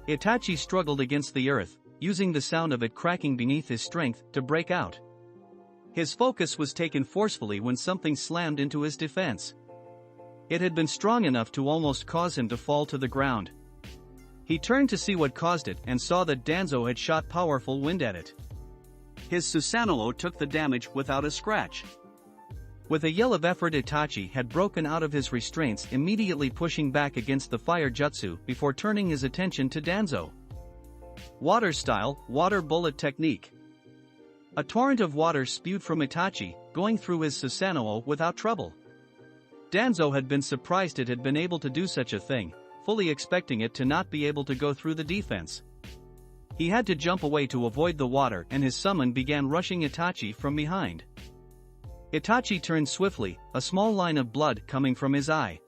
Itachi struggled against the earth, using the sound of it cracking beneath his strength to break out. His focus was taken forcefully when something slammed into his defense. It had been strong enough to almost cause him to fall to the ground. He turned to see what caused it and saw that Danzo had shot powerful wind at it. His Susanoo took the damage without a scratch. With a yell of effort, Itachi had broken out of his restraints, immediately pushing back against the fire jutsu before turning his attention to Danzo. Water style, water bullet technique. A torrent of water spewed from Itachi, going through his Susanoo without trouble. Danzo had been surprised it had been able to do such a thing, fully expecting it to not be able to go through the defense. He had to jump away to avoid the water, and his summon began rushing Itachi from behind. Itachi turned swiftly, a small line of blood coming from his eye.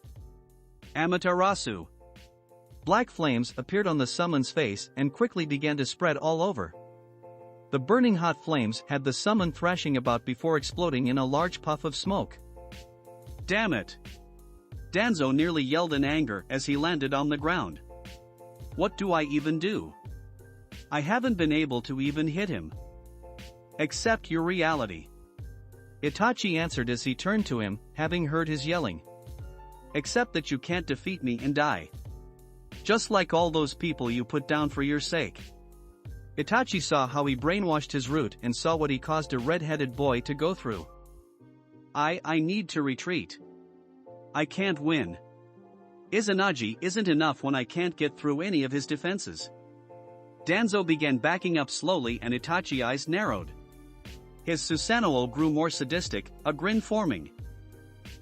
Amaterasu. Black flames appeared on the summon's face and quickly began to spread all over. The burning hot flames had the summon thrashing about before exploding in a large puff of smoke. Damn it! Danzo nearly yelled in anger as he landed on the ground. What do I even do? I haven't been able to even hit him. Accept your reality. Itachi answered as he turned to him, having heard his yelling. Accept that you can't defeat me and die. Just like all those people you put down for your sake. Itachi saw how he brainwashed his root and saw what he caused a red-headed boy to go through. I need to retreat. I can't win. Izanagi isn't enough when I can't get through any of his defenses. Danzo began backing up slowly and Itachi's eyes narrowed. His Susanoo grew more sadistic, a grin forming.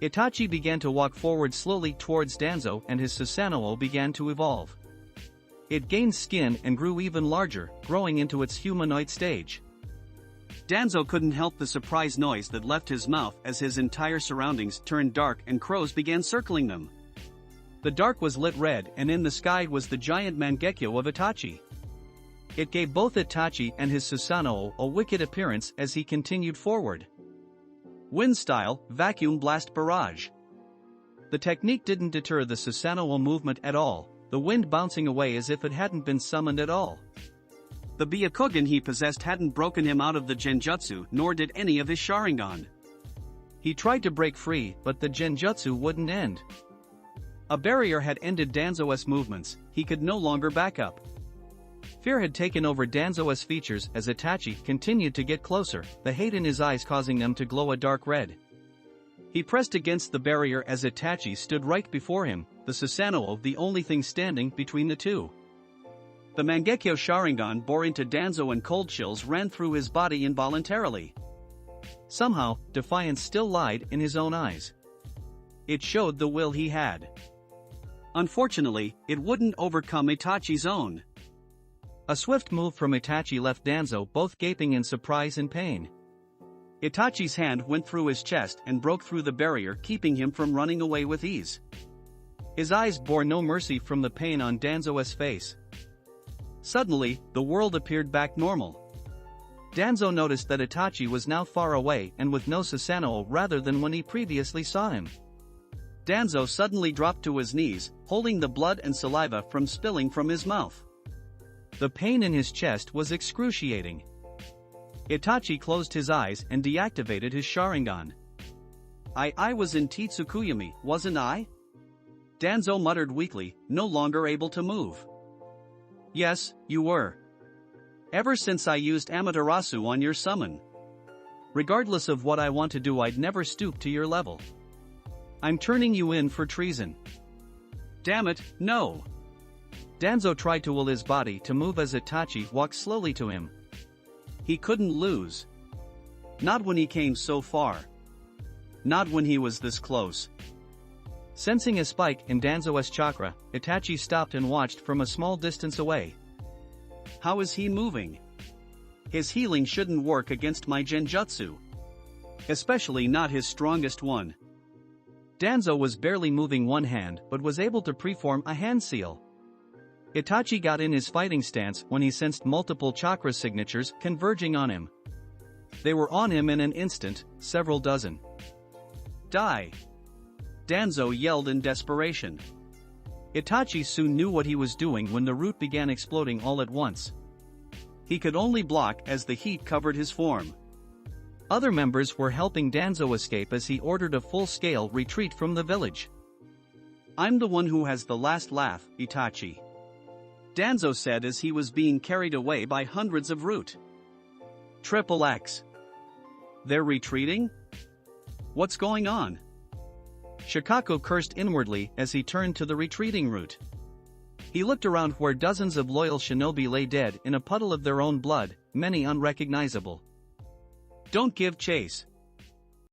Itachi began to walk forward slowly towards Danzo and his Susanoo began to evolve. It gained skin and grew even larger, growing into its humanoid stage. Danzo couldn't help the surprise noise that left his mouth as his entire surroundings turned dark and crows began circling them. The dark was lit red and in the sky was the giant Mangekyo of Itachi. It gave both Itachi and his Susanoo a wicked appearance as he continued forward. Wind style, vacuum blast barrage. The technique didn't deter the Susanoo movement at all, the wind bouncing away as if it hadn't been summoned at all. The Byakugan he possessed hadn't broken him out of the Genjutsu, nor did any of his Sharingan. He tried to break free, but the Genjutsu wouldn't end. A barrier had ended Danzo's movements, he could no longer back up. Fear had taken over Danzo's features as Itachi continued to get closer, the hate in his eyes causing them to glow a dark red. He pressed against the barrier as Itachi stood right before him, the Susanoo the only thing standing between the two. The Mangekyo Sharingan bore into Danzo and cold chills ran through his body involuntarily. Somehow, defiance still lied in his own eyes. It showed the will he had. Unfortunately, it wouldn't overcome Itachi's own. A swift move from Itachi left Danzo both gaping in surprise and pain. Itachi's hand went through his chest and broke through the barrier, keeping him from running away with ease. His eyes bore no mercy from the pain on Danzo's face. Suddenly, the world appeared back normal. Danzo noticed that Itachi was now far away and with no Susanoo rather than when he previously saw him. Danzo suddenly dropped to his knees, holding the blood and saliva from spilling from his mouth. The pain in his chest was excruciating. Itachi closed his eyes and deactivated his Sharingan. I was in Tetsukuyami, wasn't I? Danzo muttered weakly, no longer able to move. Yes, you were. Ever since I used Amaterasu on your summon. Regardless of what I want to do, I'd never stoop to your level. I'm turning you in for treason. Damn it, no. Danzo tried to will his body to move as Itachi walked slowly to him. He couldn't lose. Not when he came so far. Not when he was this close. Sensing a spike in Danzo's chakra, Itachi stopped and watched from a small distance away. How is he moving? His healing shouldn't work against my Genjutsu. Especially not his strongest one. Danzo was barely moving one hand but was able to preform a hand seal. Itachi got in his fighting stance when he sensed multiple chakra signatures converging on him. They were on him in an instant, several dozen. Die! Danzo yelled in desperation. Itachi soon knew what he was doing when the root began exploding all at once. He could only block as the heat covered his form. Other members were helping Danzo escape as he ordered a full-scale retreat from the village. I'm the one who has the last laugh, Itachi. Danzo said as he was being carried away by hundreds of root. Triple X. They're retreating? What's going on? Shikaku cursed inwardly as he turned to the retreating root. He looked around where dozens of loyal shinobi lay dead in a puddle of their own blood, many unrecognizable. Don't give chase.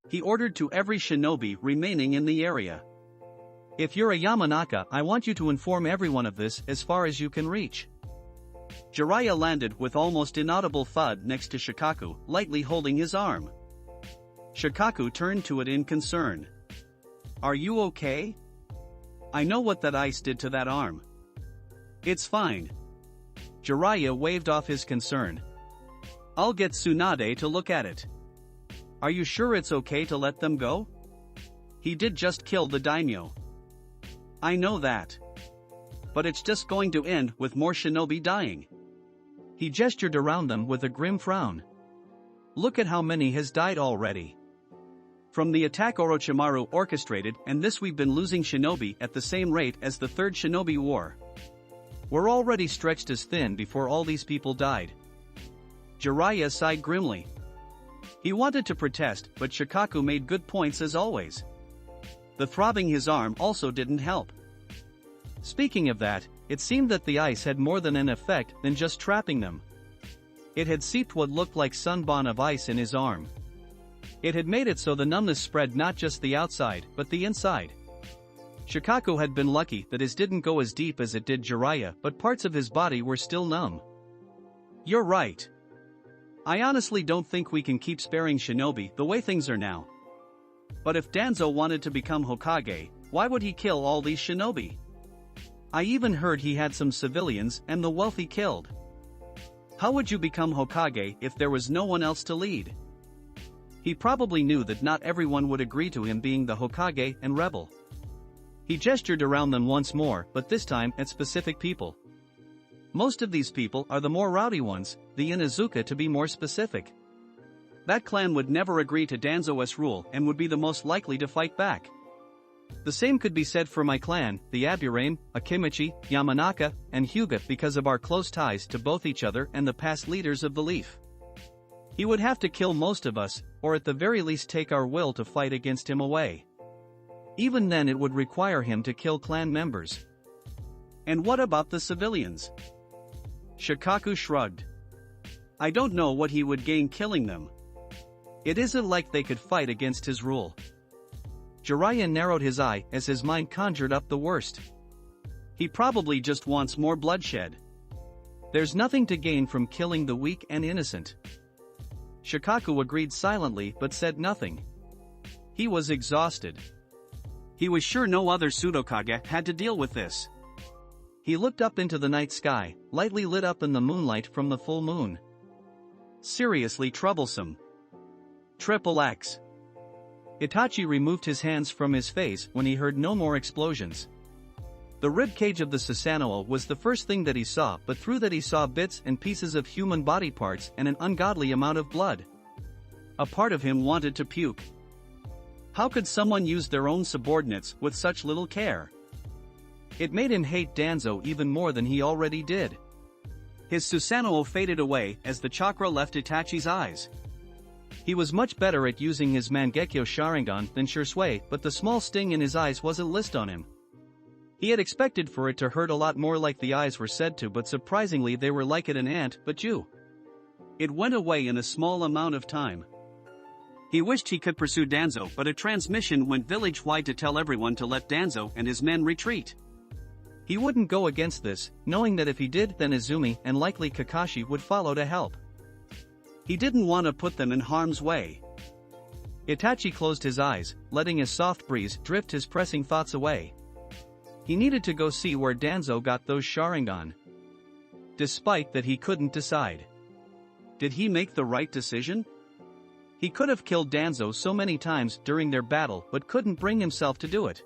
He ordered to every shinobi remaining in the area. If you're a Yamanaka, I want you to inform everyone of this as far as you can reach. Jiraiya landed with almost inaudible thud next to Shikaku, lightly holding his arm. Shikaku turned to it in concern. Are you okay? I know what that ice did to that arm. It's fine. Jiraiya waved off his concern. I'll get Tsunade to look at it. Are you sure it's okay to let them go? He did just kill the daimyo. I know that. But it's just going to end with more shinobi dying. He gestured around them with a grim frown. Look at how many has died already. From the attack Orochimaru orchestrated, and this we've been losing shinobi at the same rate as the Third Shinobi War. We're already stretched as thin before all these people died. Jiraiya sighed grimly. He wanted to protest, but Shikaku made good points as always. The throbbing his arm also didn't help. Speaking of that, it seemed that the ice had more than an effect than just trapping them. It had seeped what looked like sunbon of ice in his arm. It had made it so the numbness spread not just the outside, but the inside. Shikaku had been lucky that his didn't go as deep as it did Jiraiya, but parts of his body were still numb. You're right. I honestly don't think we can keep sparing shinobi the way things are now. But if Danzo wanted to become Hokage, why would he kill all these shinobi? I even heard he had some civilians and the wealthy killed. How would you become Hokage if there was no one else to lead? He probably knew that not everyone would agree to him being the Hokage and rebel. He gestured around them once more, but this time at specific people. Most of these people are the more rowdy ones, the Inuzuka to be more specific. That clan would never agree to Danzo's rule and would be the most likely to fight back. The same could be said for my clan, the Aburame, Akimichi, Yamanaka, and Hyuga because of our close ties to both each other and the past leaders of the Leaf. He would have to kill most of us, or at the very least take our will to fight against him away. Even then it would require him to kill clan members. And what about the civilians? Shikaku shrugged. I don't know what he would gain killing them. It isn't like they could fight against his rule. Jiraiya narrowed his eye as his mind conjured up the worst. He probably just wants more bloodshed. There's nothing to gain from killing the weak and innocent. Shikaku agreed silently but said nothing. He was exhausted. He was sure no other Sudokage had to deal with this. He looked up into the night sky, lightly lit up in the moonlight from the full moon. Seriously troublesome. Triple X. Itachi removed his hands from his face when he heard no more explosions. The ribcage of the Susanoo was the first thing that he saw, but through that he saw bits and pieces of human body parts and an ungodly amount of blood. A part of him wanted to puke. How could someone use their own subordinates with such little care? It made him hate Danzo even more than he already did. His Susanoo faded away as the chakra left Itachi's eyes. He was much better at using his Mangekyo Sharingan than Shisui, but the small sting in his eyes wasn't list on him. He had expected for it to hurt a lot more like the eyes were said to, but surprisingly they were like an ant, but you. It went away in a small amount of time. He wished he could pursue Danzo, but a transmission went village-wide to tell everyone to let Danzo and his men retreat. He wouldn't go against this, knowing that if he did then Izumi and likely Kakashi would follow to help. He didn't want to put them in harm's way. Itachi closed his eyes, letting a soft breeze drift his pressing thoughts away. He needed to go see where Danzo got those Sharingan. Despite that he couldn't decide. Did he make the right decision? He could have killed Danzo so many times during their battle but couldn't bring himself to do it.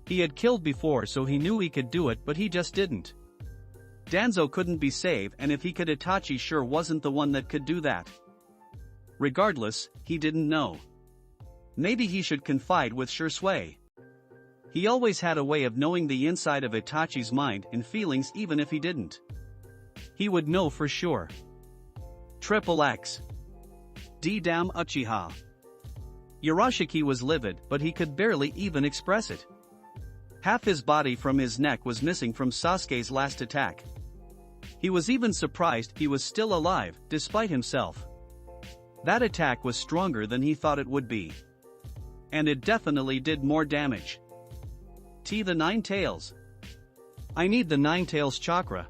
He had killed before so he knew he could do it but he just didn't. Danzo couldn't be saved and if he could Itachi sure wasn't the one that could do that. Regardless, he didn't know. Maybe he should confide with Shisui. He always had a way of knowing the inside of Itachi's mind and feelings even if he didn't. He would know for sure. Triple X. D-Dam Uchiha. Urashiki was livid but he could barely even express it. Half his body from his neck was missing from Sasuke's last attack. He was even surprised he was still alive, despite himself. That attack was stronger than he thought it would be. And it definitely did more damage. T. The Nine Tails. I need the Nine Tails chakra,